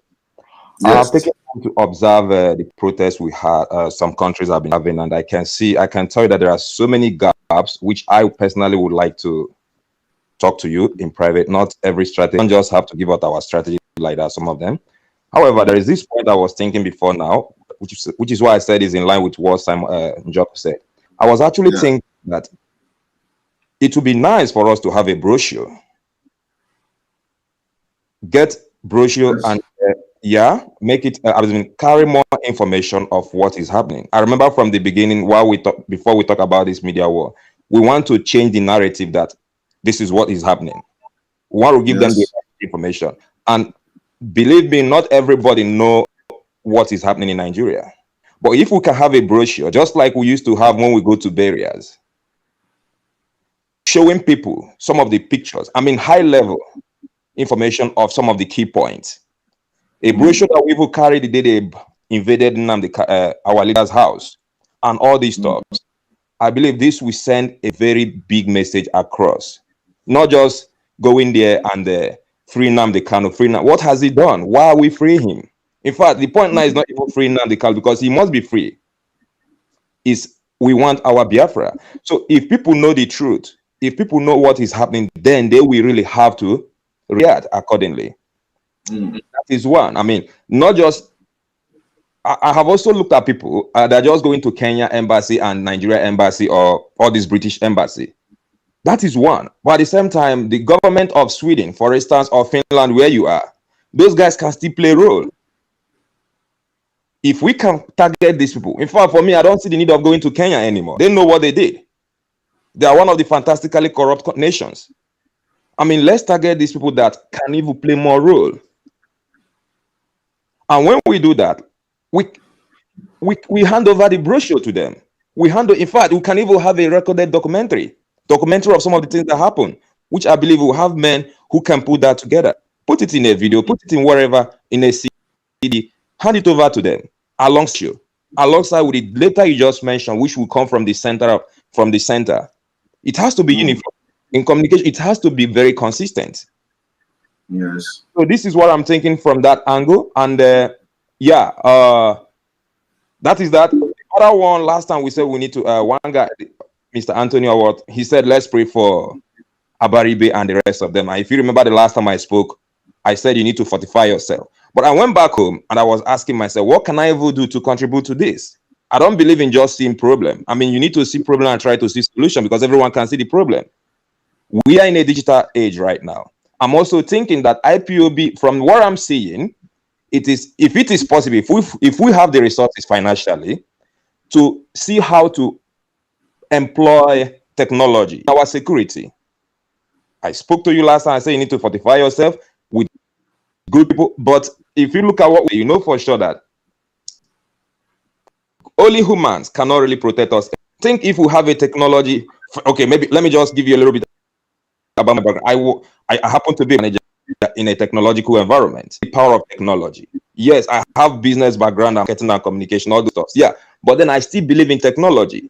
I have taken time to observe the protests we had, some countries have been having, and I can tell you that there are so many gaps, which I personally would like to talk to you in private. Not every strategy, we don't just have to give out our strategy like that, some of them. However, there is this point I was thinking before now, which is why I said is in line with what Simon Njoko said. I was actually thinking that it would be nice for us to have a brochure. Get brochure and make it carry more information of what is happening. I remember from the beginning, before we talk about this media war, we want to change the narrative that this is what is happening. We want to give them the information. And believe me, not everybody know what is happening in Nigeria. But if we can have a brochure, just like we used to have when we go to burials, showing people some of the pictures, high level information of some of the key points. A brochure that we will carry the day they invaded Nnamdi, our leader's house, and all these stuff. I believe this will send a very big message across. Not just going there and free Nnamdi. What has he done? Why are we freeing him? In fact, the point now is not even freeing Nnamdi because he must be free. We want our Biafra. So if people know the truth, if people know what is happening, then they will really have to react accordingly. That is one. Not just. I have also looked at people that are just going to Kenya embassy and Nigeria embassy or this British embassy. That is one. But at the same time, the government of Sweden, for instance, or Finland, where you are, those guys can still play a role. If we can target these people, in fact, for me, I don't see the need of going to Kenya anymore. They know what they did. They are one of the fantastically corrupt nations. Let's target these people that can even play more role. And when we do that, we hand over the brochure to them. In fact, we can even have a recorded documentary of some of the things that happen, which I believe will have men who can put that together. Put it in a video, put it in wherever, in a CD, hand it over to them, alongside with the data you just mentioned, which will come from the center. It has to be uniform. In communication, it has to be very consistent. Yes. So this is what I'm thinking from that angle. And that is that. The other one, last time we said we need to, one guy, Mr. Anthony Award, he said, let's pray for Abaribe and the rest of them. And if you remember the last time I spoke, I said you need to fortify yourself. But I went back home and I was asking myself, what can I even do to contribute to this? I don't believe in just seeing problem. You need to see problem and try to see solution because everyone can see the problem. We are in a digital age right now. I'm also thinking that IPOB, from what I'm seeing, if it is possible, if we have the resources financially to see how to employ technology, our security. I spoke to you last time. I said you need to fortify yourself with good people. But if you look at what you know for sure that only humans cannot really protect us. Think if we have a technology. Okay, maybe let me just give you a little bit about my background. I happen to be a manager in a technological environment. The power of technology. Yes, I have business background, marketing and communication, all those stuff. Yeah, but then I still believe in technology.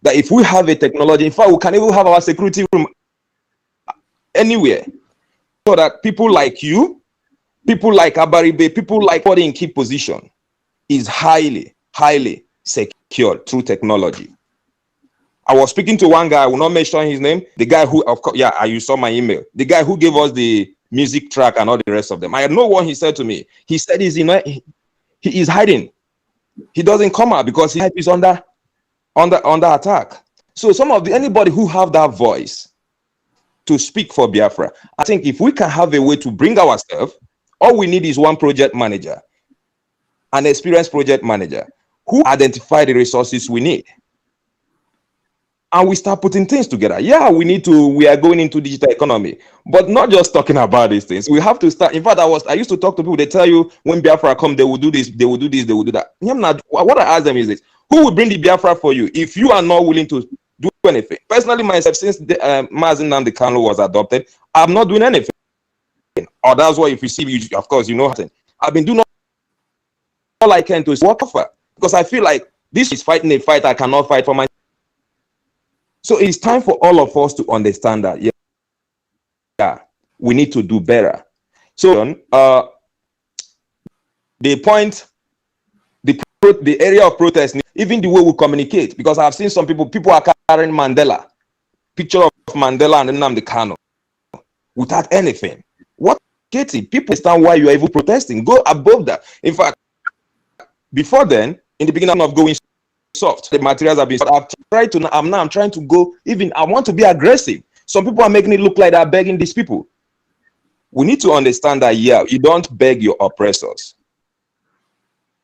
that if we have a technology, in fact, we can even have our security room anywhere, so that people like you, people like Abaribe, people like body in key position is highly, highly secured through technology. I was speaking to one guy, I will not mention his name, the guy who, of course, yeah, you saw my email, the guy who gave us the music track and all the rest of them. I know what he said to me. He said he is hiding. He doesn't come out because he is under attack. So anybody who have that voice to speak for Biafra, I think if we can have a way to bring ourselves, all we need is one project manager, an experienced project manager who identify the resources we need. And we start putting things together. Yeah, we are going into digital economy, but not just talking about these things. We have to start. In fact, I used to talk to people, they tell you when Biafra come, they will do this, they will do this, they will do that. What I ask them is this: who will bring the Biafra for you if you are not willing to do anything? Personally, myself, since Mazi Nnamdi was adopted, I'm not doing anything. Or that's why if you see me, of course, you know nothing. I've been doing all I can to work for, because I feel like this is fighting a fight I cannot fight for myself. So it's time for all of us to understand that, yeah, we need to do better. So the area of protest, even the way we communicate, because I've seen some people are carrying picture of Mandela and Nnamdi Kanu without anything. What, Katie? People understand why you are even protesting. Go above that. In fact, before then, in the beginning of going soft, the materials have been. I'm trying to go. Even I want to be aggressive. Some people are making it look like they're begging these people. We need to understand that, yeah, you don't beg your oppressors.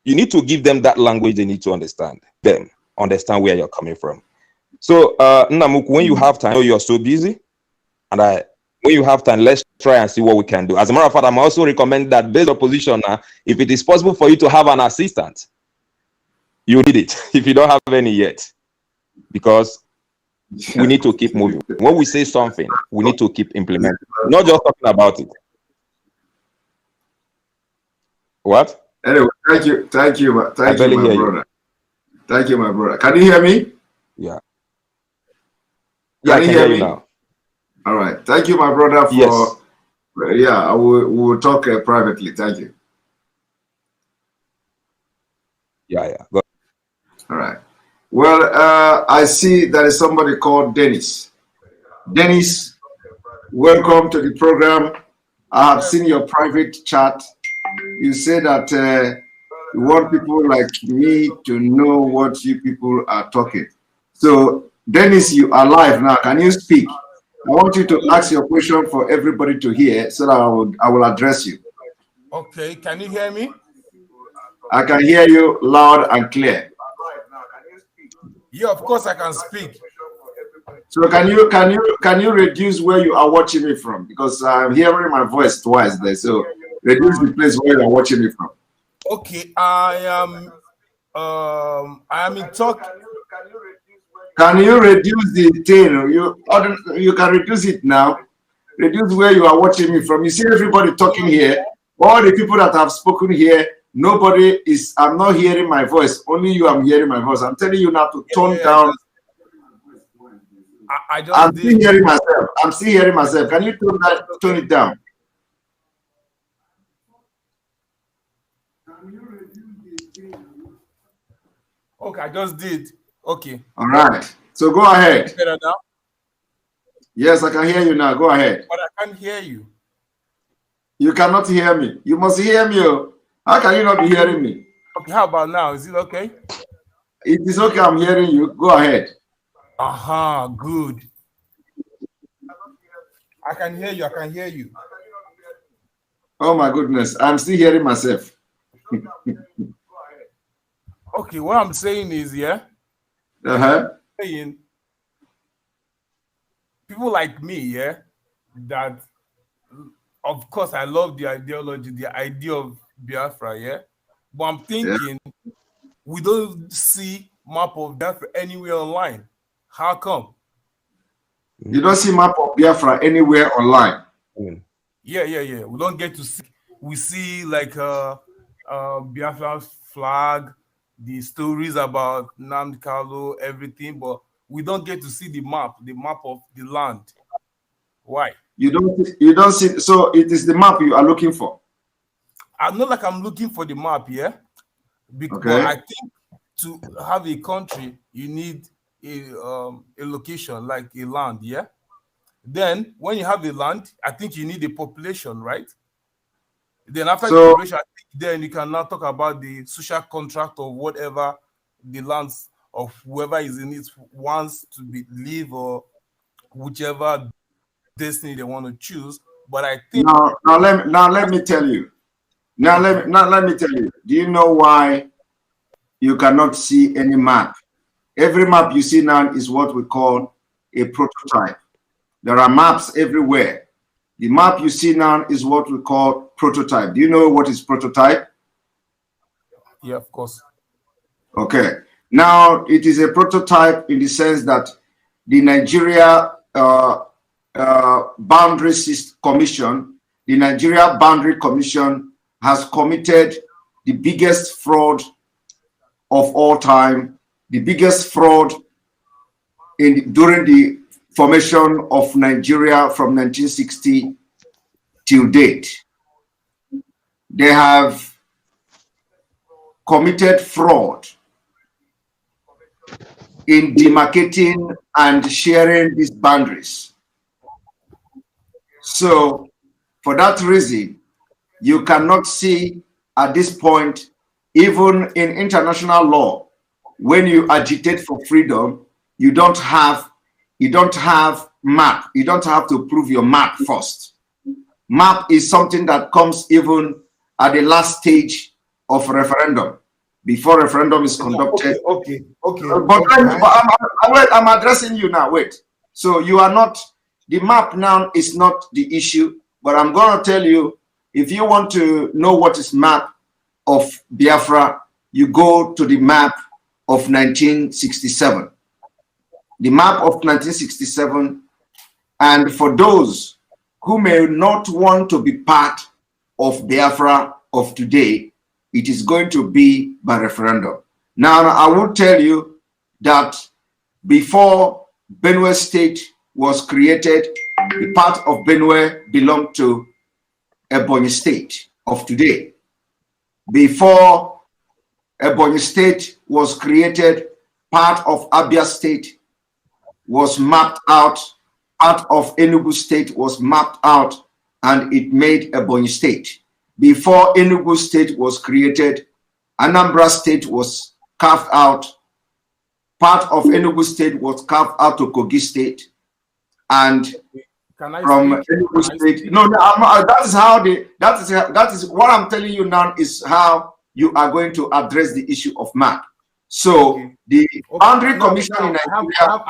You need to give them that language they need to understand. Understand where you're coming from. So, Nnamdi, when you have time, I know you're so busy, and when you have time, let's try and see what we can do. As a matter of fact, I'm also recommending that based on position, if it is possible for you to have an assistant, you need it if you don't have any yet, because we need to keep moving. When we say something, we need to keep implementing, not just talking about it. What? Anyway, thank you, my brother. Thank you, my brother. Can you hear me? Yeah. Yeah, I can hear you now. All right. Thank you, my brother. For yes. Yeah, we will talk privately. Thank you. Yeah. Go. All right. Well, I see there is somebody called Dennis. Dennis, welcome to the program. I have seen your private chat. You say that you want people like me to know what you people are talking. So, Dennis, you are live now. Can you speak? I want you to ask your question for everybody to hear, so that I will address you. Okay, can you hear me? I can hear you loud and clear. Yeah, of course I can speak. So can you reduce where you are watching me from? Because I'm hearing my voice twice there. So reduce the place where you are watching me from. Okay, I am in talk. Can you reduce the thing? You can reduce it now. Reduce where you are watching me from. You see everybody talking here. All the people that have spoken here, nobody is. I'm not hearing my voice. Only you. I'm hearing my voice. I'm telling you now to tone down. I'm still hearing myself. I'm still hearing myself. Can you tone it down? Okay, I just did. Okay. All right. So go ahead. Better now? Yes, I can hear you now. Go ahead. But I can't hear you. You cannot hear me. You must hear me. How can you not be hearing me? Okay, how about now? Is it okay? It is okay. I'm hearing you. Go ahead. Aha, good. I can hear you. I can hear you. Oh my goodness. I'm still hearing myself. Okay, what I'm saying is, yeah. Saying people like me, yeah, that of course I love the ideology, the idea of Biafra, yeah. But I'm thinking we don't see map of Biafra anywhere online. How come? You don't see map of Biafra anywhere online? Yeah. We don't get to see. We see like Biafra's flag, the stories about Nnamdi, everything, but we don't get to see the map of the land. Why? You don't see. So it is the map you are looking for. I'm not like I'm looking for the map, yeah. Because okay. I think to have a country, you need a location like a land, yeah. Then when you have a land, I think you need a population, right? Then after the population, I think then you can now talk about the social contract or whatever the lands of whoever is in it wants to live or whichever destiny they want to choose. But I think now let me tell you. Now let me tell you. Do you know why you cannot see any map? Every map you see now is what we call a prototype. There are maps everywhere. The map you see now is what we call prototype. Do you know what is prototype? Yeah, of course. Okay. Now it is a prototype in the sense that the Nigeria Boundary Commission, the Nigeria Boundary Commission has committed the biggest fraud of all time, the biggest fraud during the formation of Nigeria from 1960 till date. They have committed fraud in demarcating and sharing these boundaries. So for that reason, you cannot see at this point, even in international law, when you agitate for freedom, you don't have map. You don't have to prove your map first. Map is something that comes even at the last stage of referendum, before referendum is conducted. Okay. But I'm addressing you now. Wait. So you are not, the map now is not the issue, but I'm going to tell you, if you want to know what is map of Biafra, you go to the map of 1967. The map of 1967, and for those who may not want to be part of Biafra of today, it is going to be by referendum. Now, I will tell you that before Benue State was created, the part of Benue belonged to Ebonyi State of today. Before Ebonyi State was created, part of Abia State was mapped out, part of Enugu State was mapped out, and it made Ebonyi State. Before Enugu State was created, Anambra State was carved out. Part of Enugu State was carved out to Kogi State, and from Enugu State. No, that is how that is what I'm telling you now is how you are going to address the issue of map. So the Boundary Commission in Nigeria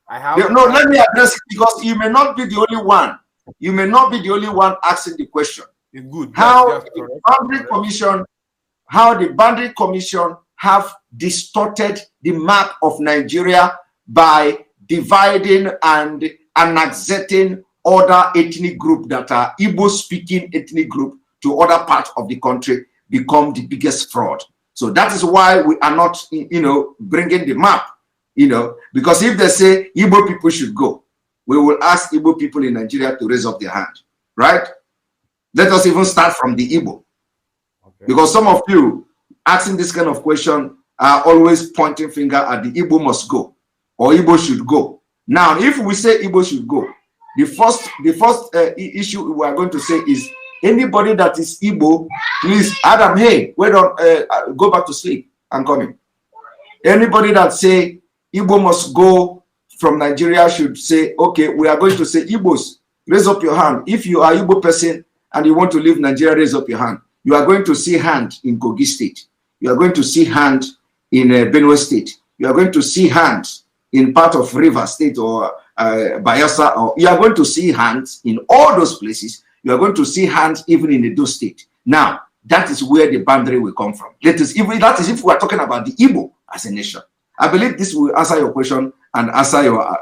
let me address it, because you may not be the only one. You may not be the only one asking the question. Good. How the Boundary Commission have distorted the map of Nigeria by dividing and annexating other ethnic group that are Igbo-speaking ethnic group to other parts of the country, become the biggest fraud. So that is why we are not, bringing the map, because if they say Igbo people should go, we will ask Igbo people in Nigeria to raise up their hand, right? Let us even start from the Igbo. Okay. Because some of you asking this kind of question are always pointing finger at the Igbo must go or Igbo should go. Now, if we say Igbo should go, the first issue we are going to say is anybody that is Igbo, please, Adam, hey, wait on, go back to sleep. I'm coming. Anybody that say Igbo must go from Nigeria should say, okay, we are going to say Igbos, raise up your hand. If you are Igbo person and you want to leave Nigeria, raise up your hand. You are going to see hand in Kogi State. You are going to see hand in Benue State. You are going to see hand in part of River State or Bayelsa. Or you are going to see hands in all those places. You are going to see hands even in Edo State. Now, that is where the boundary will come from. That is if we are talking about the Igbo as a nation. I believe this will answer your question and answer your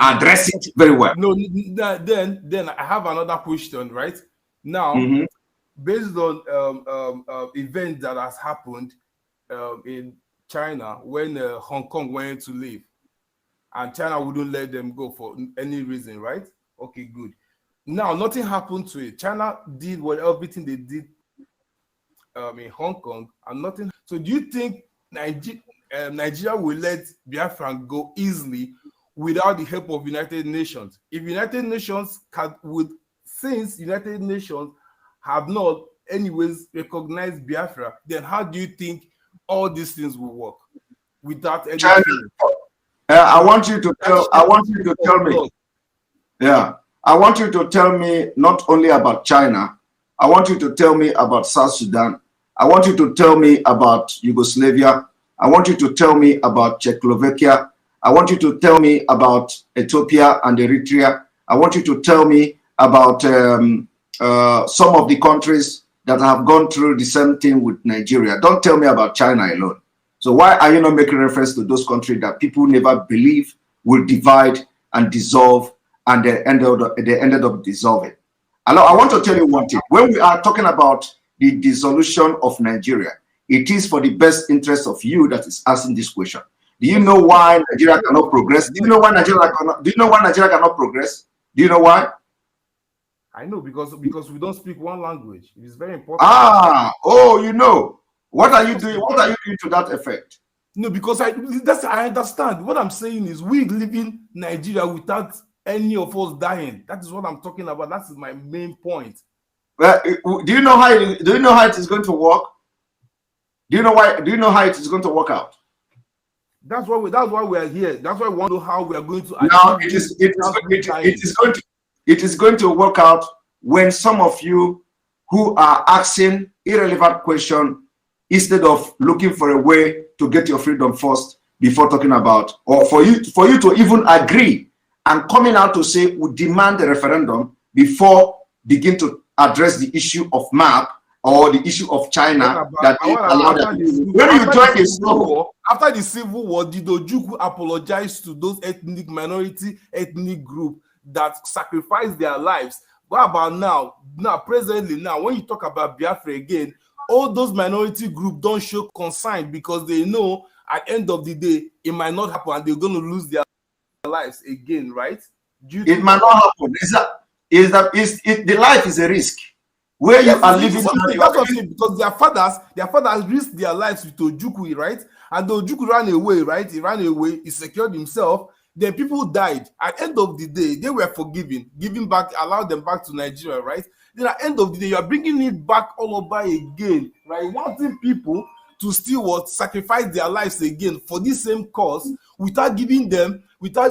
address it very well. No, then I have another question, right? Now, based on events that has happened in China when Hong Kong wanted to leave, and China wouldn't let them go for any reason, right? Okay, good. Now nothing happened to it. China did everything they did in Hong Kong, and nothing. So do you think Nigeria will let Biafran go easily without the help of United Nations? If United Nations since United Nations have not anyways recognized Biafra, then how do you think all these things will work without any? I want you to tell me. Yeah, I want you to tell me not only about China. I want you to tell me about South Sudan. I want you to tell me about Yugoslavia. I want you to tell me about Czechoslovakia. I want you to tell me about Ethiopia and Eritrea. I want you to tell me about some of the countries that have gone through the same thing with Nigeria. Don't tell me about China alone. So why are you not making reference to those countries that people never believe will divide and dissolve, and they ended up dissolving? I want to tell you one thing. When we are talking about the dissolution of Nigeria, it is for the best interest of you that is asking this question. Do you know why Nigeria cannot progress? Do you know why Nigeria cannot progress? Do you know why? I know, because we don't speak one language. It is very important. You know. What are you doing? What are you doing to that effect? No, because I understand. What I'm saying is we live in Nigeria without any of us dying. That is what I'm talking about. That is my main point. Well, do you know how it is going to work? Do you know how it is going to work out? That's why we are here. That's why we want to know how we are going to. Now it is going to work out when some of you who are asking irrelevant questions, instead of looking for a way to get your freedom first before talking about, or for you to even agree and coming out to say we demand a referendum before begin to address the issue of map or the issue of China that allowed them. When you join the Civil War, after the Civil War, did Ojukwu apologize to those ethnic group that sacrificed their lives? What about now? Now, presently, when you talk about Biafra again, all those minority groups don't show concern because they know at the end of the day it might not happen and they're going to lose their lives again, right? It might not happen. The life is a risk where you are living. That's what I'm saying, because their fathers risked their lives with Ojukwu, right? And the Ojukwu ran away, right? He ran away, he secured himself. Then people died. At the end of the day, they were forgiven, giving back, allowed them back to Nigeria, right? Then at the end of the day, you are bringing it back all over again, right? Wanting people to still sacrifice their lives again for this same cause without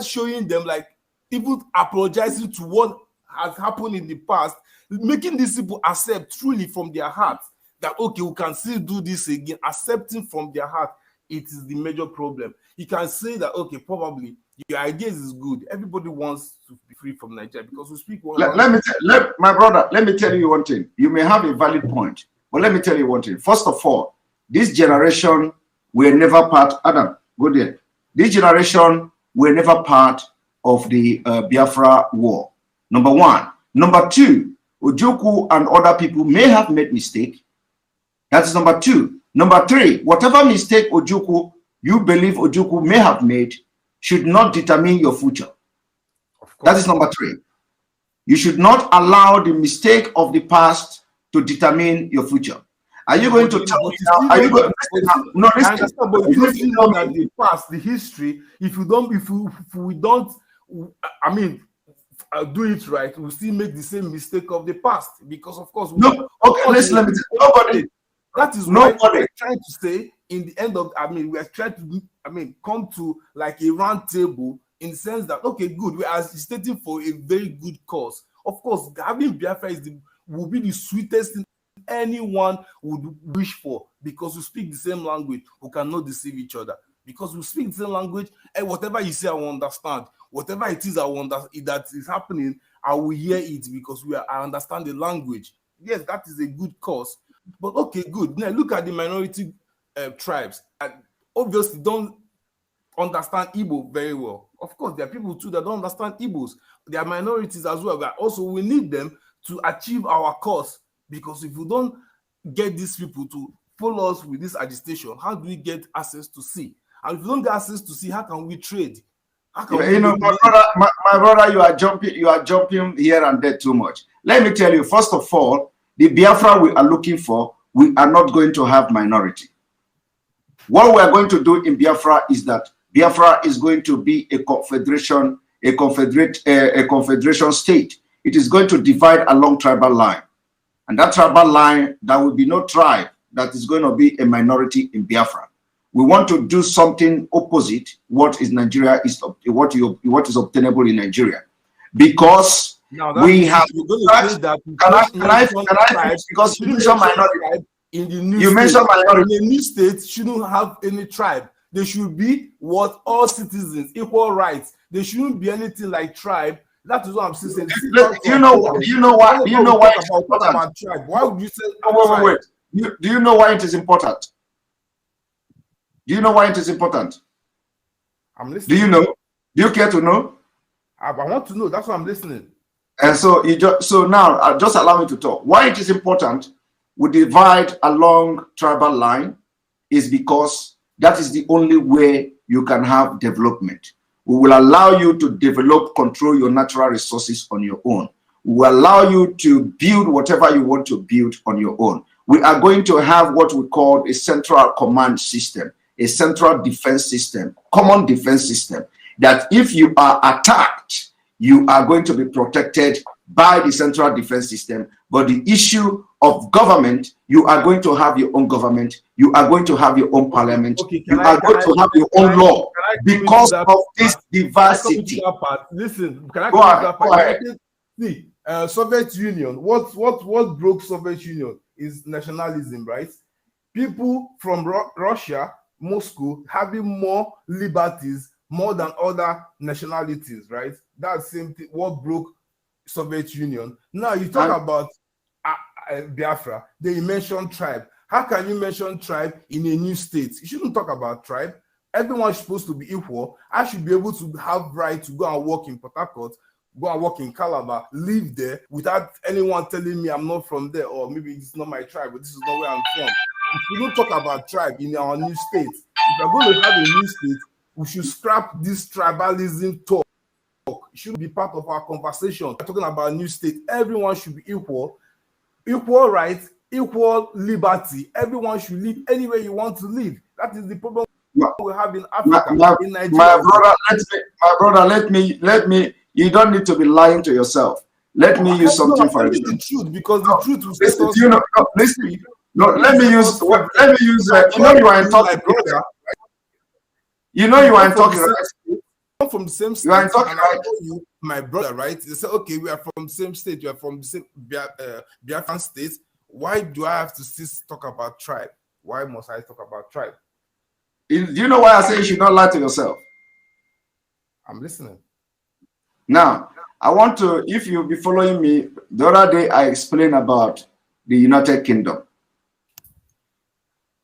showing them, like, even apologizing to what has happened in the past, making these people accept truly from their heart that, okay, we can still do this again, accepting from their heart. It is the major problem. You can say that, okay, probably your ideas is good. Everybody wants to be free from Nigeria because we speak one. My brother, let me tell you one thing. You may have a valid point, but let me tell you one thing. First of all, this generation were never part. Adam, go there. This generation were never part of the Biafra war. Number one. Number two, Ojukwu and other people may have made mistake. That's number two. Number three, whatever mistake you believe Ojukwu may have made should not determine your future. That is number three. You should not allow the mistake of the past to determine your future. Are you going to tell me now? Are you going to no, listen. But you don't know that the past, the history, if we don't, do it right, we'll still make the same mistake of the past because, of course, listen, let me tell you, nobody. That is what we're trying to say. In the end of, we are trying to, come to like a round table in the sense that, okay, good, we are stating for a very good cause. Of course, having Biafra will be the sweetest thing anyone would wish for because we speak the same language. We cannot deceive each other because we speak the same language, and whatever you say, I will understand. Whatever it is, I will understand that is happening, I will hear it because I understand the language. Yes, that is a good cause. But okay, good. Now look at the minority tribes. And obviously, don't understand Igbo very well. Of course, there are people too that don't understand Igbos. They are minorities as well. But also, we need them to achieve our cause because if we don't get these people to follow us with this agitation, how do we get access to sea? And if we don't get access to sea, how can we trade? How can you know, my brother, you are jumping here and there too much. Let me tell you, first of all, the Biafra we are looking for, we are not going to have minority. What we are going to do in Biafra is that Biafra is going to be a confederation, a confederation state. It is going to divide along tribal line. And that tribal line, there will be no tribe that is going to be a minority in Biafra. We want to do something opposite what is Nigeria is what is obtainable in Nigeria, because we have. Can I because you mentioned minority. In the new you state, mentioned minority. In the new state shouldn't have any tribe. They should be what all citizens, equal rights. There shouldn't be anything like tribe. That is what I'm saying. Do you know why? Do you know why it's important? Tribe? Why would you say? Wait. Do you know why it is important? Do you know why it is important? I'm listening. Do you know? Do you care to know? I want to know. That's why I'm listening. And so now just allow me to talk. Why it is important we divide along tribal line is because that is the only way you can have development. We will allow you to develop, control your natural resources on your own. We will allow you to build whatever you want to build on your own. We are going to have what we call a central command system, a central defense system, common defense system, that if you are attacked, you are going to be protected by the central defense system. But the issue of government, you are going to have your own government, you are going to have your own parliament, you are going to have your own law because of this diversity. Listen, can I go ahead? See, Soviet Union, what broke Soviet Union is nationalism, right? People from Russia, Moscow, having more liberties, more than other nationalities, right? That's same thing. What broke Soviet Union? Now you talk about Biafra. They mention tribe. How can you mention tribe in a new state? You shouldn't talk about tribe. Everyone's supposed to be equal. I should be able to have right to go and work in Port Harcourt, go and work in Calabar, live there without anyone telling me I'm not from there, or maybe it's not my tribe, but this is not where I'm from. If we don't talk about tribe in our new state, if we're going to have a new state, we should scrap this tribalism talk. It should be part of our conversation. We're talking about a new state. Everyone should be equal, equal rights, equal liberty. Everyone should live anywhere you want to live. That is the problem we have in Africa, in Nigeria. My brother, let me. You don't need to be lying to yourself. Let me use something for you. The truth, because the truth will set us. Listen. No, let me use. You know you are in talking. You know you are in talking. From the same state, you are talking, right? You, my brother, right? They say, okay, we are from the same state. You are from the same Biafran state. Why do I have to still talk about tribe? Why must I talk about tribe? Do you know why I say you should not lie to yourself? I'm listening. Now, I want to, if you'll be following me, the other day I explained about the United Kingdom.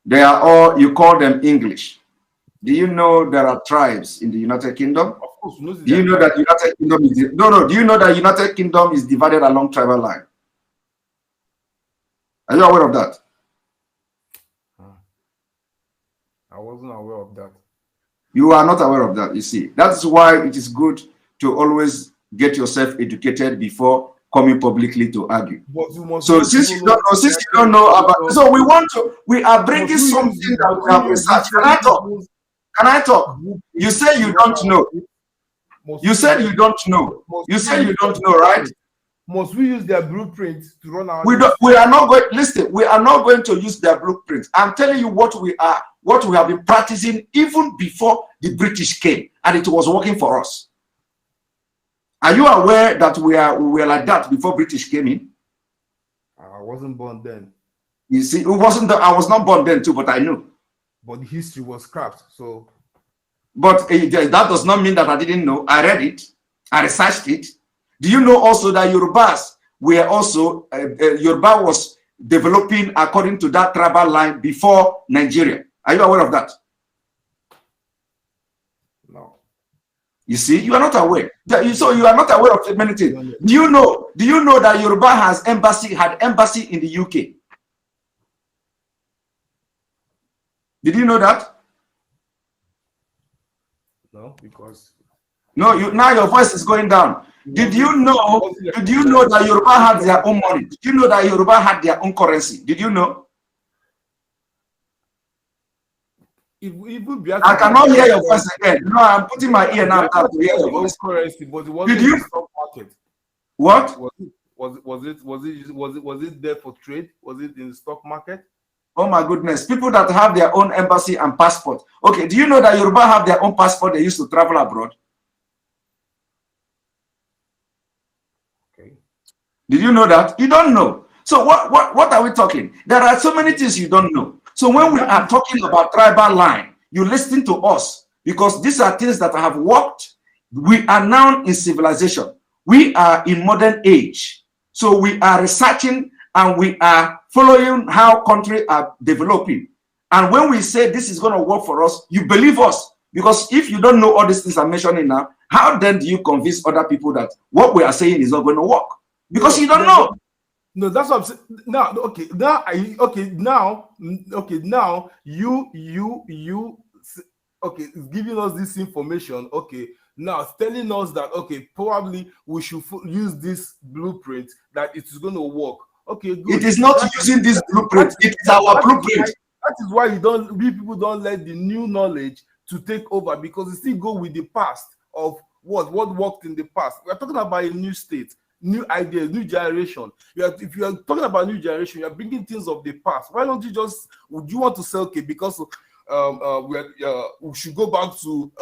They are all, you call them English. Do you know there are tribes in the United Kingdom? Of course. Do you know that United Kingdom is do you know that United Kingdom is divided along tribal line? Are you aware of that? I wasn't aware of that. You are not aware of that, you see. That's why it is good to always get yourself educated before coming publicly to argue. So since you don't know about, so we are bringing something that we have researched. Can I talk? You say you don't know. You said you don't know. You said you don't know, right? Must we use their blueprint to run our? We are not going. Listen, we are not going to use their blueprint. I'm telling you what we have been practicing even before the British came, and it was working for us. Are you aware that we were like that before British came in? I wasn't born then. You see, I was not born then too, but I knew. But the history was scrapped, so. But that does not mean that I didn't know. I read it. I researched it. Do you know also that Yorubas were also, Yoruba was developing according to that tribal line before Nigeria? Are you aware of that? No. You see, you are not aware. So you are not aware of many things. Do you know that Yoruba had embassy in the UK? Did you know that? No, because no, now your voice is going down. Did you know? Did you know that Yoruba had their own money? Did you know that Yoruba had their own currency? Did you know? I cannot hear your voice again. No, I'm putting my ear now to hear your voice. Currency, but it wasn't Did you? in the stock market. What? Was it there for trade? Was it in the stock market? Oh my goodness! People that have their own embassy and passport. Okay, do you know that Yoruba have their own passport? They used to travel abroad. Okay. Did you know that? You don't know. So what are we talking? There are so many things you don't know. So when we are talking about tribal line, you listen to us because these are things that have worked. We are now in civilization. We are in modern age. So we are researching and we are following how countries are developing. And when we say this is going to work for us, you believe us. Because if you don't know all these things I'm mentioning now, how then do you convince other people that what we are saying is not going to work? Because you don't know. No, that's what I'm saying. Now, okay, now you okay, giving us this information. Okay, now telling us that okay, probably we should use this blueprint that it is going to work. Okay, good. It is not using this blueprint. It is our blueprint. That is why we people don't let the new knowledge to take over because we still go with the past of what worked in the past. We are talking about a new state. New ideas, new generation. If you are talking about new generation, you are bringing things of the past. Why don't you just? Would you want to say okay? Because we should go back to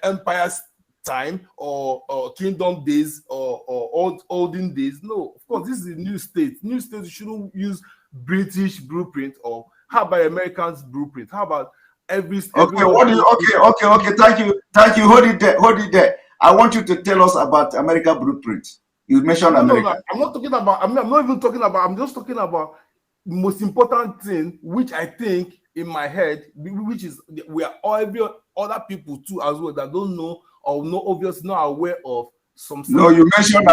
empire's time or kingdom days or olden days? No, of course, this is a new state. New state. You shouldn't use British blueprint or how about Americans blueprint? How about every? Okay, okay. Thank you. Hold it there. I want you to tell us about America blueprint. You mentioned America. No, I'm not talking about. I'm not even talking about. I'm just talking about the most important thing, which I think in my head, which is we are all every other people too as well that don't know or no obviously not aware of some. No, you mentioned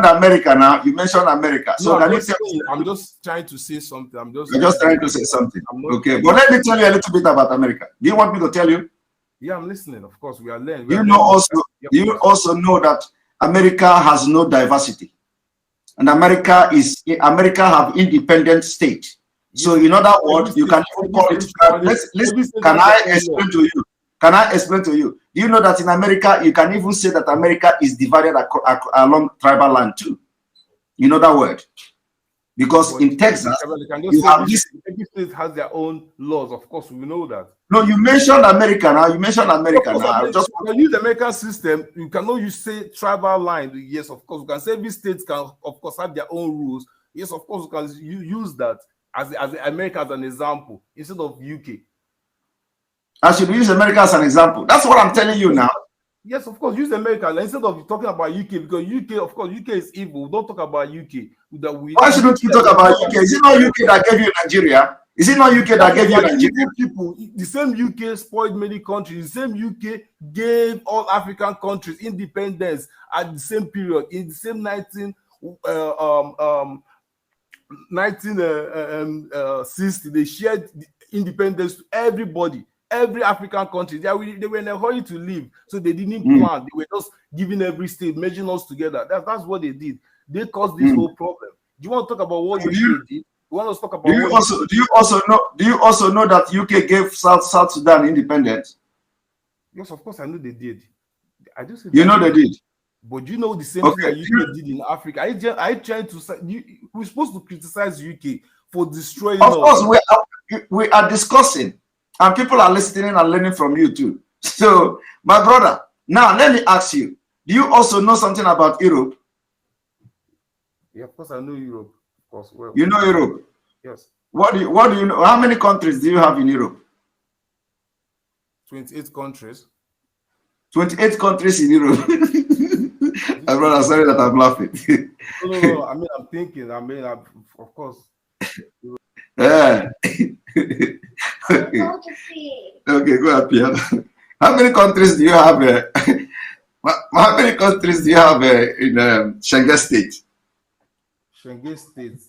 America now. You mentioned America. So no, I'm just trying to say something. You're just trying to say something. Okay, but let me tell you a little bit about America. Do you want me to tell you? Yeah, I'm listening. Of course, we are learning. You also know that America has no diversity, and America have independent state. So in other words, you can even call it. Can I explain to you? Can I explain to you? Do you know that in America you can even say that America is divided along tribal line too? In other words, because in Texas, you have this. Every state has their own laws. Of course, we know that. No, you mentioned America now. You mentioned America now. You can use the American system. You cannot use say tribal line. Yes, of course. You can say every state can, of course, have their own rules. Yes, of course. You can use that as America as an example instead of UK. I should use America as an example. That's what I'm telling you now. Yes, of course. Use America instead of talking about UK because UK, of course, UK is evil. Don't talk about UK. Why shouldn't you talk about UK? Is it not UK that gave you Nigeria? Is it not UK that gave you Nigeria? People, the same UK spoiled many countries. The same UK gave all African countries independence at the same period in the same 1960. They shared independence to everybody. Every African country, they were in a hurry to leave, so they didn't plan. They were just giving every state, merging us together. That's what they did. They caused this whole problem. Do you want to talk about what UK did? You want to talk about? Do you also know that UK gave South Sudan independence? Yes, of course I know they did. I just said they did. But you know the same thing that UK did in Africa. I trying to say we're supposed to criticize UK for destroying. Of course, we are discussing. And people are listening and learning from you too. So, my brother, now let me ask you, do you also know something about Europe? Yeah, of course I know Europe. Of course. Well, you know Europe? Yes. What do you know? How many countries do you have in Europe? 28 countries. 28 countries in Europe. My brother, sorry that I'm laughing. No. I mean, I'm thinking. Of course. Yeah. Okay, go up here. How many countries do you have? How many countries do you have in Schengen State? Schengen State.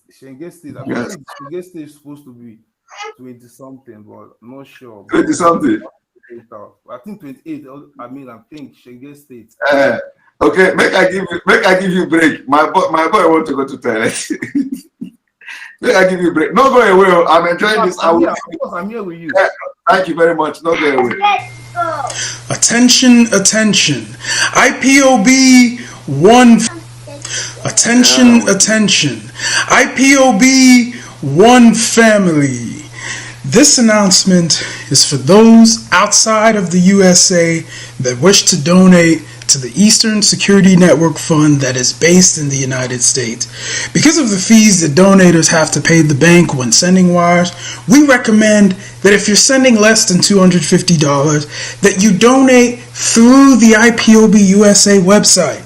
I Yes. think Schengen State is supposed to be 20 something, but I'm not sure. 20 something. I think 28. I mean, I think Schengen State. Okay, make I give you break. My boy want to go to toilet. Make I give you break. No go away. I'm enjoying this. Of course, I'm here with you. Thank you very much. No go away. Attention, attention. IPOB 1. Attention, attention. IPOB 1 family. This announcement is for those outside of the USA that wish to donate to the Eastern Security Network Fund that is based in the United States. Because of the fees that donators have to pay the bank when sending wires, we recommend that if you're sending less than $250, that you donate through the IPOB USA website.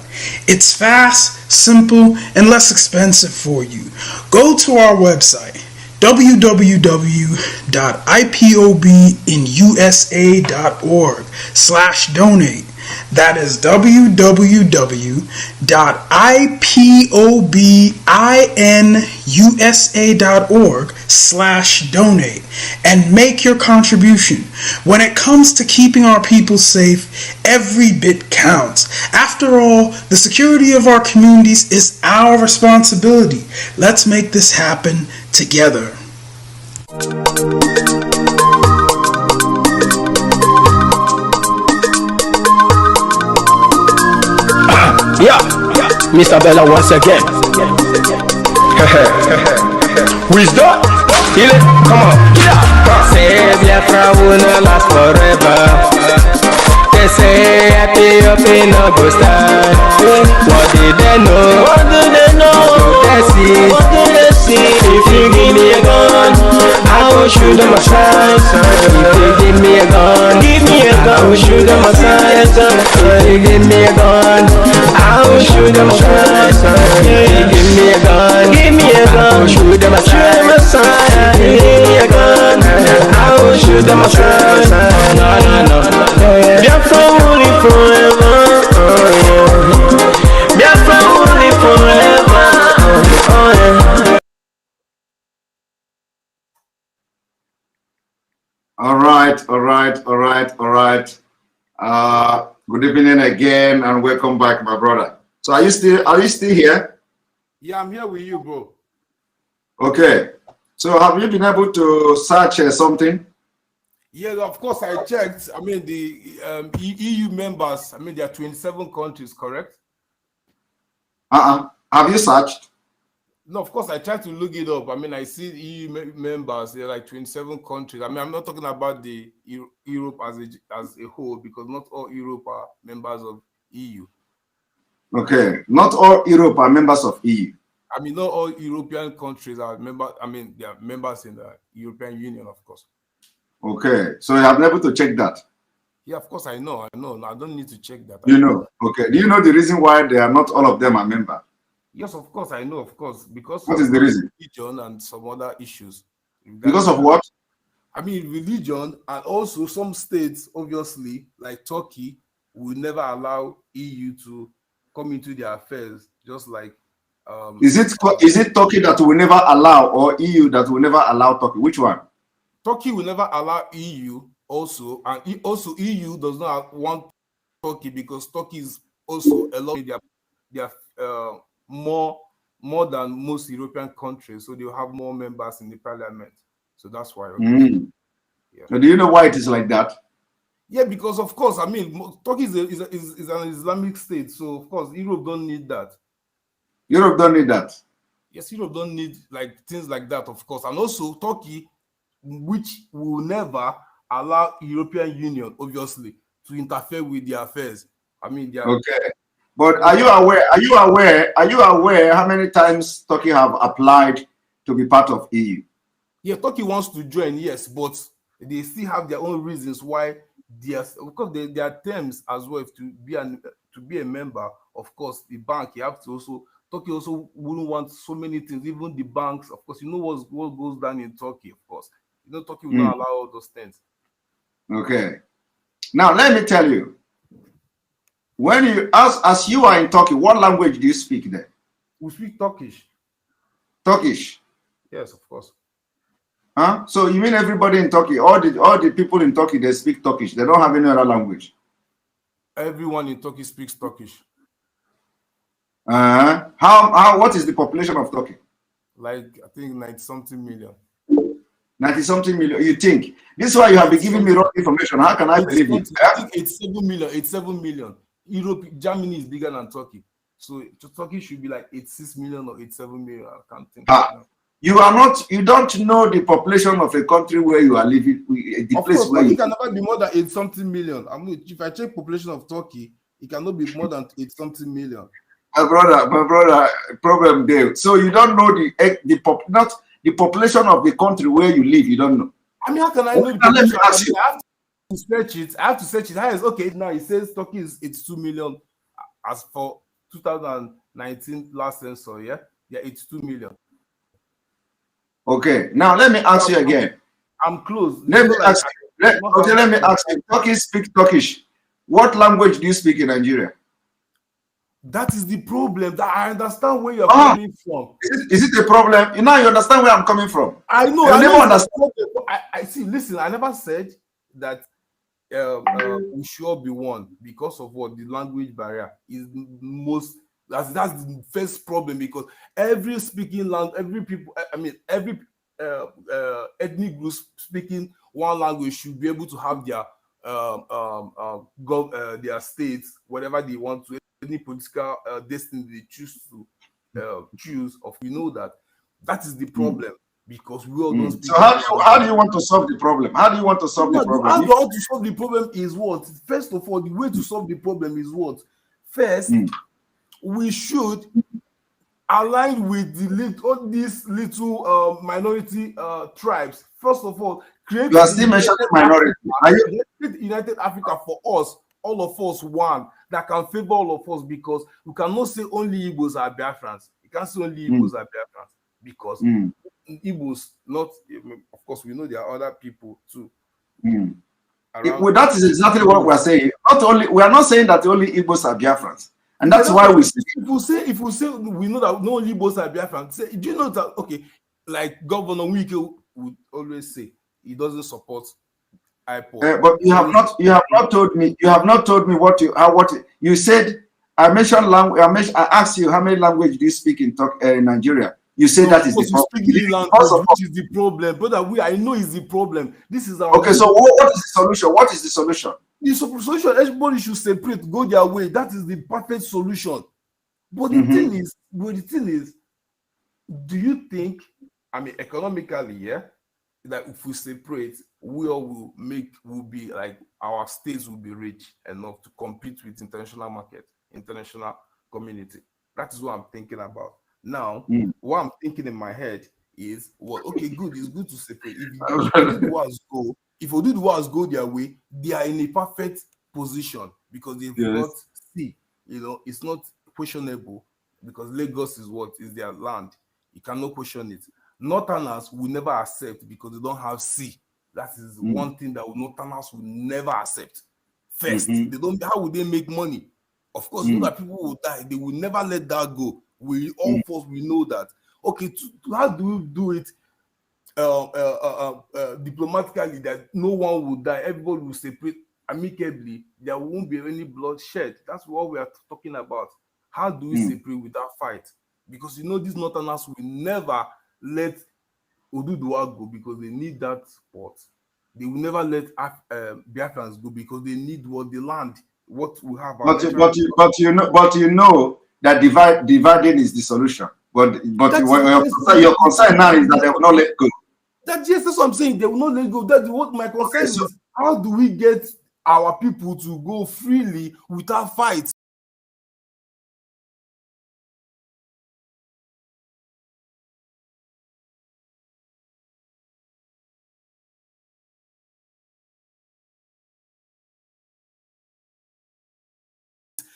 It's fast, simple, and less expensive for you. Go to our website, www.ipobinusa.org/donate. That is www.ipobinusa.org/donate and make your contribution. When it comes to keeping our people safe, every bit counts. After all, the security of our communities is our responsibility. Let's make this happen together. Yeah, Mr. Bella once again. Wisdom, heal it, come on. Say Biafra will not last forever. They say happy up in no go stand. What did they know? What do they know? What do they see? If you give me a gun, I will shoot them aside. If you give me a gun, I will shoot them aside. If you give me a gun, I will shoot them aside. If you give me a gun, I will shoot them aside. If you give me a gun, I will shoot them aside. No. Biafra will live forever. Biafra will live forever. All right. Good evening again, and welcome back, my brother. So, are you still here? Yeah, I'm here with you, bro. Okay. So, have you been able to search something? Yeah, of course I checked. I mean, the EU members. I mean, there are 27 countries, correct? Have you searched? No, of course I tried to look it up. I mean, I see EU members. There are like 27 countries. I mean, I'm not talking about the Europe as a whole, because not all Europe are members of EU. Okay, not all Europe are members of EU. I mean, not all European countries are members. I mean, they are members in the European Union, of course. Okay, so you have been able to check that? Yeah, of course I know. I don't need to check that. You know, okay. Do you know the reason why they are not all of them are members? Yes, of course I know. Of course, because what is the reason? Religion and some other issues. Because of what? I mean, religion, and also some states, obviously, like Turkey, will never allow EU to come into their affairs. Just like, is it Turkey that will never allow, or EU that will never allow Turkey? Which one? Turkey will never allow EU also, and also EU does not want Turkey, because Turkey is also allowing their more than most European countries, so they'll have more members in the parliament. So that's why. Okay. Yeah. So do you know why it is like that? Yeah, because of course, I mean, Turkey is an Islamic state, so of course Europe don't need that. Europe don't need that. Yes, Europe don't need like things like that, of course, and also Turkey, which will never allow European Union, obviously, to interfere with their affairs. I mean, they are okay. But are you aware how many times Turkey have applied to be part of EU? Yeah, Turkey wants to join, yes, but they still have their own reasons why because there are terms as well to be a member. Of course, the bank, you have to also, Turkey also wouldn't want so many things, even the banks, of course, you know what goes down in Turkey, of course. You know, Turkey will not allow all those things. Okay. Now let me tell you, when you as you are in Turkey, what language do you speak there? We speak Turkish. Turkish. Yes, of course. Huh? So you mean everybody in Turkey, all the people in Turkey, they speak Turkish. They don't have any other language. Everyone in Turkey speaks Turkish. What is the population of Turkey? Like, I think 90-something million. 90-something million. You think? This is why you have been giving me wrong information. How can I believe it? I think 87 million. 87 million. Europe, Germany is bigger than Turkey. So Turkey should be like 86 million or 87 million. I can't think. You don't know the population of a country where you are living. The of place course, where it can never be more than 8-something million. I mean, if I check population of Turkey, it cannot be more than 8-something million. My brother, problem there. So you don't know not the population of the country where you live. You don't know. I mean, how can I know the population? I have to search it. Okay, now it says Turkey is 82 million as for 2019 last census. Yeah, 82 million. Okay, now let me ask you again. I'm close. Let me ask you. Turkey speak Turkish. What language do you speak in Nigeria? That is the problem. That I understand where you're coming from. Is it a problem? Now you understand where I'm coming from. I know. I never understand. I see. Listen, I never said that we should all be one because of what the language barrier is most. That's the first problem, because every speaking language, every ethnic group speaking one language should be able to have their states, whatever they want to, any political destiny they choose to choose. Of we know that is the problem, because we all don't speak. So how do you want to solve the problem? How do you want to solve the problem? How do you want to solve the problem is what? First of all, the way to solve the problem is what? First, we should align with all these little minority tribes. First of all, create you are still mentioning minority. United Africa for us, all of us one that can favor all of us, because we cannot say only Igbos are Biafrans. You can't say only Igbos are Biafrans, because Igbos not. Of course, we know there are other people too. Well, that is exactly what we are saying. We are not saying that only Igbos are Biafrans. And that's why we say, if we say we know that no only Igbos are Biafran. Do you know that? Okay, like Governor Wike would always say he doesn't support Ipob. But you have not told me. You have not told me what you said. I mentioned language. I asked you how many languages do you speak in Nigeria. You say that is the problem. Which is the problem, brother. I know is the problem. This is our okay. So what is the solution? What is the solution? The solution, everybody should separate, go their way. That is the perfect solution. But the thing is, do you think, economically, that if we separate, we all will be like, our states will be rich enough to compete with international market, international community? That is what I'm thinking about. Now, what I'm thinking in my head is, well, okay, good. It's good to separate. If Oduduwas go their way, they are in a perfect position, because they've got sea. It's not questionable, because Lagos is their land. You cannot question it. Northerners will never accept, because they don't have sea. That is one thing that Northerners will never accept. First, they don't. How would they make money? Of course, know that people will die. They will never let that go. We all force we know that. Okay, how do we do it? Diplomatically, that no one will die, everybody will separate amicably, there won't be any bloodshed. That's what we are talking about. How do we separate without fight? Because these Northerners will never let Oduduwa go, because they need that spot. They will never let Biafrans go, because they need the land, what we have. But you know that dividing is the solution. But your concern now is that they will not let go. That's what I'm saying. They will not let go. That's what my concern is. How do we get our people to go freely without fights?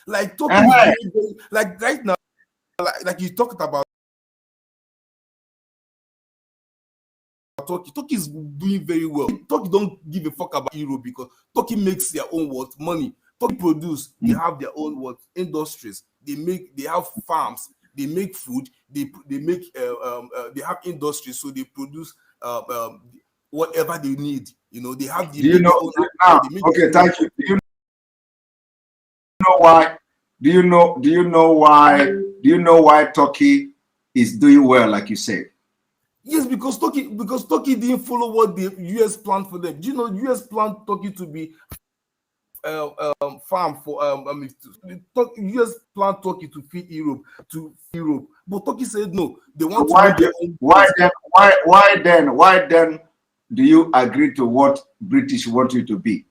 Like talking, like right now, like you talked about. Turkey is doing very well. Turkey don't give a fuck about Europe, because Turkey makes their own money. Turkey produce, they have their own industries. They have farms. They make food. They make they have industry, so they produce whatever they need. You know, they have the. Do you know now? Okay, thank you. Do you know why? Do you know why Turkey is doing well, like you said? Yes, because Turkey didn't follow what the US planned for them. Do you know US planned Turkey to be farm for US planned Turkey to feed Europe but Turkey said no. They want why then do you agree to what British want you to be?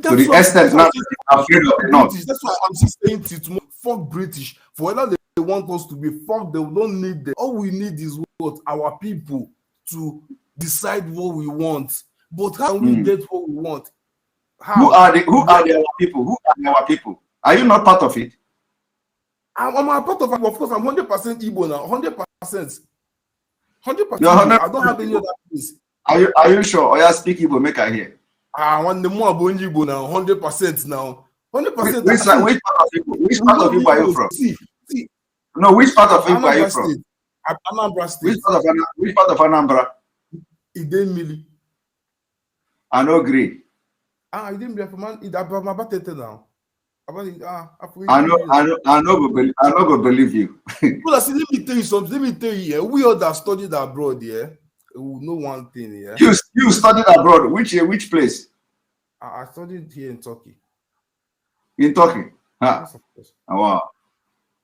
To the extent not afraid of the North. That's why I'm just saying to fuck British. For whether they want us to be fucked, they don't need them. All we need is what our people to decide what we want. But how we get what we want? How? Who are our people? Who are our people? Are you not part of it? I'm a part of it. Of course, I'm 100% Igbo now. 100%. 100%. I don't have any other place. Are you sure? Or you speak Igbo? Make I hear. I want the more Igbo now. 100% now. 100%. Which part of Igbo are you from? See. No, which part of Igbo are you from? Anambra State. Which part of Anambra? Idemili. I no agree. I didn't be from about it now. I know go believe you. Well, let me tell you something. Let me tell you, yeah, we all that studied abroad, yeah. We know one thing, yeah. You studied abroad. Which place? I studied here in Turkey. In Turkey? Huh. Yes, of course. Oh, wow.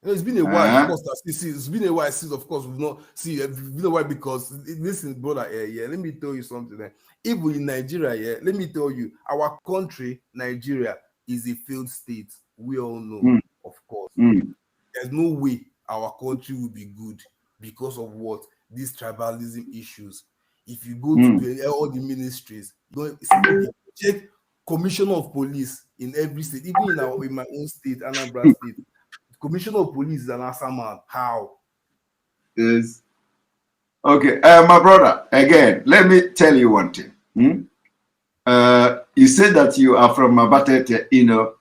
It's been a while, of course. It's been a while since, of course, we've not see. It's been a while because listen, brother. Yeah. Let me tell you something. Even in Nigeria, yeah. Let me tell you, our country, Nigeria, is a failed state. We all know, of course. There's no way our country will be good because of what these tribalism issues. If you go to all the ministries, check commissioner of police in every state, even in my own state, Anambra State. Commissioner of police is an Assaman. How? Yes. Okay, my brother. Again, let me tell you one thing. You said that you are from Abatete. You know,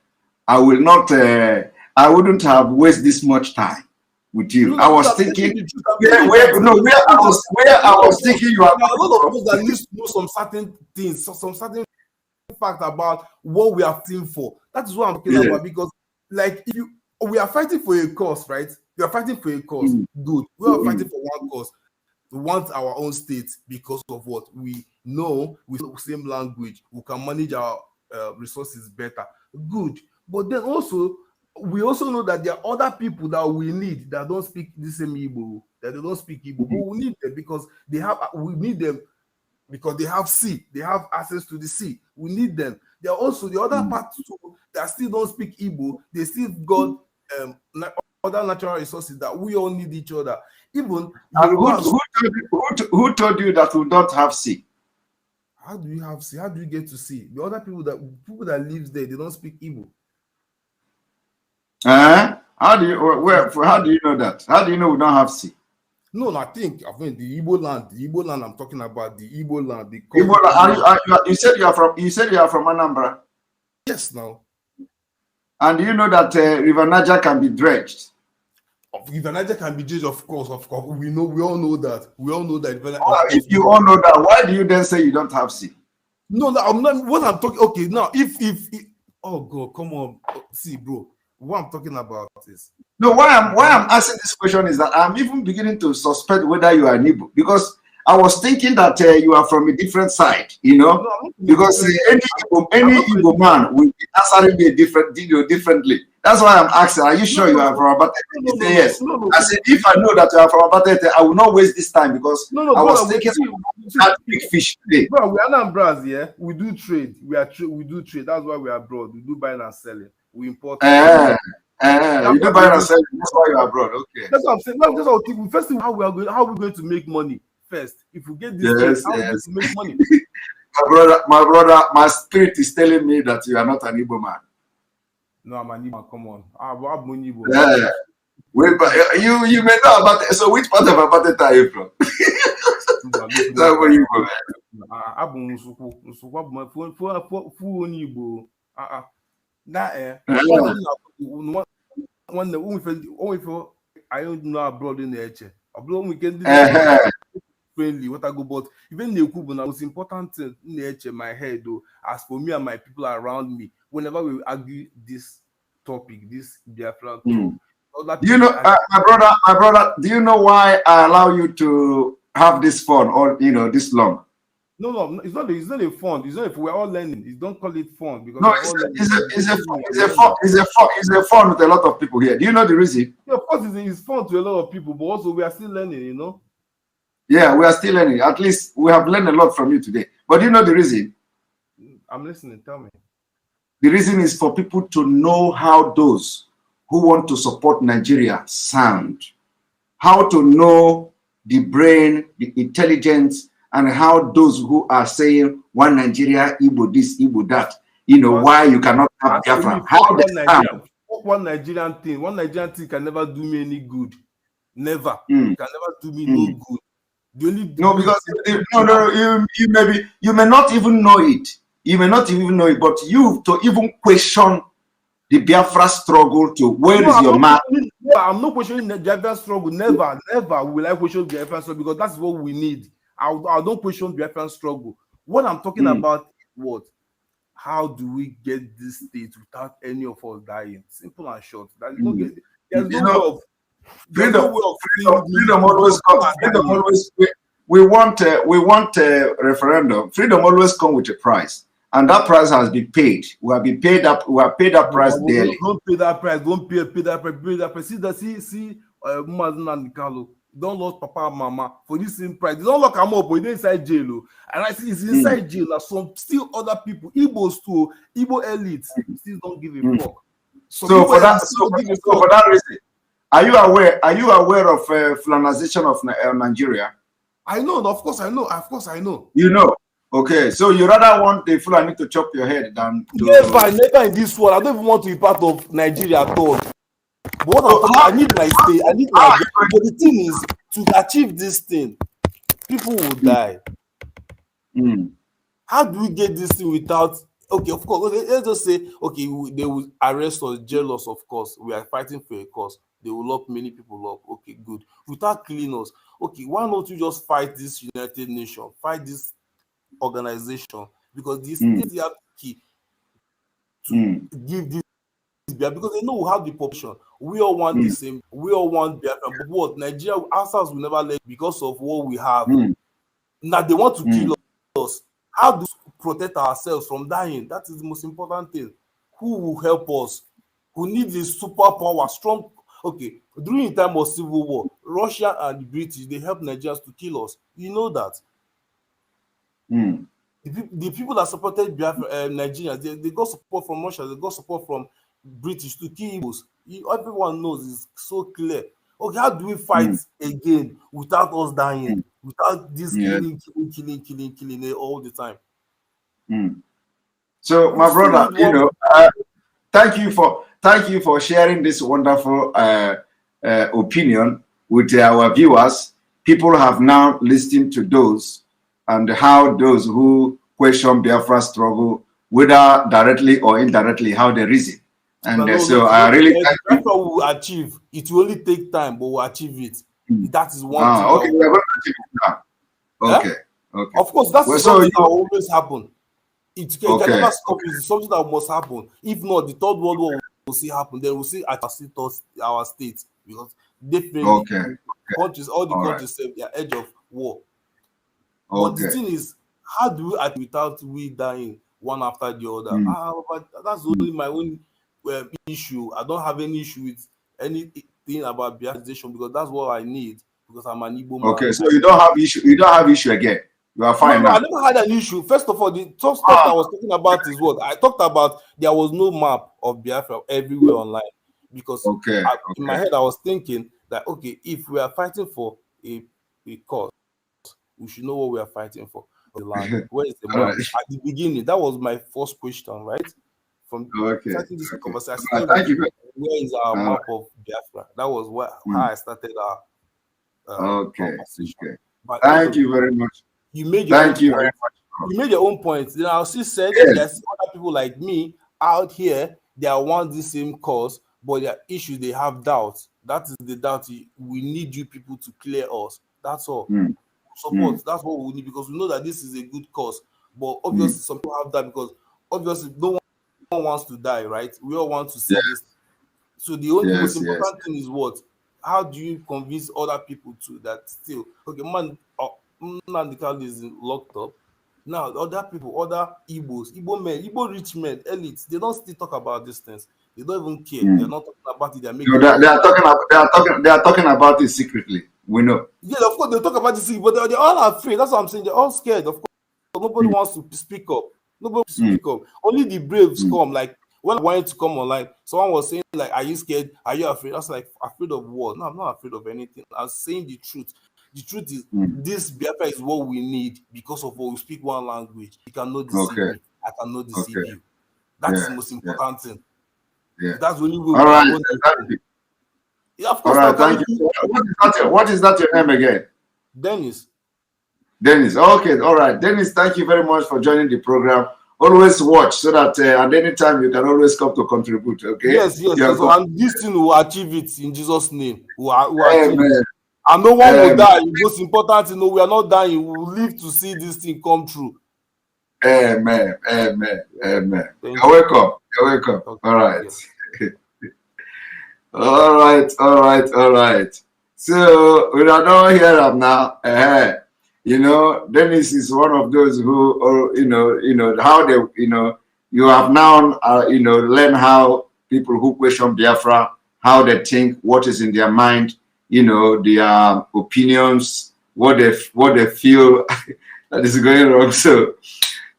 I wouldn't have wasted this much time with you. I was thinking, where I was thinking you are. There are a lot of people that need to know some certain things, some certain fact about what we are fighting for. That is what I'm talking about. Because, like, we are fighting for a cause, right? We are fighting for a cause. Good. We are fighting for one cause. We want our own state because of what we know. With the same language, we can manage our resources better. Good. But then also, we also know that there are other people that we need that don't speak the same Igbo, that they don't speak Igbo. But we need them because we need them because they have sea. They have access to the sea. We need them. There are also the other part too that still don't speak Igbo. They still got other natural resources that we all need each other. Even who told you that we don't have sea? How do you have sea? How do you get to sea? The other people that live there, they don't speak Igbo. How do you know that? How do you know we don't have sea? No, I think the Igbo land I'm talking about, the Igbo land. You said you are from Anambra. Yes, now. And do you know that River Niger can be dredged? River Niger can be dredged, of course. We all know that. If you all know that, why do you then say you don't have sea? No, I'm not. What I'm talking. Okay, now if oh God, come on, see, bro. What I'm talking about is why I'm asking this question is that I'm even beginning to suspect whether you are an Igbo, because I was thinking that you are from a different side, because any Igbo man will be answering me differently. That's why I'm asking, are you sure you are from Abatete? Yes. I said, if I know that you are from Abatete, I will not waste this time because I was thinking that big fish today. Bro, we are not Braz, yeah. We do trade. We do trade. That's why we are abroad. We do buying and selling. We import. You do buying and selling. That's why you are abroad. Okay. That's what I'm saying. That's what we think. First thing, how are we going to make money? First, if we get this, how are we going to make money? my brother, my spirit is telling me that you are not an Igbo man. No, I'm an Igbo man. Come on. I'm an Igbo. Yeah. Wait, but you may know about it. So which part of Abatete are you from? That's where you go. I'm Igbo. I don't know abroad in the nature. Abroad we can do friendly. What I go, but even the most important thing in nature, my head though, as for me and my people around me, whenever we argue this topic, this Biafran talk. Do you know, my brother? Do you know why I allow you to have this fun or this long? No, it's not a fun. It's not. We're all learning. You don't call it fun because it's a fun with a lot of people here. Do you know the reason? Yeah, of course, it's fun to a lot of people, but also we are still learning. Yeah, we are still learning. At least we have learned a lot from you today. But do you know the reason? I'm listening. Tell me. The reason is for people to know how those who want to support Nigeria sound, how to know the brain, the intelligence, and how those who are saying one Nigeria, Igbo this, Igbo that, why you cannot have Biafra. How they sound. One Nigerian thing can never do me any good. Never. It can never do me no good. You may not even know it. But you to even question the Biafra struggle to where is your map? I'm not questioning the Biafra struggle. Never will I question the Biafra struggle because that's what we need. I don't question the Biafra struggle. What I'm talking about is what? How do we get this state without any of us dying? Simple and short. There's no way of freedom always comes. Freedom always. We want a referendum. Freedom always comes with a price. And that price has been paid. We have been paid up. We have paid that price daily. Don't pay that price. Don't pay that price. See, Mazi Nnamdi don't lose Papa and Mama for this same price. They don't lock him up, but they're inside jail. And I see it's inside jail. Now some still other people, Igbos too, Igbo elites, still don't give a fuck. So for that reason, are you aware of Flanization of Nigeria? I know. Of course, I know. You know. Okay, so you rather want the Fulani to chop your head than to... Never in this world. I don't even want to be part of Nigeria at all. But what I need my state. I need my... But the thing is, to achieve this thing, people will die. How do we get this thing without... Okay, of course, let's just say, okay, they will arrest us, jail us, of course. We are fighting for a cause. They will lock many people up. Okay, good. Without killing us. Okay, why not you just fight this United Nations? Fight this organization, because this is the key to give this because they know we have the population. We all want the same. We all want Biafran. But what Nigeria ourselves will never let because of what we have. Now they want to kill us. How do we protect ourselves from dying? That is the most important thing. Who will help us? Who needs this superpower, strong? Okay, during the time of civil war, Russia and the British, they helped Nigerians to kill us. You know that. The people that supported Nigeria, they got support from Russia, they got support from British to kill Igbos. Everyone knows it's so clear. Okay, how do we fight again without us dying? Without this killing all the time? So, my brother, thank you for sharing this wonderful opinion with our viewers. People have now listened to those and how those who question Biafra struggle, whether directly or indirectly, how they reason. And I really thank you. That's what we will achieve. It will only take time, but we'll achieve it. That is one thing. Okay, we're going to achieve it now. Okay. Okay. Of course, that's something that will always happen. It can never stop. It's something that must happen. If not, the Third World War will see happen. Then we'll see our states, because definitely countries, all the countries say they are edge of war. But the thing is, how do we act without we dying one after the other? But that's only my own issue. I don't have any issue with anything about Biafranization because that's what I need, because I'm an Igbo man. Okay, so you don't have issue. You don't have issue again. You are fine now. I never had an issue. First of all, the top stuff I was talking about is what I talked about. There was no map of Biafra everywhere online, because in my head I was thinking that if we are fighting for a cause, we should know what we are fighting for. The land. Where is the map? At the beginning, that was my first question, right? From starting this conversation, where is our map of Biafra? That was how I started our conversation. But thank you very much. You made your own point. Then I also said there's other people like me out here. They want the same cause, but their issues, they have doubts. That is the doubt. We need you people to clear us. That's all. Support. That's what we need, because we know that this is a good cause. But obviously, some people have that because obviously no one wants to die, right? We all want to see this. So the only most important thing is what? How do you convince other people to that still? Okay, man, Nnamdi is locked up. Now, other people, other Igbo men, Igbo rich men, elites, they don't still talk about these things. They don't even care. They're not talking about it. They're making. They are talking about it secretly. We know. Yeah, of course they talk about this, but they're all afraid. That's what I'm saying. They're all scared. Of course, nobody wants to speak up. Nobody wants to speak up. Only the braves come. Like when I wanted to come online, someone was saying like, "Are you scared? Are you afraid?" I was like, "Afraid of what? No, I'm not afraid of anything. I'm saying the truth. The truth is, this Biafra is what we need because of what we speak one language. You cannot deceive me. I cannot deceive you. That's the most important thing. Yeah. That's when you will. All right. Yeah, of course. All right. Thank you. What is that your name again? Dennis. Dennis. Okay. All right. Dennis, thank you very much for joining the program. Always watch so that at any time you can always come to contribute. Okay. Yes. So, and this thing will achieve it in Jesus' name. We'll achieve it. And no one will die. The most important thing, we are not dying. We will live to see this thing come true. Amen. You're welcome. Okay. All right. Yes. All right. So we are not here up now. Dennis is one of those who, how they, you have now, learn how people who question Biafra, how they think, what is in their mind, their opinions, what they feel that is going wrong. So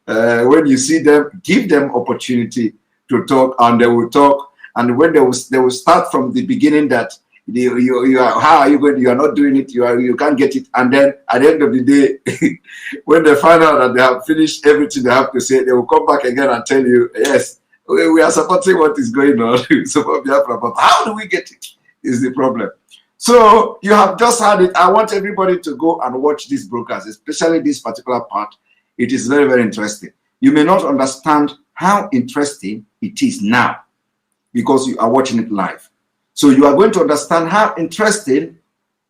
when you see them, give them opportunity to talk, and they will talk. And when they will start from the beginning that how are you going? You are not doing it. You can't get it. And then at the end of the day, when they find out that they have finished everything they have to say, they will come back again and tell you, yes, we are supporting what is going on. Support Biafra, but how do we get it? Is the problem. So you have just had it. I want everybody to go and watch this broadcast, especially this particular part. It is very, very interesting. You may not understand how interesting it is now because you are watching it live. So you are going to understand how interesting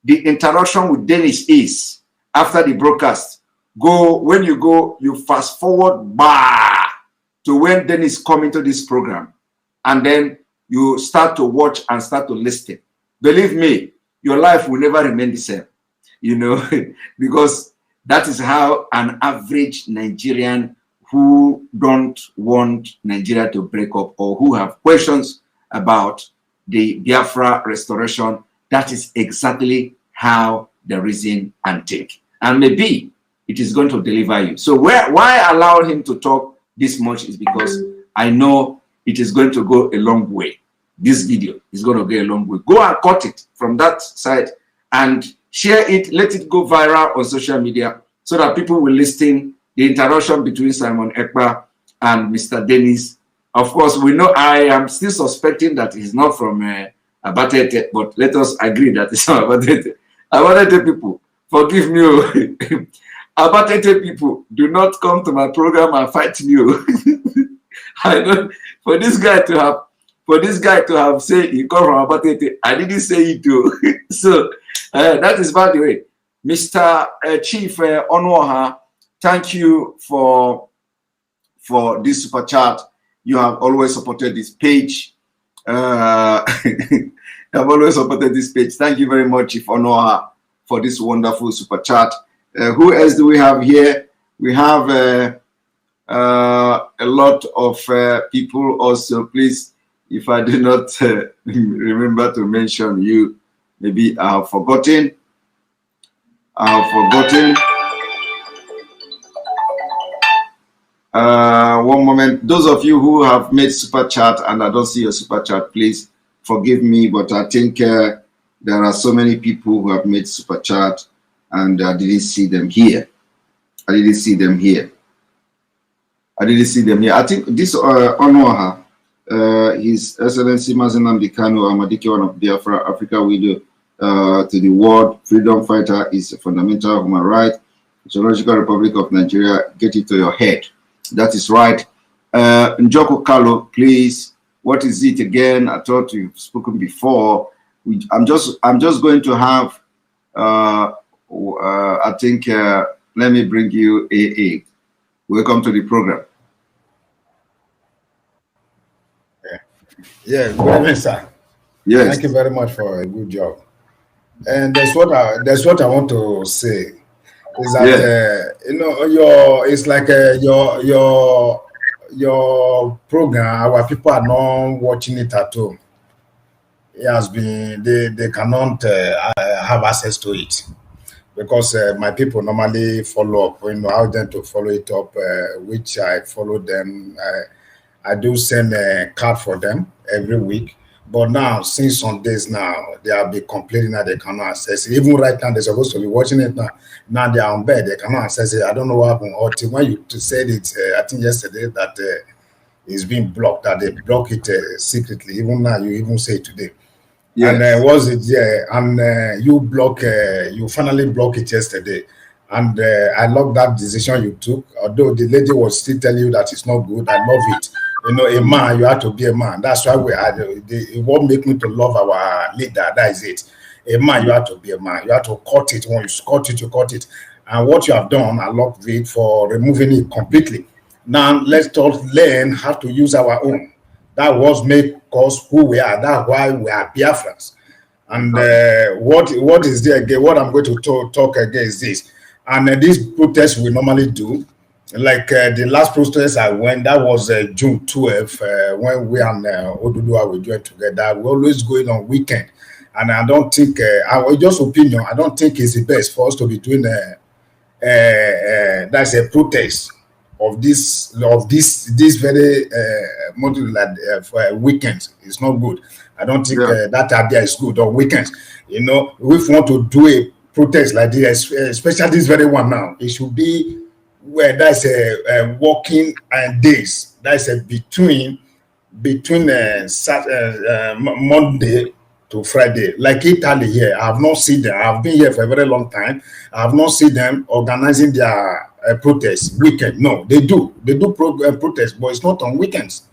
the interaction with Dennis is after the broadcast. When you go, you fast forward to when Dennis come into this program, and then you start to watch and start to listen. Believe me, your life will never remain the same, because that is how an average Nigerian who don't want Nigeria to break up or who have questions about the Biafra restoration, that is exactly how they reason and think. And maybe it is going to deliver you. So why allow him to talk this much is because I know it is going to go a long way. This video is going to go a long way. Go and cut it from that side and share it. Let it go viral on social media so that people will listen the interaction between Simon Ekpa and Mr. Dennis. Of course, we know I am still suspecting that he's not from Abatete, but let us agree that it's not Abatete. Abatete people, forgive me. Abatete people, do not come to my program and fight me. I know for this guy to have said he come from Abatete, I didn't say it too. So that is by the way. Mr. Chief Onoha, thank you for this super chat. You have always supported this page. You have always supported this page. Thank you very much, Chief Onoha, for this wonderful super chat. Who else do we have here? We have a lot of people also. Please, if I do not remember to mention you, maybe I have forgotten. One moment. Those of you who have made super chat and I don't see your super chat, please forgive me, but I think there are so many people who have made super chat and I didn't see them here. I think this Onoha, His Excellency Mazi Nnamdi Amadike, one of Biafra Africa widow to the world, freedom fighter is a fundamental human right. Geological Republic of Nigeria, get it to your head. That is right. Njoko Kalo, please, what is it again? I thought you've spoken before. I'm just going to have. I think. Let me bring you AA. Welcome to the program. Yeah, good evening, sir. Yes. Thank you very much for a good job. And that's what I want to say is that it's like your program. Our people are not watching it at home. It has been they cannot have access to it because my people normally follow up. I ask them to follow it up, which I follow them. I do send a card for them every week. But now, since some days now, they have been complaining that they cannot access it. Even right now, they're supposed to be watching it now. Now they are on bed, they cannot access it. I don't know what happened. Or when you said it, I think yesterday, that it's been blocked, that they block it secretly. Even now, you even say it today. Yes. And was it and you finally block it yesterday. And I love that decision you took. Although the lady was still telling you that it's not good, I love it. A man, you have to be a man. That's why it won't make me to love our leader. That is it. A man, you have to be a man. You have to cut it. When you cut it, you cut it. And what you have done, I love it for removing it completely. Now, let's all learn how to use our own. That was make us who we are. That's why we are Biafrans. And what is there again? What I'm going to talk again is this. And these protests we normally do. Like the last protest I went, that was June 12th, when we and Oduduwa were doing together. We always going on weekend, and I don't think, our just opinion, I don't think it's the best for us to be doing that's a protest of this very weekends. It's not good. I don't think that idea is good on weekends. If we want to do a protest like this, especially this very one now, it should be where that's a working days. That's a between Monday to Friday. Like Italy here, I have not seen them. I've been here for a very long time. I have not seen them organizing their protest weekend. No, they do protest, but it's not on weekends.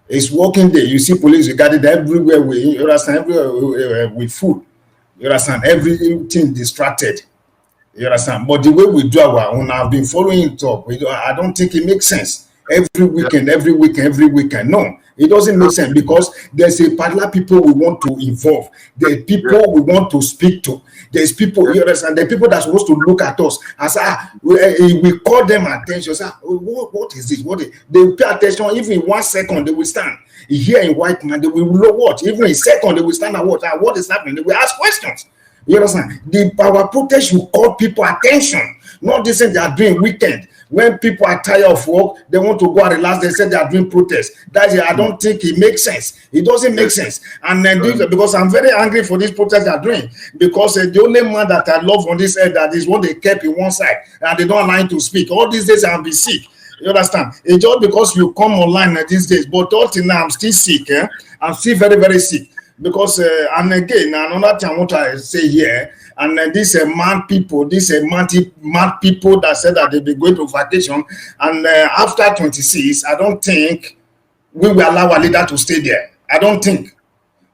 It's working day. You see police regarded everywhere. You understand, everywhere with food. You understand, everything distracted. You understand? But the way we do our own, I've been following it up. I don't think it makes sense. Every weekend. No, it doesn't make sense because there's a particular people we want to involve. There's people we want to speak to. There's people, you understand? The people that's supposed to look at us as we call them attention. Say, what is this? They will pay attention. Even in 1 second, they will stand. Here in white man, they will know what. Even in a second, they will stand and watch. What is happening? They will ask questions. You understand? Our protest should call people attention. Not this thing they are doing weekend. When people are tired of work, they want to go and relax. They say they are doing protest. I don't think it makes sense. It doesn't make sense. And then because I'm very angry for this protest they are doing. Because the only man that I love on this earth, that is what they kept in one side, and they don't allow him to speak. All these days I'll be sick. You understand? It's just because you come online these days. But until now I'm still sick. I'm still very, very sick. Because and again, another thing I want to say here, and these mad people that said that they'll be going to vacation, and after 26, I don't think we will allow our leader to stay there. I don't think,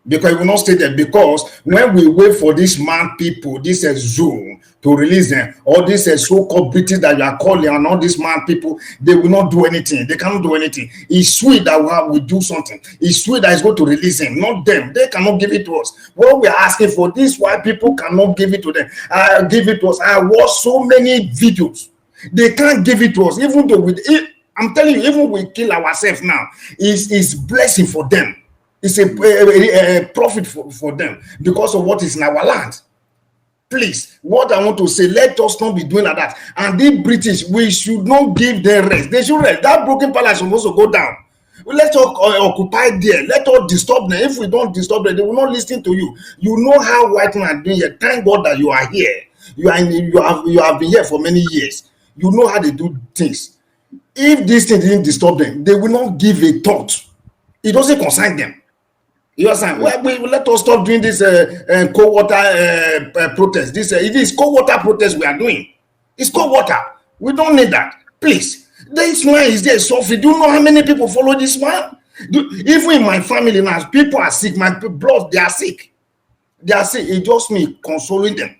because we will not stay there, because when we wait for these mad people, this Zoom to release them, all these so-called British that you are calling, and all these mad people, they will not do anything. They cannot do anything. It's sweet that we do something. It's sweet that is going to release them, not them. They cannot give it to us. What we are asking for, this white people cannot give it to them. Give it to us. I watched so many videos. They can't give it to us, even though I'm telling you, even we kill ourselves now, it's blessing for them. It's a profit for them because of what is in our land. Please, what I want to say, let us not be doing like that. And the British, we should not give them rest. They should rest. That broken palace is supposed to go down. Let's occupy there. Let us disturb them. If we don't disturb them, they will not listen to you. You know how white men are doing here. Thank God that you are here. You have been here for many years. You know how they do things. If this thing didn't disturb them, they will not give a thought. It doesn't concern them. You understand? Let us stop doing this cold water protest. It is cold water protest we are doing. It's cold water. We don't need that. Please. This man is there suffering. Do you know how many people follow this man? Even in my family now, people are sick. My blood, they are sick. They are saying it just me consoling them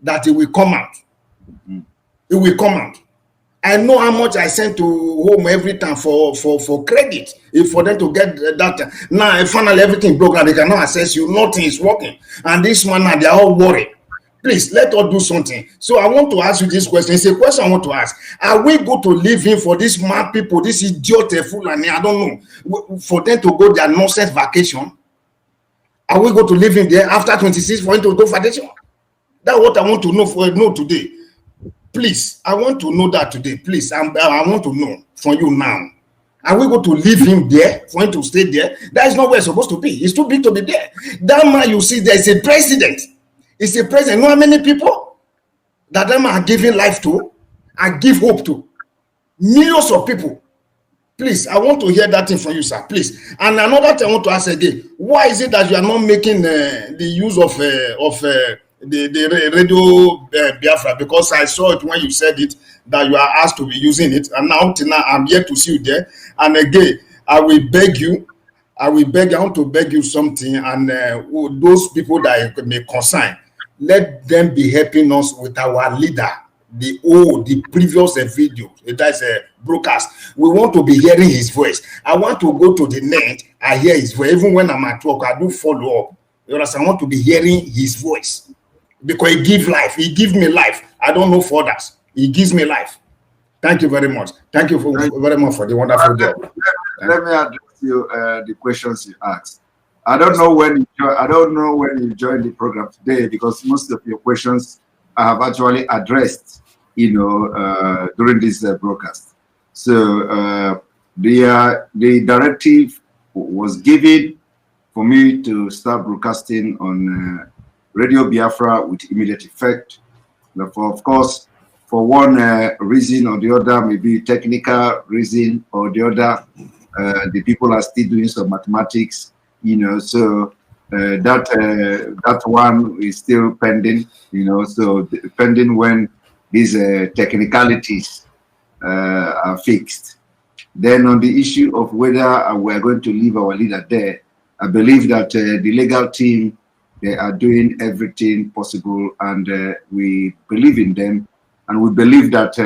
that it will come out. It will come out. I know how much I send to home every time for credit, if for them to get that. Now finally everything broke and they cannot access you. Nothing is working, and this man now they are all worried. Please let us do something. So I want to ask you this question. It's a question I want to ask. Are we going to leave him for these mad people, this idiot fool, and I don't know, for them to go their nonsense vacation? Are we going to leave him there after 26 for him to go vacation? That's what I want to know today. Please, I want to know that today. Please, I want to know from you now. Are we going to leave him there for him to stay there? That is not where it's supposed to be. It's too big to be there. That man you see there is a president. It's a president. You know how many people that them are giving life to and give hope to? Millions of people. Please, I want to hear that thing from you, sir. Please. And another thing I want to ask again. Why is it that you are not making the use of the Radio Biafra? Because I saw it when you said it, that you are asked to be using it. And now, till now, I'm yet to see you there. And again, I will beg you. I want to beg you something. And those people that may concern, let them be helping us with our leader, the previous video, that is a broadcast. We want to be hearing his voice. I want to go to the net, I hear his voice. Even when I'm at work, I do follow up. You understand? I want to be hearing his voice because he gives life. He gives me life. I don't know for others. He gives me life. Thank you very much. Thank you very much for the wonderful job. Let me address you the questions you asked. I don't know when you joined the program today, because most of your questions I have actually addressed, during this broadcast. So the directive was given for me to start broadcasting on Radio Biafra with immediate effect. Therefore, of course, for one reason or the other, maybe technical reason or the other, the people are still doing some mathematics. So that one is still pending, so depending when these technicalities are fixed. Then on the issue of whether we're going to leave our leader there, I believe that the legal team, they are doing everything possible, and we believe in them, and we believe that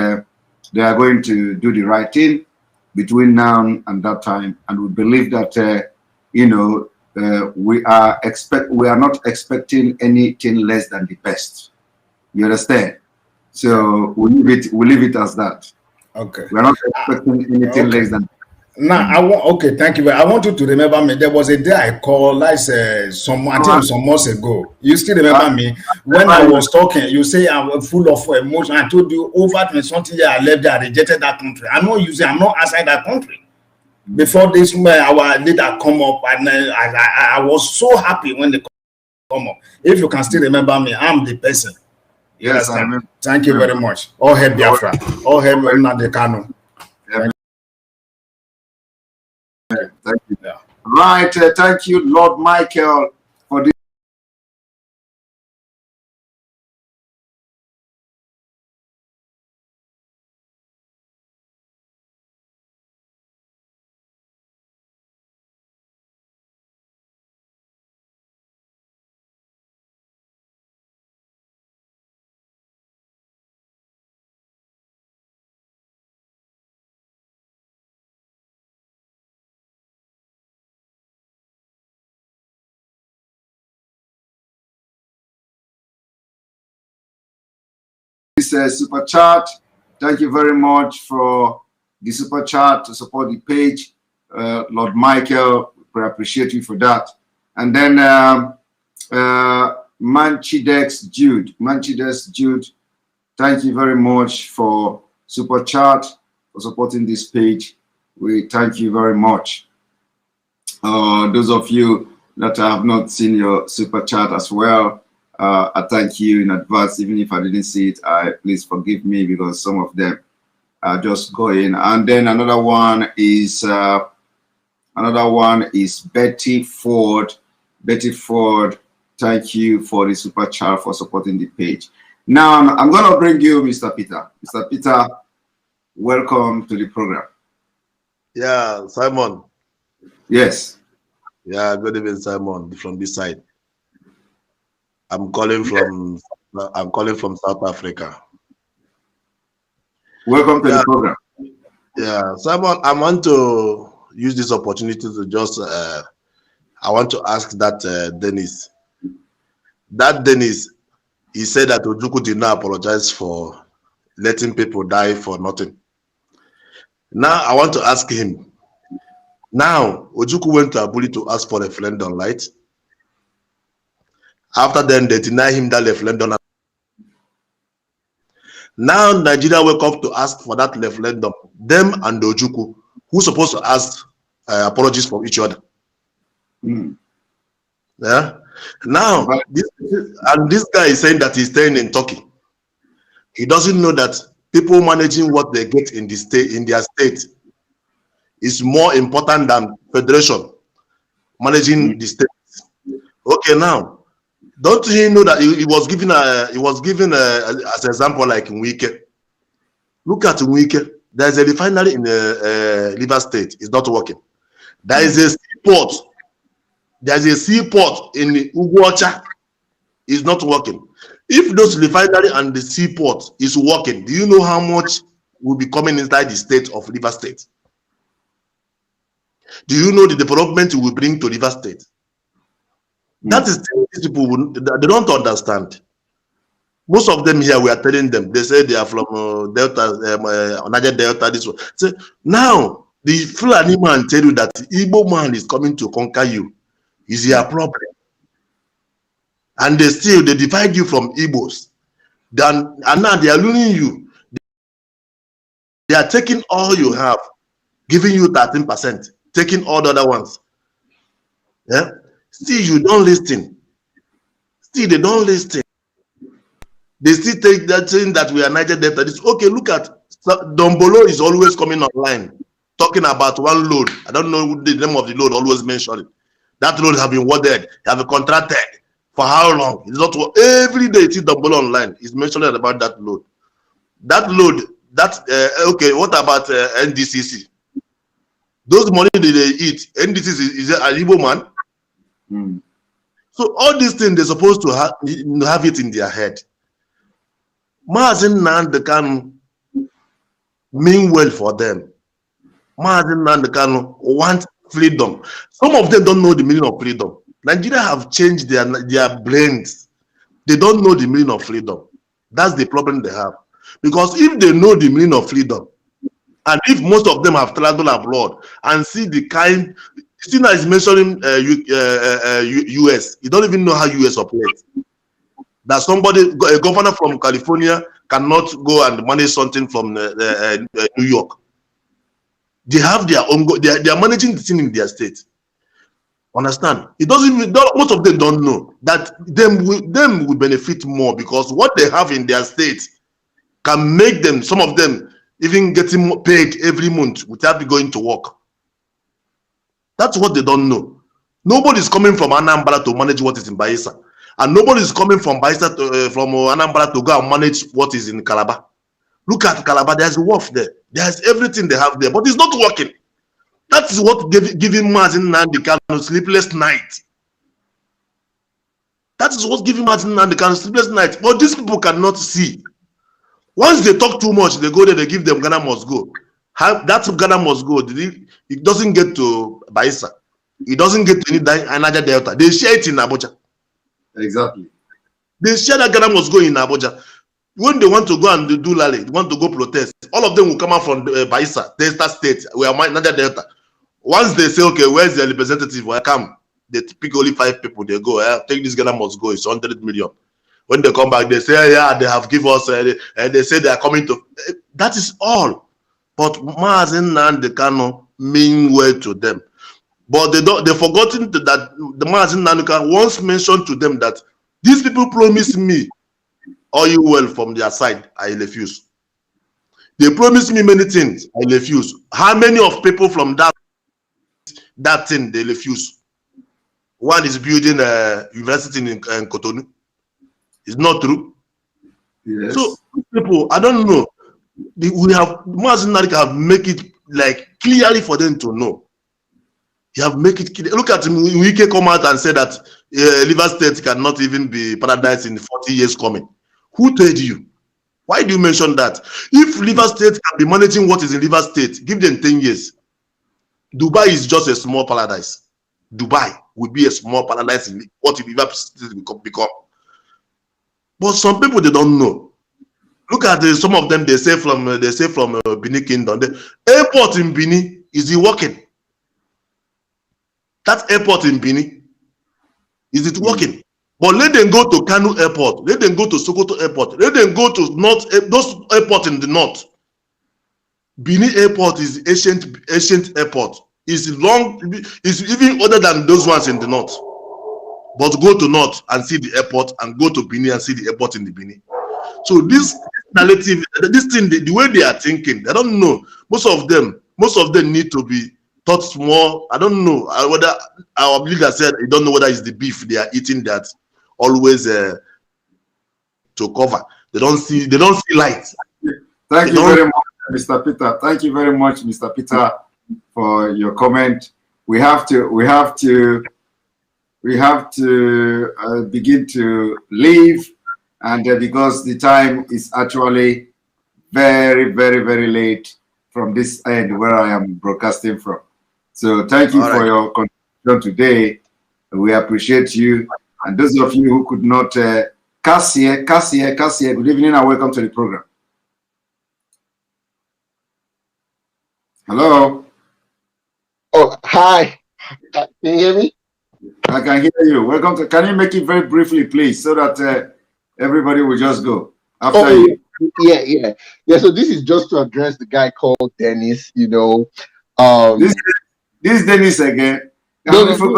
they are going to do the right thing between now and that time, and we believe that we are not expecting anything less than the best. You understand? So we leave it as that. Okay. We are not expecting anything less than. Now thank you. I want you to remember me. There was a day I called, some months ago. You still remember me when I was talking? You say I'm full of emotion. I told you over 20-something years I left there, I rejected that country. I'm not outside that country. Before this, our leader come up, and I was so happy when they come up. If you can still remember me, I'm the person. Yes, I remember. Thank you very much. All hail Biafra. All hail Nnamdi. Thank you. Yeah. Right. Thank you, Lord Michael, for this. Super chat. Thank you very much for the super chat to support the page, Lord Michael. We appreciate you for that. And then Manchidex Jude, thank you very much for super chat, for supporting this page. We thank you very much. Those of you that have not seen your super chat as well, I thank you in advance. Even if I didn't see it, please forgive me, because some of them are just going. And then another one is Betty Ford. Betty Ford, thank you for the super chat, for supporting the page. Now I'm going to bring you Mr. Peter. Mr. Peter, welcome to the program. Yeah, Simon. Yes. Yeah, good evening, Simon, from this side. I'm calling from South Africa. Welcome to the program. Yeah, Simon, I want to use this opportunity to just I want to ask that Dennis. That Dennis, he said that Ojukwu did not apologize for letting people die for nothing. Now I want to ask him. Now Ojukwu went to Abuli to ask for a referendum, right? After then, they deny him that referendum. Now Nigeria wake up to ask for that referendum. Them and the Ojukwu, who's supposed to ask apologies from each other. Yeah. Now this guy is saying that he's staying in Turkey. He doesn't know that people managing what they get in the state, in their state, is more important than federation managing the state. Okay, now. Don't you know that he was given as an example like in Wike? Look at Wike. There's a refinery in River State. It's not working. There is a seaport. There's a seaport in Ugwocha. It's not working. If those refinery and the seaport is working, do you know how much will be coming inside the state of River State? Do you know the development it will bring to River State? That is these people they don't understand. Most of them here we are telling them, they say they are from Delta, Niger Delta, this one. So now the Fulani man tell you that the Igbo man is coming to conquer you. Is your problem? And they divide you from Igbos. And now they are losing you. They are taking all you have, giving you 13%, taking all the other ones. Yeah. Still, you don't listen. Still, they don't listen. They still take that thing that we are Niger Delta. Okay, look at Dombolo is always coming online, talking about one load. I don't know the name of the load, always mentioning. That load have been worded, have been contracted. For how long? It's not every day. It's Dombolo online. He's mentioning about that load. That load, okay, what about NDCC? Those money that they eat, NDCC is an Igbo man. So all these things they're supposed to have it in their head. Mazi Nnamdi Kanu mean well for them. Mazi Nnamdi Kanu want freedom. Some of them don't know the meaning of freedom. Nigeria have changed their brains. They don't know the meaning of freedom. That's the problem they have. Because if they know the meaning of freedom, and if most of them have traveled abroad and see the kind. Stina is mentioning US. You don't even know how US operates. That somebody, a governor from California, cannot go and manage something from New York. They have their own. They are managing the thing in their state. Understand? It doesn't. Most of them don't know that them will benefit more because what they have in their state can make them. Some of them even getting paid every month without going to work. That's what they don't know. Nobody's coming from Anambra to manage what is in Bayelsa. And nobody's coming from Bayelsa from Anambra to go and manage what is in Calabar. Look at Calabar, there's a wharf there. There's everything they have there, but it's not working. That is what giving Mazi Nnamdi Kanu sleepless night. That is what giving Mazi Nnamdi Kanu sleepless night. But these people cannot see. Once they talk too much, they go there, they give them Ghana must go. That Ghana must go. It doesn't get to Bayelsa. It doesn't get to any Niger Delta. They share it in Abuja. Exactly. They share that Ghana must go in Abuja. When they want to go and do rally, they want to go protest, all of them will come out from Bayelsa, Delta State, we are Niger Delta. Once they say, okay, where's the representative? Well, come. They pick only 5 people. They go, take this Ghana must go. It's 100 million. When they come back, they say, yeah, they have given us, and they say they are coming to. That is all. But Mazi Nnamdi Kanu mean well to them. But they've forgotten that the Mazi Nnamdi Kanu once mentioned to them that these people promised me all you well from their side, I refuse. They promised me many things, I refuse. How many of people from that thing they refuse? One is building a university in Cotonou. It's not true. Yes. So people, I don't know. We have Mazi Nnamdi have make it like clearly for them to know. You have make it. Look at him. Wike come out and say that River State cannot even be paradise in 40 years coming. Who told you? Why do you mention that? If River State can be managing what is in River State, give them 10 years. Dubai is just a small paradise. Dubai would be a small paradise in what River State will become. But some people, they don't know. Look at some of them. They say from Benin Kingdom. The airport in Benin is it working? That airport in Benin, is it working? But let them go to Kanu Airport. Let them go to Sokoto Airport. Let them go to those airports in the north. Benin Airport is ancient airport. It's long. It's even older than those ones in the north. But go to north and see the airport, and go to Benin and see the airport in the Benin. So this narrative, this thing, the way they are thinking, I don't know. Most of them need to be taught more. I don't know whether our leader said you don't know whether it's the beef they are eating that always to cover. They don't see light. Thank you very much, Mr. Peter. Thank you very much, Mr. Peter, for your comment. We have to begin to leave, and because the time is actually very, very, very late from this end where I am broadcasting from. So thank you for your contribution today. We appreciate you. And those of you who could not, Cassie, good evening and welcome to the program. Hello. Oh, hi. Can you hear me? I can hear you. Welcome to. Can you make it very briefly, please, so that everybody will just go after you? Yeah. So this is just to address the guy called Dennis. You know, this Dennis again. No. So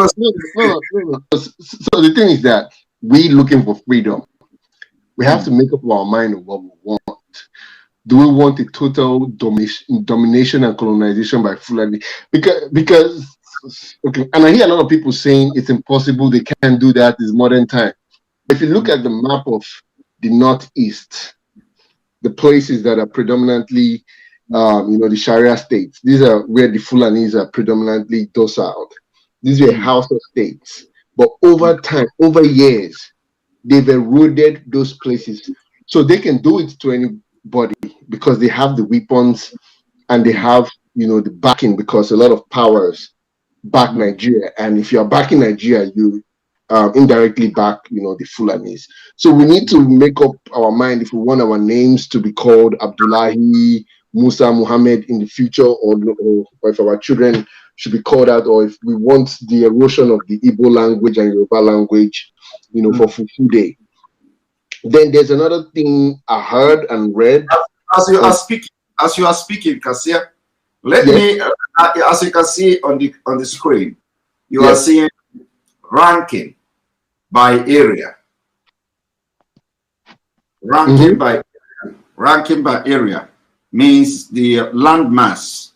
the thing is that we looking for freedom. We have to make up our mind of what we want. Do we want a total domination and colonization by Fulani? Because okay, and I hear a lot of people saying it's impossible, they can't do that, it's modern time. If you look at the map of the Northeast, the places that are predominantly, the Sharia states, these are where the Fulanis are predominantly docile. These were Hausa states. But over time, over years, they've eroded those places. So they can do it to anybody because they have the weapons and they have, the backing, because a lot of powers back Nigeria. And if you're backing Nigeria, you indirectly back, the Fulanis. So we need to make up our mind if we want our names to be called Abdullahi, Musa, Muhammad in the future, or if our children should be called out, or if we want the erosion of the Igbo language and Yoruba language, for Fufu Day. Then there's another thing I heard and read. As you are speaking, Cassia, let me, as you can see on the screen, you are seeing ranking by area. Ranking by area means the landmass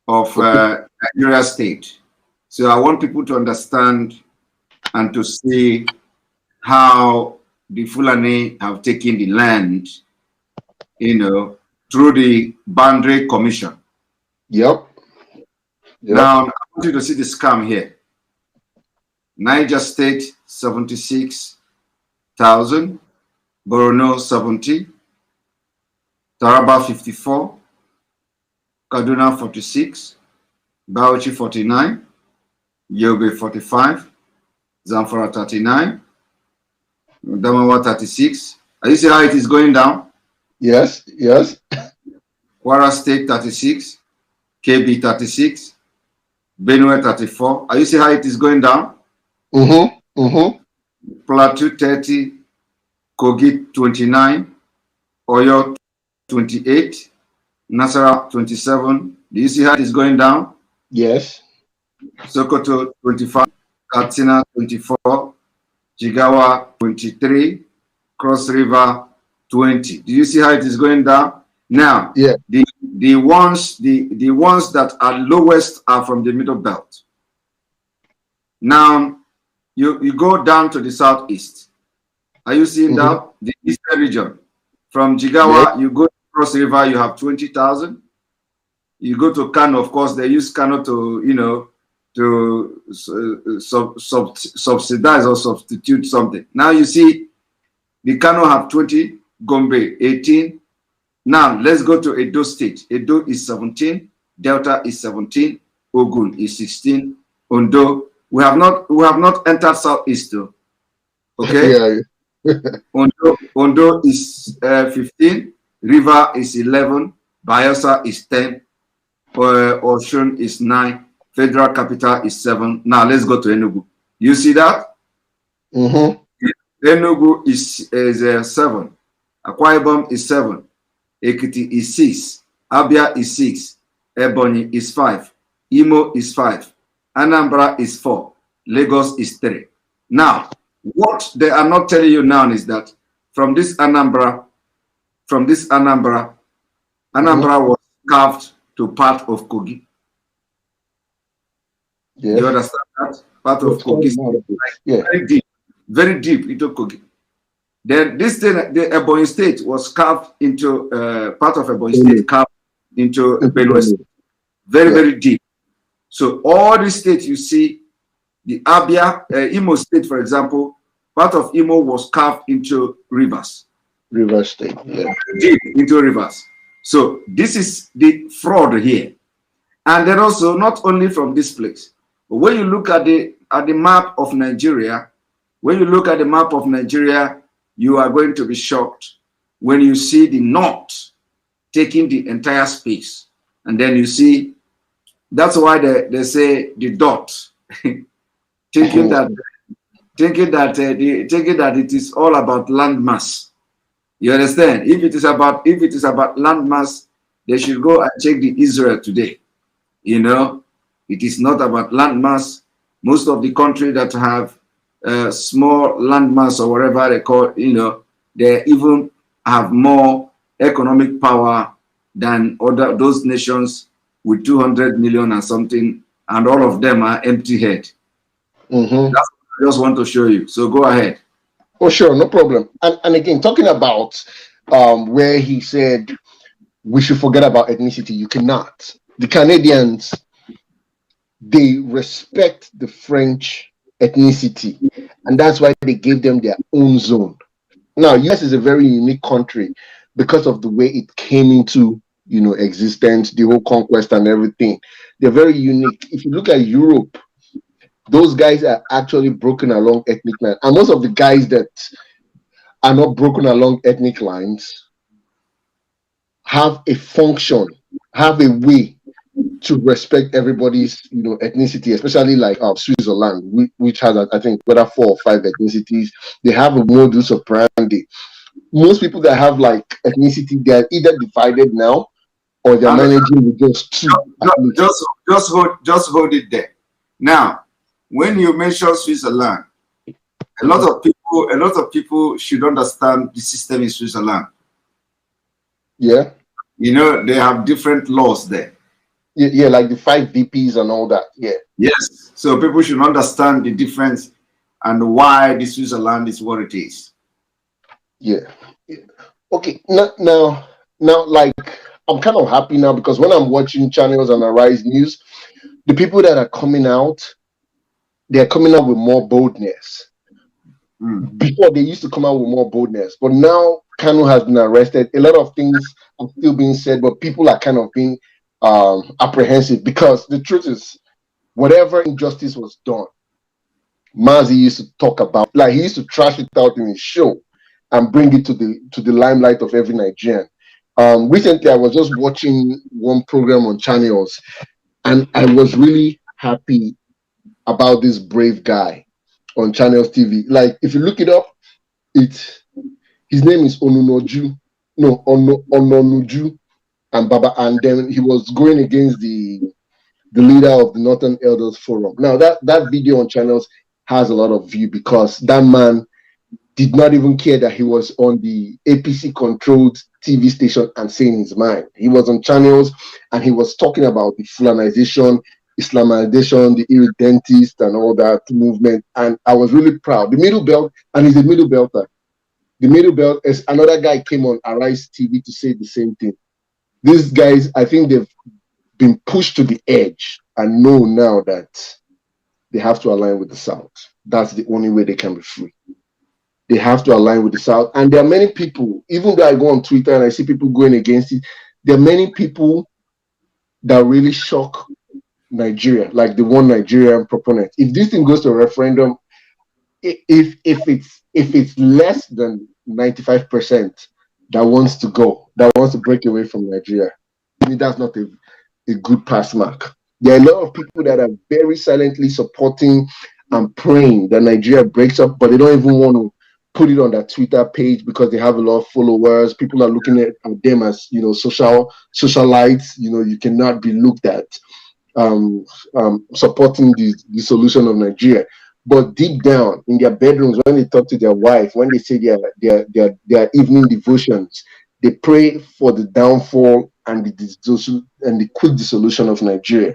of Nigeria state. So I want people to understand and to see how the Fulani have taken the land, through the boundary commission. Yep. Now I want you to see the scam here. Niger State 76,000, Borno 70, Taraba 54, Kaduna 46, Bauchi 49, Yobe 45, Zamfara 39, Damawa 36. Are you see how it is going down? Yes. Kwara State 36, KB 36, Benue 34. Are you see how it is going down? Plateau 30, Kogi 29, Oyo 28, Nasarawa 27. Do you see how it is going down? Yes. Sokoto 25, Katsina 24, Jigawa 23, Cross River 20. Do you see how it is going down? Now, the ones that are lowest are from the middle belt. Now, you go down to the southeast. Are you seeing that? The eastern region. From Jigawa, you go to Cross River, you have 20,000. You go to Kano, of course, they use Kano to, to subsidize or substitute something. Now you see, the Kano have 20, Gombe 18. Now let's go to Edo State. Edo is 17, Delta is 17, Ogun is 16, Ondo. We have not entered Southeast though. Okay. Yeah. Ondo is 15, River is 11, Bayelsa is 10, Osun is 9, Federal Capital is 7. Now let's go to Enugu. You see that? Mm-hmm. Enugu is 7, Akwa Ibom is 7, Ekiti is 6, Abia is 6, Ebonyi is 5, Imo is 5, Anambra is 4, Lagos is 3. Now, what they are not telling you now is that from this Anambra was carved to part of Kogi. Yeah. You understand that? Part of Kogi is very deep into Kogi. Then this thing, the Ebonyi State was carved into part of Ebonyi State carved into Benue State. Very deep. So all these states you see, the Abia, Imo State, for example, part of Imo was carved into rivers. River State, yeah. Deep into rivers. So this is the fraud here. And then also, not only from this place, but when you look at the map of Nigeria, you are going to be shocked when you see the north taking the entire space. And then you see, that's why they say the dot, thinking that it is all about landmass. You understand? If it is about landmass, they should go and check the Israel today. You know, it is not about landmass. Most of the countries that have small landmass or whatever they call, you know, they even have more economic power than those nations with 200 million and something, and all of them are empty head. Mm-hmm. That's what I just want to show you. So go ahead. Oh, sure, no problem. And again, talking about where he said we should forget about ethnicity, you cannot. The Canadians, they respect the French ethnicity, and that's why they gave them their own zone. Now, US is a very unique country because of the way it came into, you know, existence, the whole conquest and everything. They're very unique. If you look at Europe, those guys are actually broken along ethnic lines. And most of the guys that are not broken along ethnic lines have a function, have a way to respect everybody's, you know, ethnicity, especially like Switzerland, which has, I think, whether 4 or 5 ethnicities. They have a modus operandi. Most people that have like ethnicity, they're either divided now or they're managing with just 2. Just hold it there. Now, when you mention Switzerland, a lot of people should understand the system in Switzerland. Yeah. You know, they have different laws there. Yeah, like the 5 VPs and all that. Yeah. Yes. So people should understand the difference and why the Switzerland is what it is. Yeah. Okay. Now, like, I'm kind of happy now because when I'm watching channels on Arise News, the people that are coming out, they're coming out with more boldness. Before, they used to come out with more boldness, but now Kanu has been arrested. A lot of things are still being said, but people are kind of being apprehensive because the truth is, whatever injustice was done, Mazi used to talk about, like he used to trash it out in his show and bring it to the limelight of every Nigerian. Recently, I was just watching one program on channels, and I was really happy about this brave guy on Channels TV. Like, if you look it up, his name is Ononuju and Baba, and then he was going against the leader of the Northern Elders Forum. Now, that video on Channels has a lot of view because that man did not even care that he was on the APC-controlled TV station and saying his mind. He was on Channels and he was talking about the Fulanization, Islamization, the irredentist and all that movement. And I was really proud. The Middle Belt, and he's a Middle Belter. The Middle Belt, is another guy came on Arise TV to say the same thing. These guys, I think they've been pushed to the edge and know now that they have to align with the South. That's the only way they can be free. They have to align with the South. And there are many people, even though I go on Twitter and I see people going against it, there are many people that really shock Nigeria, like the one Nigerian proponent. If this thing goes to a referendum, if it's less than 95% that wants to go, that wants to break away from Nigeria, I mean, that's not a good pass mark. There are a lot of people that are very silently supporting and praying that Nigeria breaks up, but they don't even want to put it on their Twitter page because they have a lot of followers. People are looking at them as, you know, socialites. You know, you cannot be looked at supporting the solution of Nigeria. But deep down in their bedrooms, when they talk to their wife, when they say their evening devotions, they pray for the downfall and the quick dissolution of Nigeria.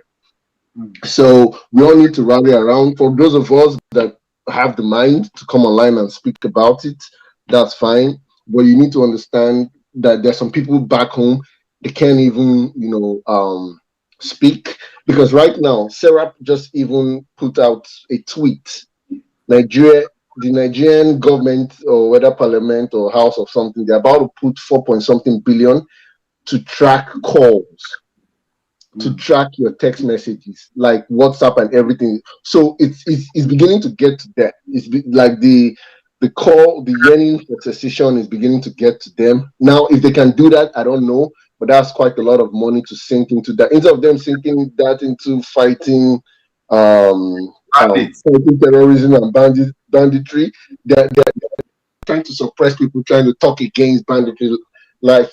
So we all need to rally around. For those of us that have the mind to come online and speak about it, that's fine. But you need to understand that there's some people back home, they can't even, you know, speak. Because right now, Serap just even put out a tweet. The Nigerian government, or whether parliament or house or something, they're about to put 4-point-something billion to track calls, to track your text messages, like WhatsApp and everything. So it's beginning to get to that. Like the call, the yearning for secession is beginning to get to them. Now, if they can do that, I don't know, but that's quite a lot of money to sink into that. Instead of them sinking that into fighting fighting terrorism and banditry, they're trying to suppress people, trying to talk against banditry. Like,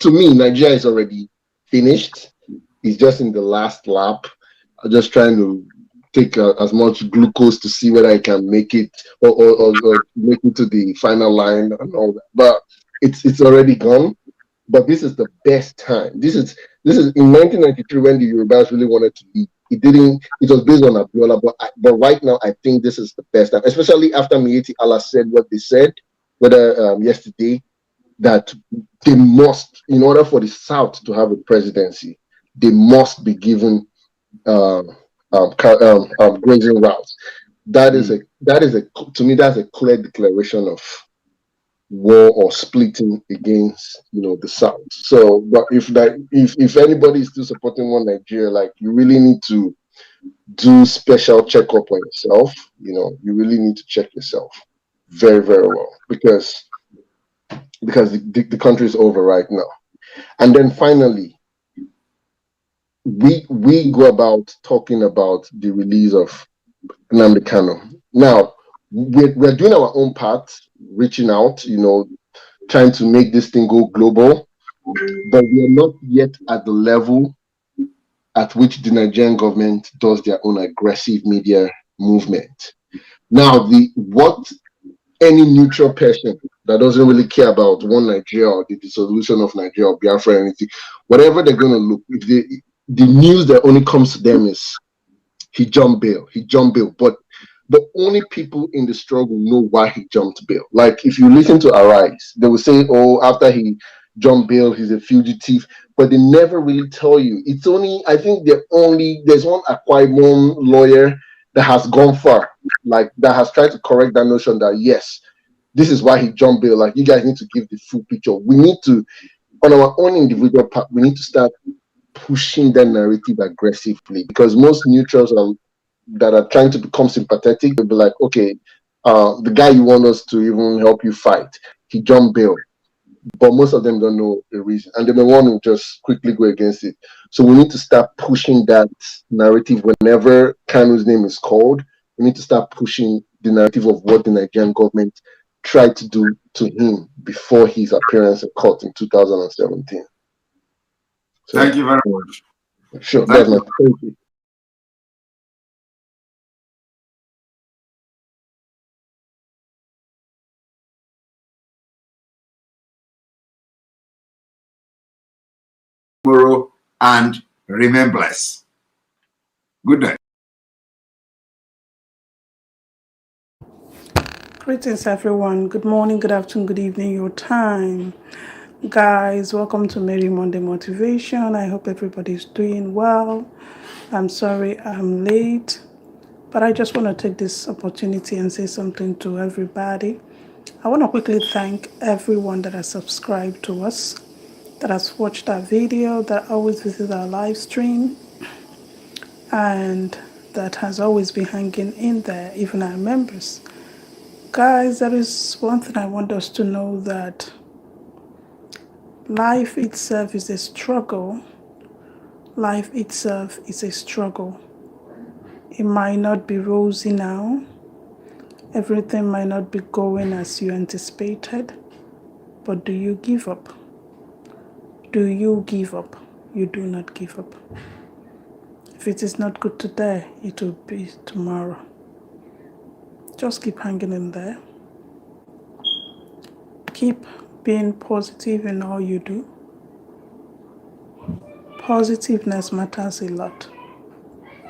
to me, Nigeria is already finished. It's just in the last lap. I'm just trying to take as much glucose to see whether I can make it or make it to the final line and all that. But it's already gone. But this is the best time. This is in 1993 when the Yorubas really wanted to leave. It was based on Abiola, but right now I think this is the best time, especially after Mieti Allah said what they said, whether yesterday, that they must, in order for the South to have a presidency, they must be given grazing routes. That is to me, that's a clear declaration of war or splitting against, you know, the South. So, but if anybody is still supporting one Nigeria, like, you really need to do special checkup on yourself. You know, you really need to check yourself very, very well, because the country is over right now. And then finally, we go about talking about the release of Nnamdi Kanu. Now, we're doing our own part, reaching out, you know, trying to make this thing go global, but we are not yet at the level at which the Nigerian government does their own aggressive media movement. Now, what any neutral person that doesn't really care about one Nigeria or the dissolution of Nigeria or Biafra or anything, whatever they're going to look, if the news that only comes to them is he jumped bail, but only people in the struggle know why he jumped bail. Like, if you listen to Arise, they will say, oh, after he jumped bail, he's a fugitive, but they never really tell you. It's only, I think there's one Akwa Ibom lawyer that has gone far, like, that has tried to correct that notion that, yes, this is why he jumped bail. Like, you guys need to give the full picture. We need to, on our own individual part, we need to start pushing that narrative aggressively, because most neutrals that are trying to become sympathetic, they'll be like, okay, the guy you want us to even help you fight, he jumped bail. But most of them don't know the reason, and they may want to just quickly go against it. So we need to start pushing that narrative whenever Kanu's name is called. We need to start pushing the narrative of what the Nigerian government tried to do to him before his appearance in court in 2017. So, thank you very much. Sure, thank you. Tomorrow, and remain blessed. Good night. Greetings, everyone. Good morning, good afternoon, good evening, your time. Guys, welcome to Merry Monday Motivation. I hope everybody's doing well. I'm sorry I'm late. But I just want to take this opportunity and say something to everybody. I want to quickly thank everyone that has subscribed to us, that has watched our video, that always visits our live stream, and that has always been hanging in there, even our members. Guys, there is one thing I want us to know, that life itself is a struggle. Life itself is a struggle. It might not be rosy now. Everything might not be going as you anticipated. But do you give up? Do you give up? You do not give up. If it is not good today, it will be tomorrow. Just keep hanging in there. Keep being positive in all you do. Positiveness matters a lot.